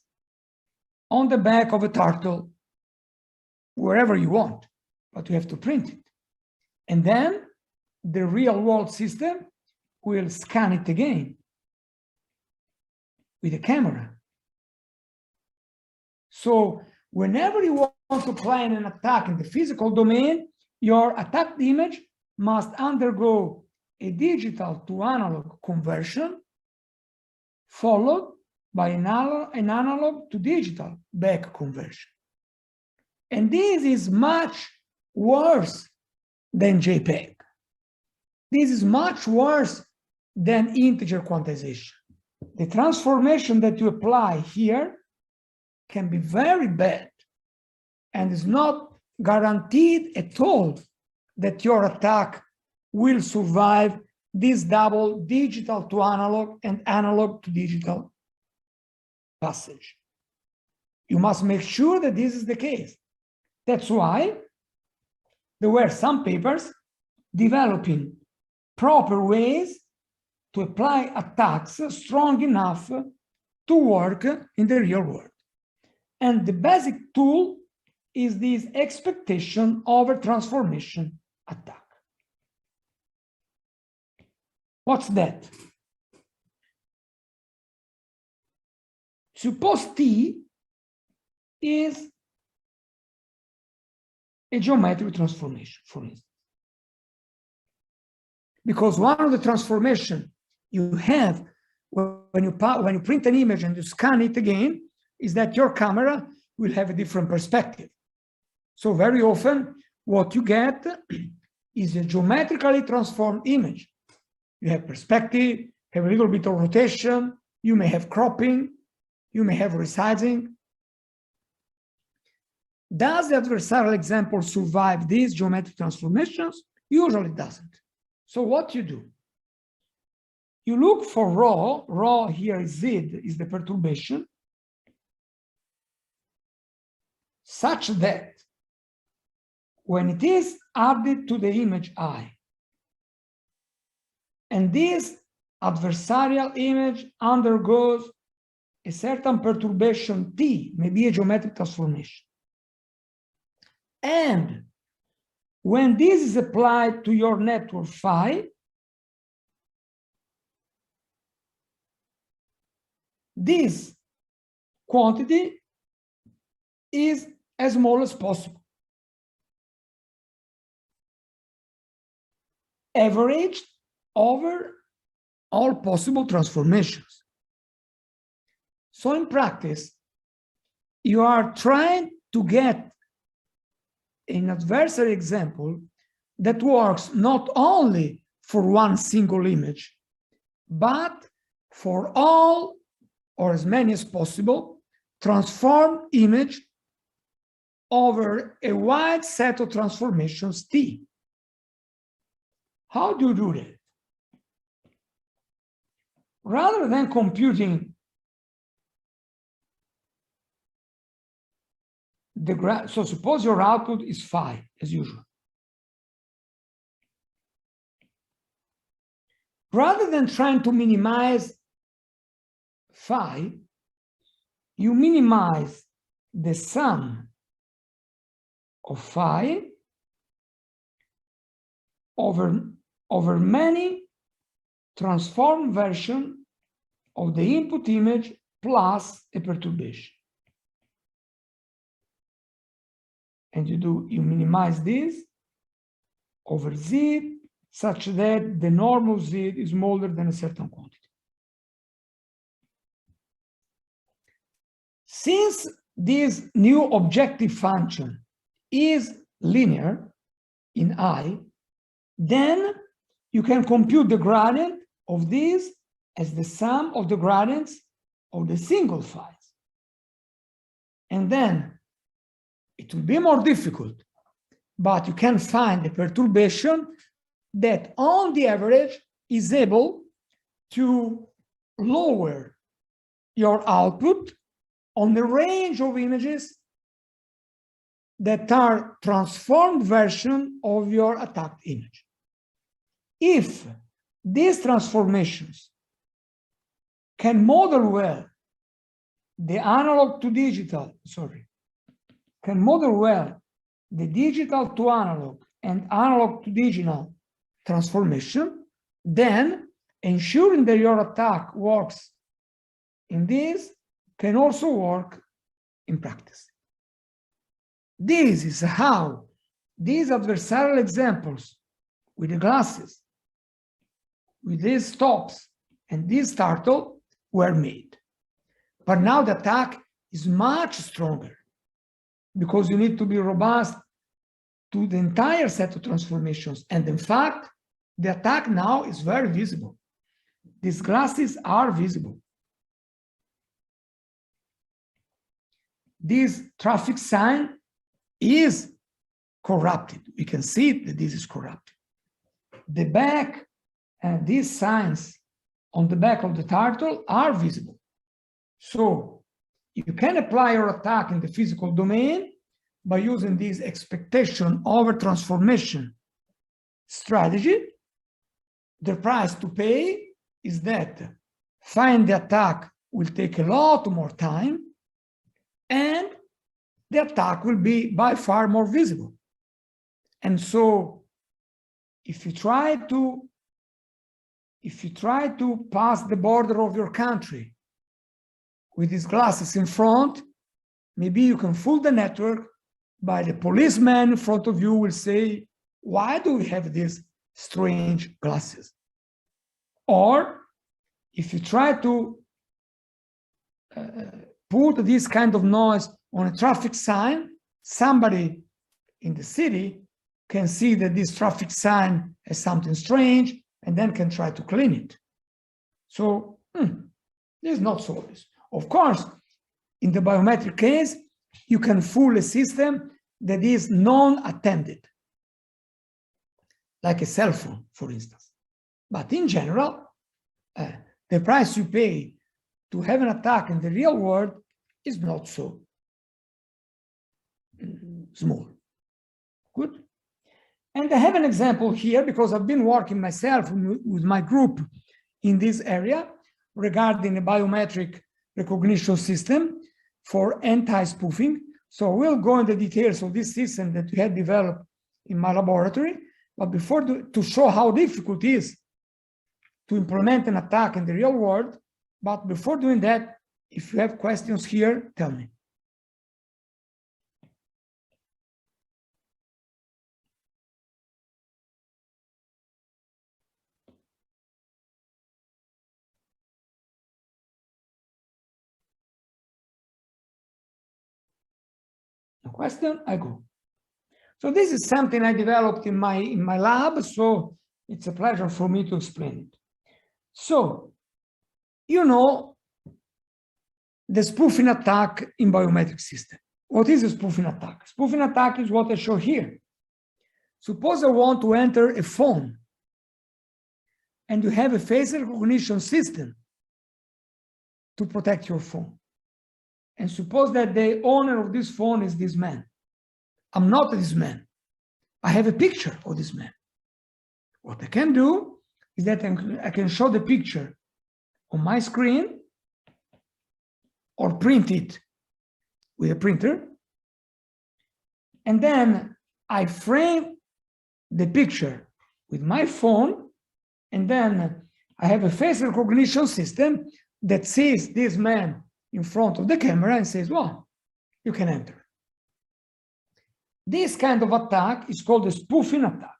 on the back of a turtle, wherever you want, but you have to print it. And then the real world system will scan it again with a camera. So whenever you want to plan an attack in the physical domain, your attacked image must undergo a digital to analog conversion, followed by an analog to digital back conversion. And this is much worse than JPEG. This is much worse than integer quantization. The transformation that you apply here can be very bad and is not guaranteed at all that your attack will survive this double digital to analog and analog to digital passage. You must make sure that this is the case. That's why there were some papers developing proper ways to apply attacks strong enough to work in the real world. And the basic tool is this expectation over transformation attack. What's that? Suppose T is a geometric transformation, for instance. Because one of the transformations you have when you print an image and you scan it again is that your camera will have a different perspective. So very often what you get is a geometrically transformed image. You have perspective, have a little bit of rotation, you may have cropping, You may have resizing. Does the adversarial example survive these geometric transformations? Usually it doesn't. So what you do? You look for rho here is Z, is the perturbation, such that when it is added to the image I, and this adversarial image undergoes a certain perturbation T, maybe a geometric transformation. And when this is applied to your network phi, this quantity is as small as possible, averaged over all possible transformations. So in practice, you are trying to get an adversary example that works not only for one single image, but for all or as many as possible transformed image over a wide set of transformations T. How do you do that? Rather than computing the graph, so suppose your output is phi, as usual. Rather than trying to minimize phi, you minimize the sum of phi over many transformed versions of the input image plus a perturbation. And you minimize this over Z such that the normal Z is smaller than a certain quantity. Since this new objective function is linear in I, then you can compute the gradient of this as the sum of the gradients of the single phis. And then it will be more difficult, but you can find a perturbation that on the average is able to lower your output on the range of images that are transformed version of your attacked image. If these transformations can model well the analog to digital, can model well the digital to analog and analog to digital transformation, then ensuring that your attack works in this can also work in practice. This is how these adversarial examples with the glasses, with these stops and this turtle were made. But now the attack is much stronger because you need to be robust to the entire set of transformations. And in fact, the attack now is very visible. These glasses are visible. This traffic sign is corrupted. We can see that this is corrupted. The back and these signs on the back of the turtle are visible. So you can apply your attack in the physical domain by using this expectation over transformation strategy. The price to pay is that find the attack will take a lot more time, and the attack will be by far more visible. And so if you try to pass the border of your country with these glasses in front, maybe you can fool the network, but the policeman in front of you will say, why do we have these strange glasses? Or if you try to put this kind of noise on a traffic sign, somebody in the city can see that this traffic sign has something strange and then can try to clean it. So this is not so obvious. Of course, in the biometric case, you can fool a system that is non-attended, like a cell phone, for instance. But in general, the price you pay to have an attack in the real world is not so small. Good. And I have an example here because I've been working myself with my group in this area regarding a biometric recognition system for anti-spoofing. So we'll go into the details of this system that we had developed in my laboratory. But before to show how difficult it is to implement an attack in the real world, but before doing that, if you have questions here, tell me. No question, I go. So this is something I developed in my lab, so it's a pleasure for me to explain it. So, you know, the spoofing attack in biometric system. What is a spoofing attack? Spoofing attack is what I show here. Suppose I want to enter a phone and you have a face recognition system to protect your phone. And suppose that the owner of this phone is this man. I'm not this man. I have a picture of this man. What I can do is that I can show the picture on my screen or print it with a printer. And then I frame the picture with my phone. And then I have a face recognition system that sees this man in front of the camera and says, well, you can enter. This kind of attack is called a spoofing attack.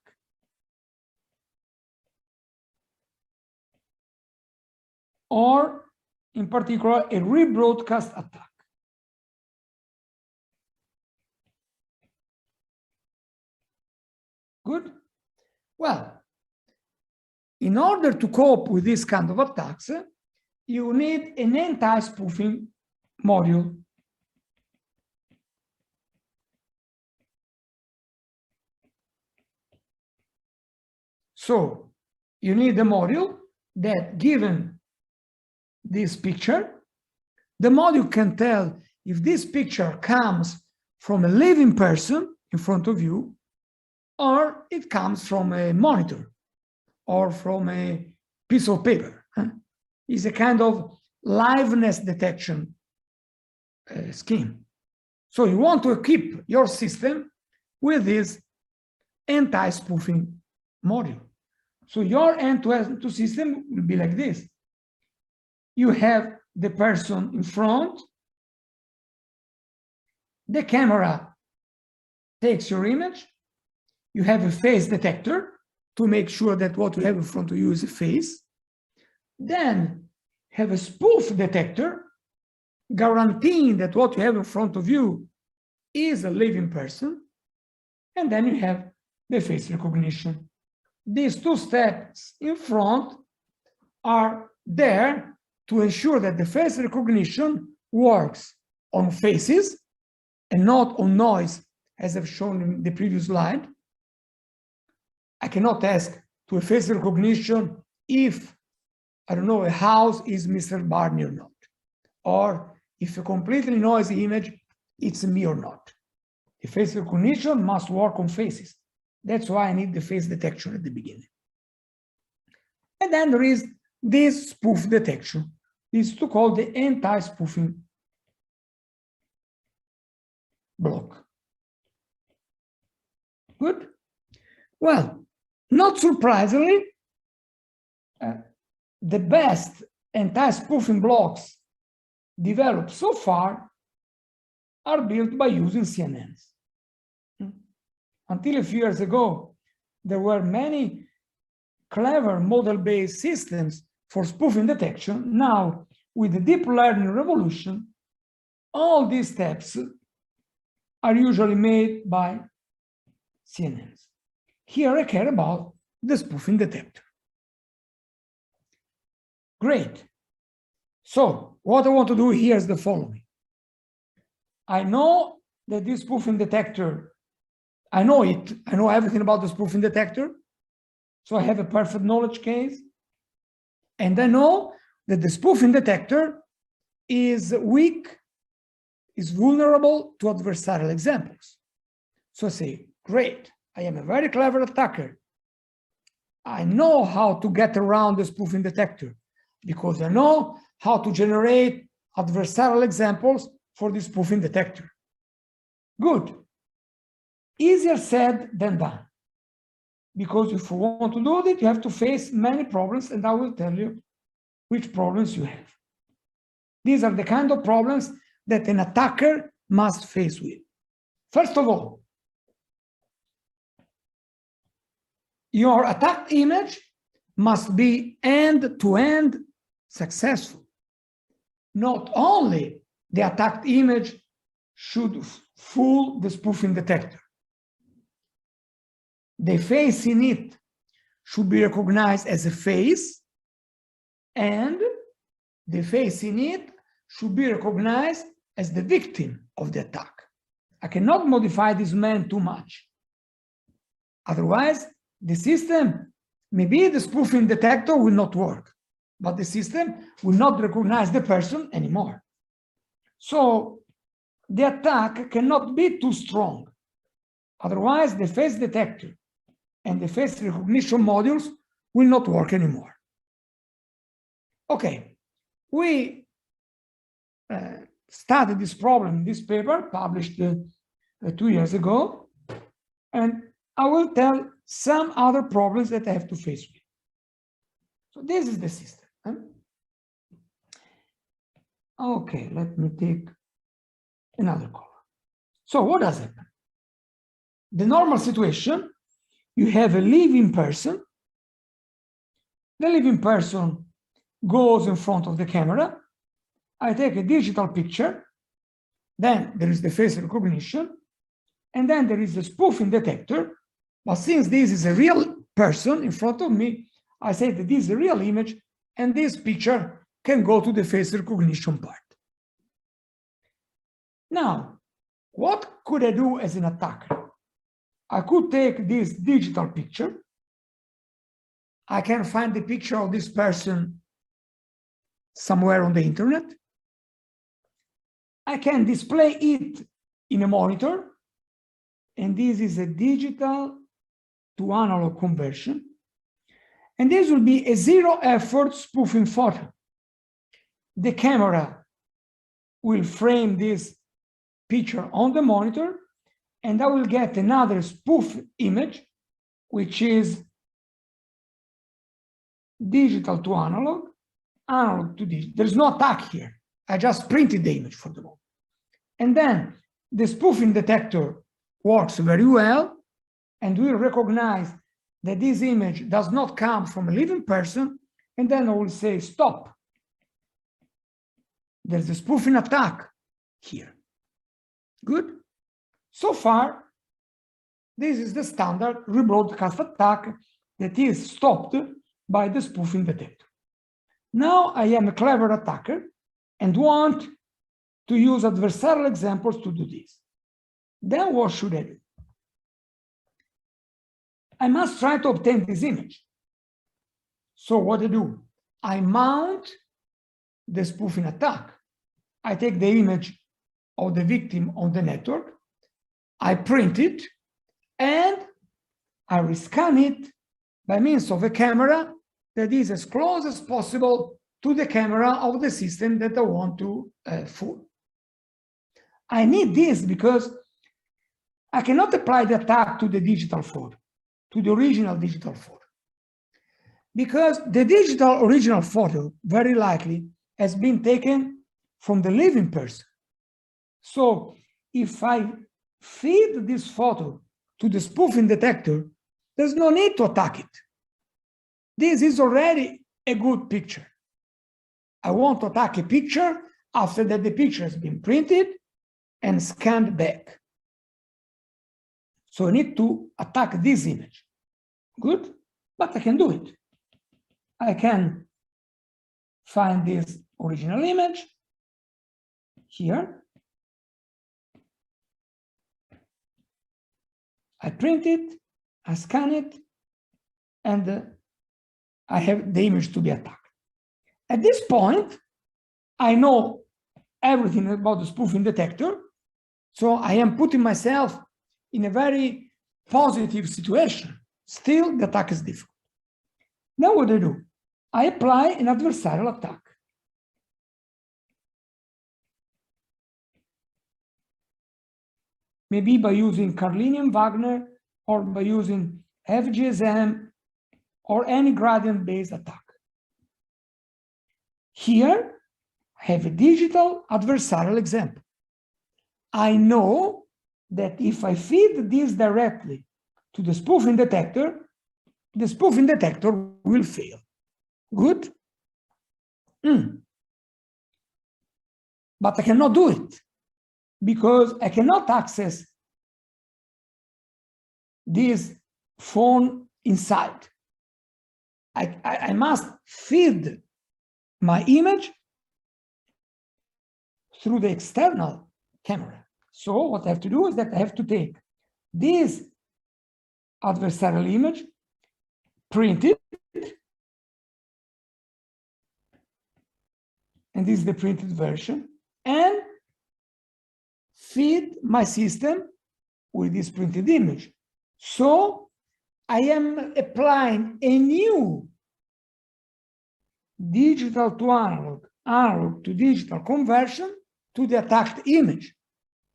Or, in particular, a rebroadcast attack. Good? Well, in order to cope with this kind of attacks, you need an anti-spoofing module. So you need a module that, given this picture, the module can tell if this picture comes from a living person in front of you, or it comes from a monitor or from a piece of paper. It's a kind of liveness detection scheme. So you want to equip your system with this anti-spoofing module. So your end-to-end system will be like this. You have the person in front. The camera takes your image. You have a face detector to make sure that what you have in front of you is a face. Then have a spoof detector, guaranteeing that what you have in front of you is a living person. And then you have the face recognition. These two steps in front are there to ensure that the face recognition works on faces and not on noise, as I've shown in the previous slide. I cannot ask to a face recognition if, I don't know, a house is Mr. Barney or not, or if a completely noisy image, it's me or not. The face recognition must work on faces. That's why I need the face detection at the beginning. And then there is this spoof detection. This is called the anti-spoofing block. Good? Well, not surprisingly, the best anti-spoofing blocks developed so far are built by using CNNs. Until a few years ago, there were many clever model-based systems for spoofing detection. Now, with the deep learning revolution, all these steps are usually made by CNNs. Here I care about the spoofing detector. Great. So what I want to do here is the following. I know that this spoofing detector, I know it. I know everything about the spoofing detector. So I have a perfect knowledge case. And I know that the spoofing detector is weak, is vulnerable to adversarial examples. So I say, great, I am a very clever attacker. I know how to get around the spoofing detector because I know how to generate adversarial examples for the spoofing detector. Good. Easier said than done. Because if you want to do it, you have to face many problems, and I will tell you which problems you have. These are the kind of problems that an attacker must face with. First of all, your attacked image must be end-to-end successful. Not only the attacked image should fool the spoofing detector. The face in it should be recognized as a face, and the face in it should be recognized as the victim of the attack. I cannot modify this man too much. Otherwise, the system, maybe the spoofing detector will not work, but the system will not recognize the person anymore. So the attack cannot be too strong. Otherwise, the face detector and the face recognition modules will not work anymore. Okay, we studied this problem in this paper published 2 years ago, and I will tell some other problems that I have to face with. So this is the system. Okay, let me take another color. So what does happen? The normal situation, you have a living person. The living person goes in front of the camera. I take a digital picture. Then there is the face recognition. And then there is the spoofing detector. But since this is a real person in front of me, I say that this is a real image, and this picture can go to the face recognition part. Now, what could I do as an attacker? I could take this digital picture. I can find the picture of this person somewhere on the internet. I can display it in a monitor, and this is a digital to analog conversion. And this will be a zero-effort spoofing photo. The camera will frame this picture on the monitor, and I will get another spoof image, which is digital to analog, analog to digital. There's no attack here. I just printed the image for the moment. And then the spoofing detector works very well and will recognize that this image does not come from a living person, and then I will say, stop. There's a spoofing attack here. Good? So far, this is the standard rebroadcast attack that is stopped by the spoofing detector. Now I am a clever attacker and want to use adversarial examples to do this. Then what should I do? I must try to obtain this image. So what I do? I mount the spoofing attack. I take the image of the victim on the network, I print it, and I rescan it by means of a camera that is as close as possible to the camera of the system that I want to fool. I need this because I cannot apply the attack to the digital photo, to the original digital photo. Because the digital original photo very likely has been taken from the living person. So if I feed this photo to the spoofing detector, there's no need to attack it. This is already a good picture. I want to attack a picture after that the picture has been printed and scanned back. So I need to attack this image. Good, but I can do it. I can find this original image here. I print it, I scan it, and I have the image to be attacked. At this point, I know everything about the spoofing detector, so I am putting myself in a very positive situation. Still, the attack is difficult. Now what do? I apply an adversarial attack. Maybe by using Carlinian Wagner or by using FGSM or any gradient-based attack. Here, I have a digital adversarial example. I know that if I feed this directly to the spoofing detector will fail. Good? But I cannot do it because I cannot access this phone inside. I must feed my image through the external camera. So what I have to do is that I have to take this adversarial image, print it, and this is the printed version, and feed my system with this printed image. So I am applying a new digital to analog, analog to digital conversion to the attacked image.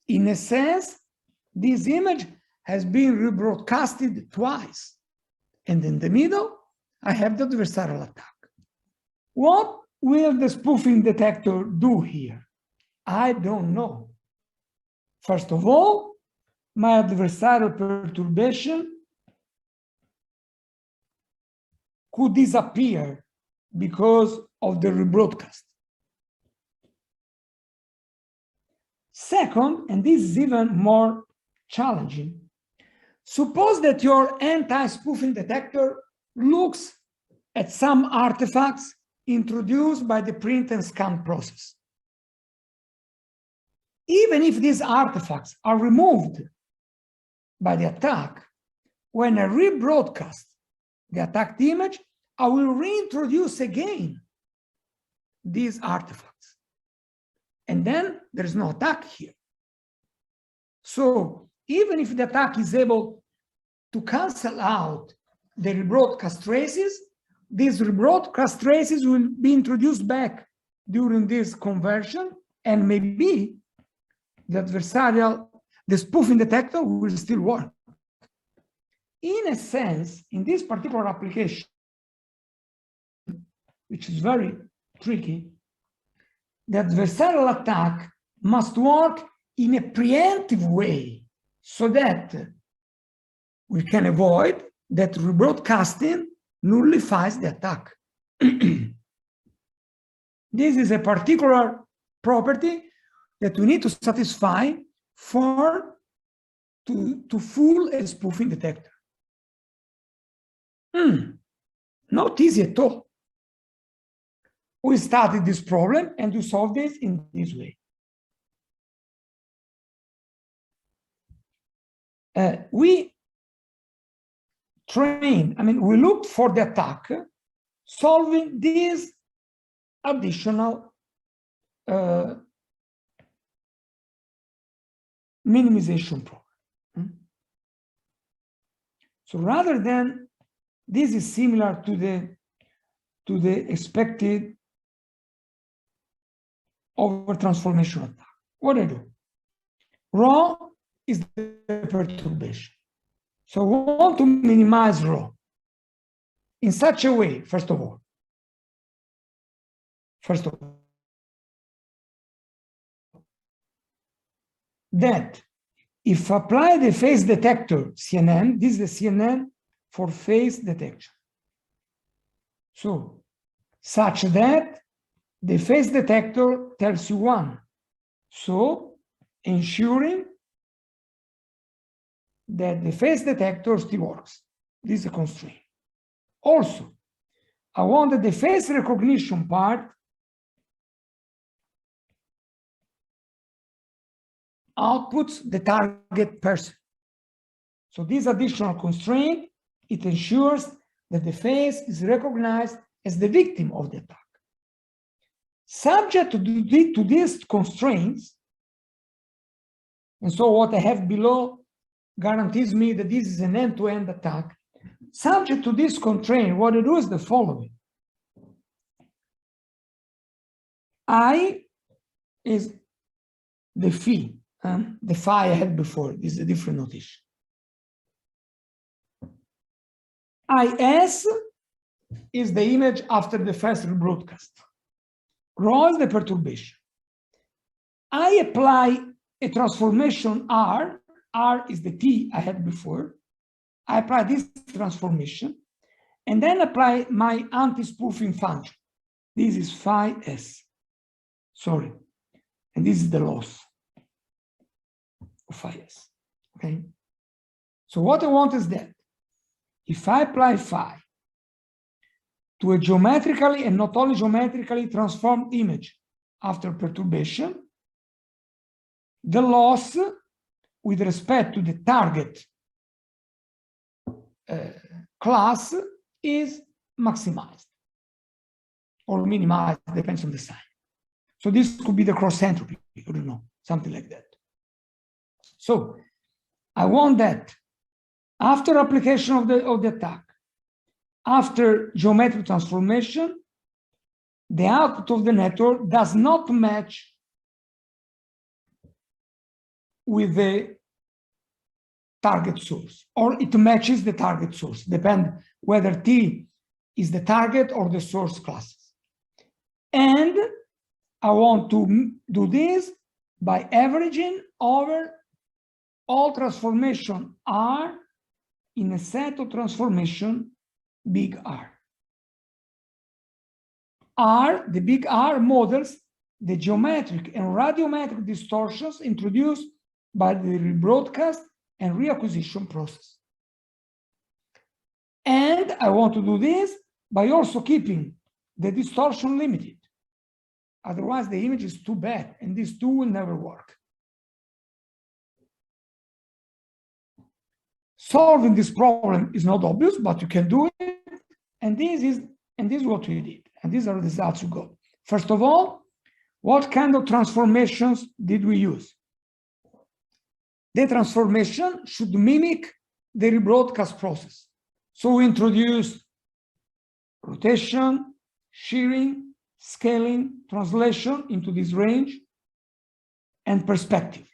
In a sense, this image has been rebroadcasted twice. And in the middle, I have the adversarial attack. What will the spoofing detector do here? I don't know. First of all, my adversarial perturbation could disappear because of the rebroadcast. Second, and this is even more challenging, suppose that your anti-spoofing detector looks at some artifacts introduced by the print and scan process. Even if these artifacts are removed by the attack, when I rebroadcast the attacked image, I will reintroduce again these artifacts. And then there's no attack here. So even if the attack is able to cancel out the rebroadcast traces, these rebroadcast traces will be introduced back during this conversion, and maybe the spoofing detector will still work. In a sense, in this particular application, which is very tricky, the adversarial attack must work in a preemptive way so that we can avoid that rebroadcasting nullifies the attack. This is a particular property that we need to satisfy to fool a spoofing detector. Not easy at all. We started this problem and we solve this in this way. We looked for the attack solving this additional minimization problem. So rather than, this is similar to the expected over transformation attack. What I do? Rho is the perturbation. So we want to minimize rho in such a way, first of all, that if I apply the phase detector CNN, this is the CNN for phase detection. So, such that the phase detector tells you 1. So, ensuring that the phase detector still works. This is a constraint. Also, I want that the face recognition part outputs the target person. So this additional constraint, it ensures that the face is recognized as the victim of the attack. Subject to these constraints, and so what I have below guarantees me that this is an end-to-end attack. Subject to this constraint, what I do is the following. I is the phi, the phi I had before. This is a different notation. IS is the image after the first rebroadcast. Rho is the perturbation. I apply a transformation R. R is the T I had before. I apply this transformation and then apply my anti-spoofing function. This is phi S. Sorry. And this is the loss of phi S. Okay. So what I want is that if I apply phi to a geometrically and not only geometrically transformed image after perturbation, the loss with respect to the target class is maximized or minimized, depends on the sign. So this could be the cross entropy, I don't know, something like that. So I want that after application of the attack, after geometric transformation, the output of the network does not match with the target source, or it matches the target source, depend whether T is the target or the source classes. And I want to do this by averaging over all transformation R in a set of transformation big R. R, the big R, models the geometric and radiometric distortions introduced by the rebroadcast and reacquisition process. And I want to do this by also keeping the distortion limited. Otherwise, the image is too bad, and these two will never work. Solving this problem is not obvious, but you can do it. And this is what we did. And these are the results we got. First of all, what kind of transformations did we use? The transformation should mimic the rebroadcast process. So we introduced rotation, shearing, scaling, translation into this range, and perspective.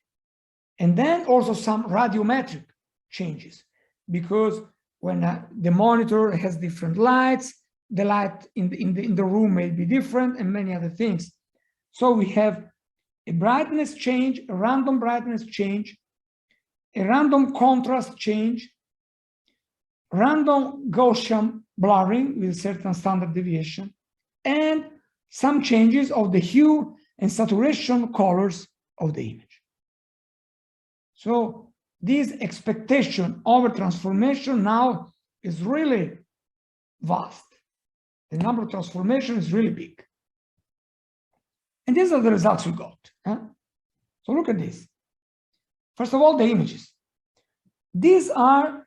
And then also some radiometric changes, because when the monitor has different lights, the light in the room may be different, and many other things. So we have a brightness change, a random brightness change, a random contrast change, random Gaussian blurring with a certain standard deviation, and some changes of the hue and saturation colors of the image. So this expectation over transformation now is really vast. The number of transformations is really big. And these are the results we got. So look at this. First of all, the images. These are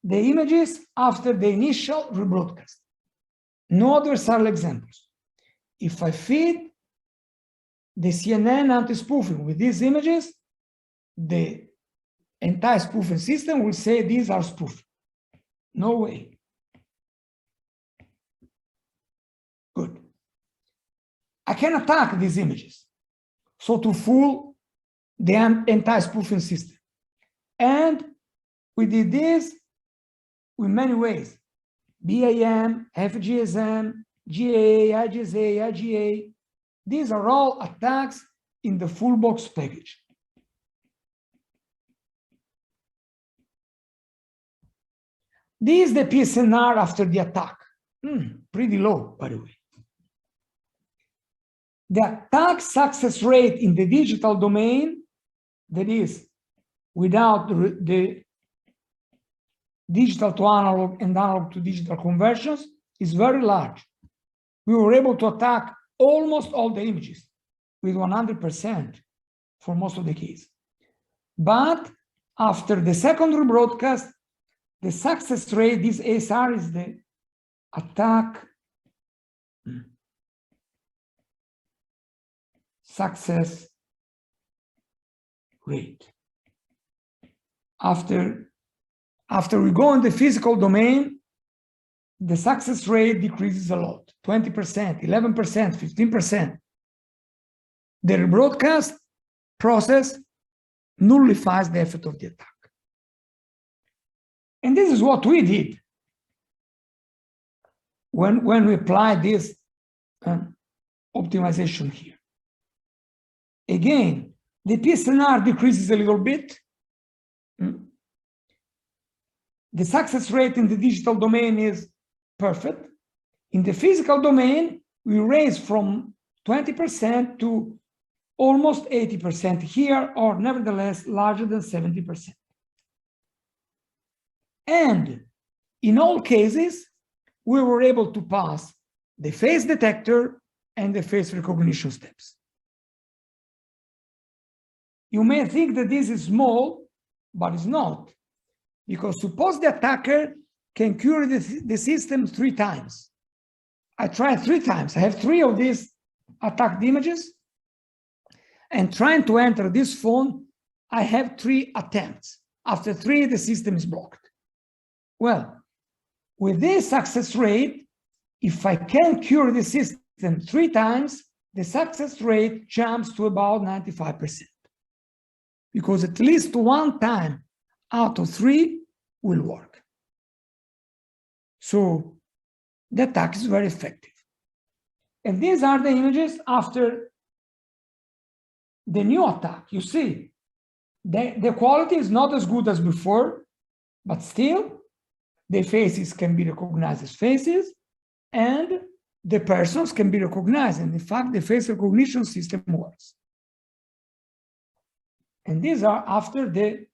the images after the initial rebroadcast. No adversarial examples. If I feed the CNN anti-spoofing with these images, the anti-spoofing system will say these are spoofed. No way. Good. I can attack these images, so to fool the anti-spoofing system. And we did this in many ways. BAM, FGSM, GAA, IGSA, IGA. These are all attacks in the full box package. This is the PSNR after the attack. Pretty low, by the way. The attack success rate in the digital domain, that is, without the digital to analog and analog to digital conversions, is very large. We were able to attack almost all the images with 100% for most of the cases. But after the secondary broadcast, the success rate, this ASR is the attack success rate. After we go in the physical domain, the success rate decreases a lot, 20%, 11%, 15%. The rebroadcast process nullifies the effect of the attack. And this is what we did when we applied this optimization here. Again, the PSNR decreases a little bit. The success rate in the digital domain is perfect. In the physical domain, we raise from 20% to almost 80% here, or nevertheless larger than 70%. And in all cases, we were able to pass the face detector and the face recognition steps. You may think that this is small, but it's not. Because suppose the attacker can cure the system 3 times. I tried 3 times. I have 3 of these attacked images. And trying to enter this phone, I have 3 attempts. After 3, the system is blocked. Well, with this success rate, if I can cure the system 3 times, the success rate jumps to about 95%. Because at least 1 time out of 3 will work. So the attack is very effective. And these are the images after the new attack. You see, the quality is not as good as before, but still the faces can be recognized as faces and the persons can be recognized. And in fact, the face recognition system works. And these are after the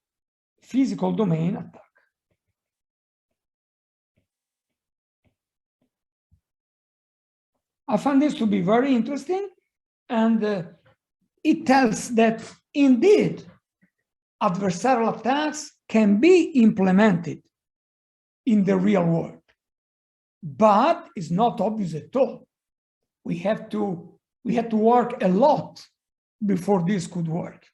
physical domain attack. I found this to be very interesting, and it tells that indeed adversarial attacks can be implemented in the real world, but it's not obvious at all. We had to work a lot before this could work.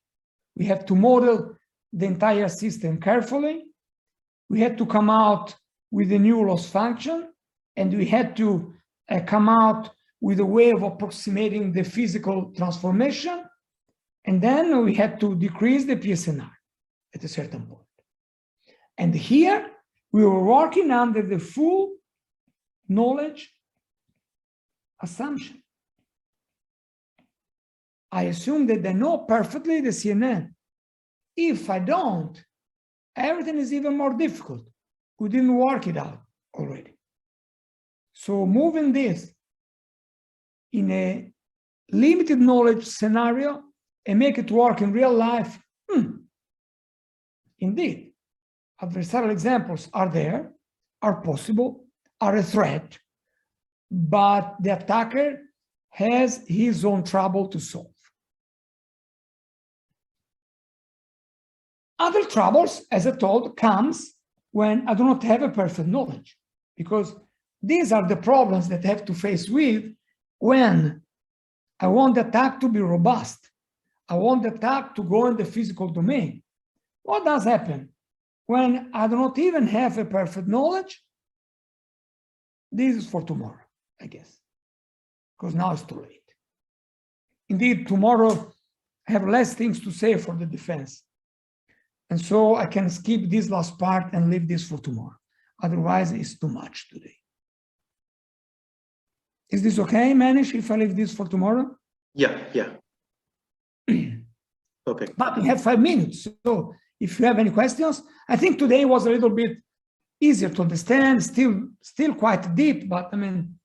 We have to model the entire system carefully. We had to come out with a new loss function, and we had to come out with a way of approximating the physical transformation. And then we had to decrease the PSNR at a certain point. And here we were working under the full knowledge assumption. I assume that I know perfectly the CNN. If I don't, everything is even more difficult. We didn't work it out already. So moving this in a limited knowledge scenario and make it work in real life, indeed, adversarial examples are there, are possible, are a threat, but the attacker has his own trouble to solve. Other troubles, as I told, comes when I do not have a perfect knowledge, because these are the problems that I have to face with when I want the attack to be robust. I want the attack to go in the physical domain. What does happen when I do not even have a perfect knowledge? This is for tomorrow, I guess, because now it's too late. Indeed, tomorrow I have less things to say for the defense. And so I can skip this last part and leave this for tomorrow. Otherwise, it's too much today. Is this okay, Manish, if I leave this for tomorrow? Yeah. Perfect. But we have 5 minutes. So if you have any questions, I think today was a little bit easier to understand, still quite deep, but I mean,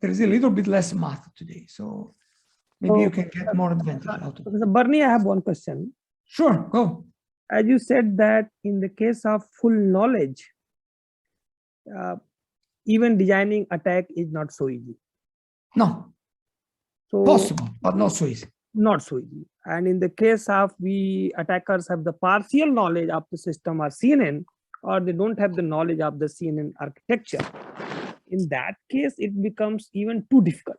there is a little bit less math today. So maybe you can get more advantage out of it. Bernie, I have one question. Sure, go. As you said that in the case of full knowledge, even designing attack is not so easy. No, So possible, but not so easy. not so easy. And in the case of we attackers have the partial knowledge of the system or CNN, or they don't have the knowledge of the CNN architecture, in that case, it becomes even too difficult.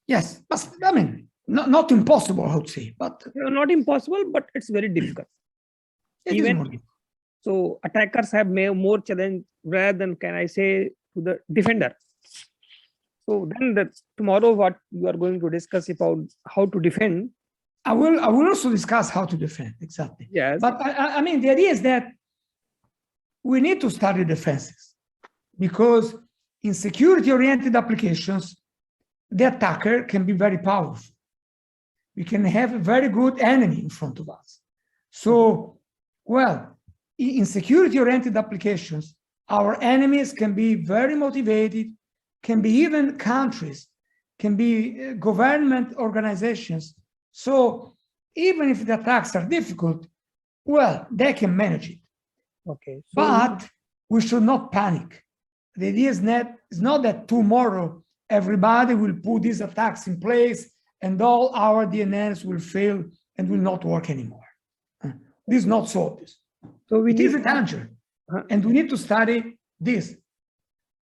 Yes, but I mean, not impossible, I would say, but Not impossible, but it's very difficult. it is Even more difficult. so, attackers have more challenge rather than, can I say, to the defender. So then tomorrow, what you are going to discuss about how to defend. I will also discuss how to defend, exactly. Yes. But I mean, the idea is that we need to study defenses, because in security-oriented applications, the attacker can be very powerful. We can have a very good enemy in front of us. So, well, in security-oriented applications, our enemies can be very motivated, can be even countries, can be government organizations. So even if the attacks are difficult, well, they can manage it. Okay. So But we should not panic. The idea is not that tomorrow everybody will put these attacks in place and all our DNS will fail and will not work anymore. This is not so obvious. So It is a danger, and we need to study this.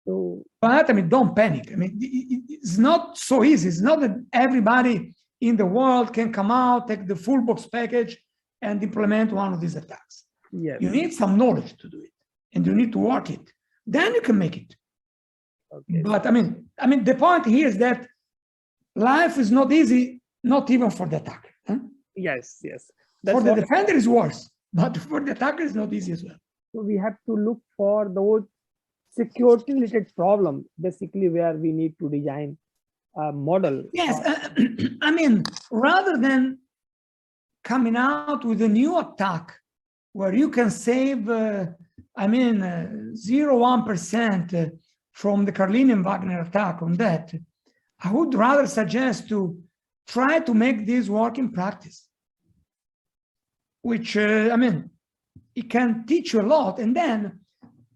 So, but I mean, don't panic. I mean, it's not so easy. It's not that everybody in the world can come out, take the full box package, and implement one of these attacks. yes. You need some knowledge to do it, and you need to work it. Then you can make it. Okay. But I mean, the point here is that life is not easy, not even for the attacker. Yes, yes. For the defender is worse, but for the attacker is not easy as well. So we have to look for those security related problem, basically where we need to design a model. Yes, I mean, rather than coming out with a new attack where you can save, 0.1% from the Carlin Wagner attack on that, I would rather suggest to try to make this work in practice, which, it can teach you a lot. And then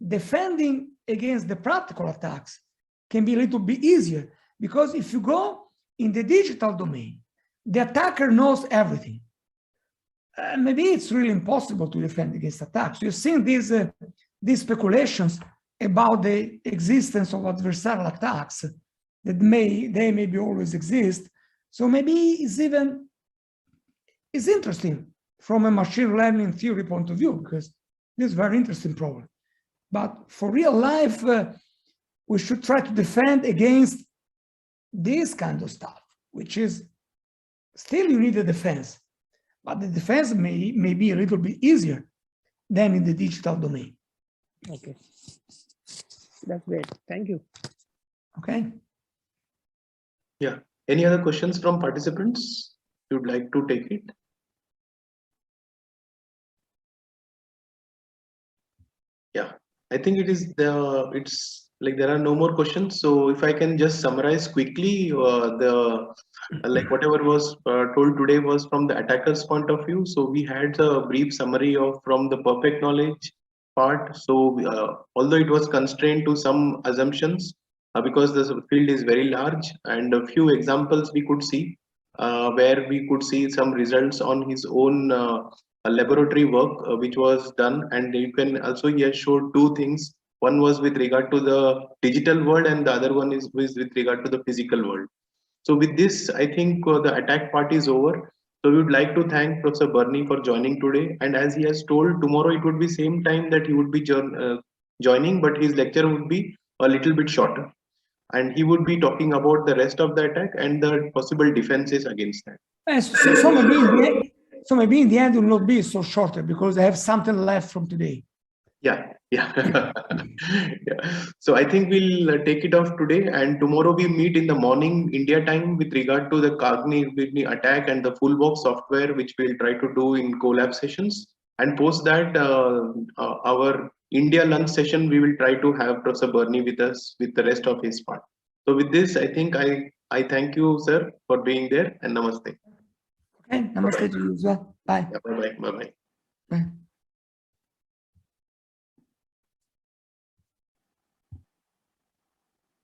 defending against the practical attacks can be a little bit easier, because if you go in the digital domain, the attacker knows everything. Maybe it's really impossible to defend against attacks. You've seen these speculations about the existence of adversarial attacks that they maybe always exist. So maybe it's interesting from a machine learning theory point of view, because this is a very interesting problem. But for real life, we should try to defend against this kind of stuff, which is still you need a defense, but the defense may be a little bit easier than in the digital domain. Okay. That's great. Thank you. Okay. Yeah. Any other questions from participants? You'd like to take it? Yeah, I think it's like there are no more questions. So if I can just summarize quickly, like whatever was told today was from the attacker's point of view. So we had a brief summary from the perfect knowledge part. So although it was constrained to some assumptions, because the field is very large, and a few examples we could see where we could see some results on his own laboratory work which was done. And you can also here show two things. One was with regard to the digital world, and the other one is with regard to the physical world. So with this, I think the attack part is over. So we would like to thank Professor Bernie for joining today. And as he has told, tomorrow it would be same time that he would be joining, but his lecture would be a little bit shorter. And he would be talking about the rest of the attack and the possible defenses against that. So maybe in the end it will not be so shorter, because I have something left from today. Yeah. Yeah. So I think we'll take it off today, and tomorrow we meet in the morning India time with regard to the Cogni attack and the full box software, which we'll try to do in collab sessions. And post that, our India lunch session, we will try to have Professor Bernie with us with the rest of his part. So with this, I think I thank you, sir, for being there, and namaste. Okay, namaste to you as well. Bye. Yeah, bye-bye. Bye-bye. Bye.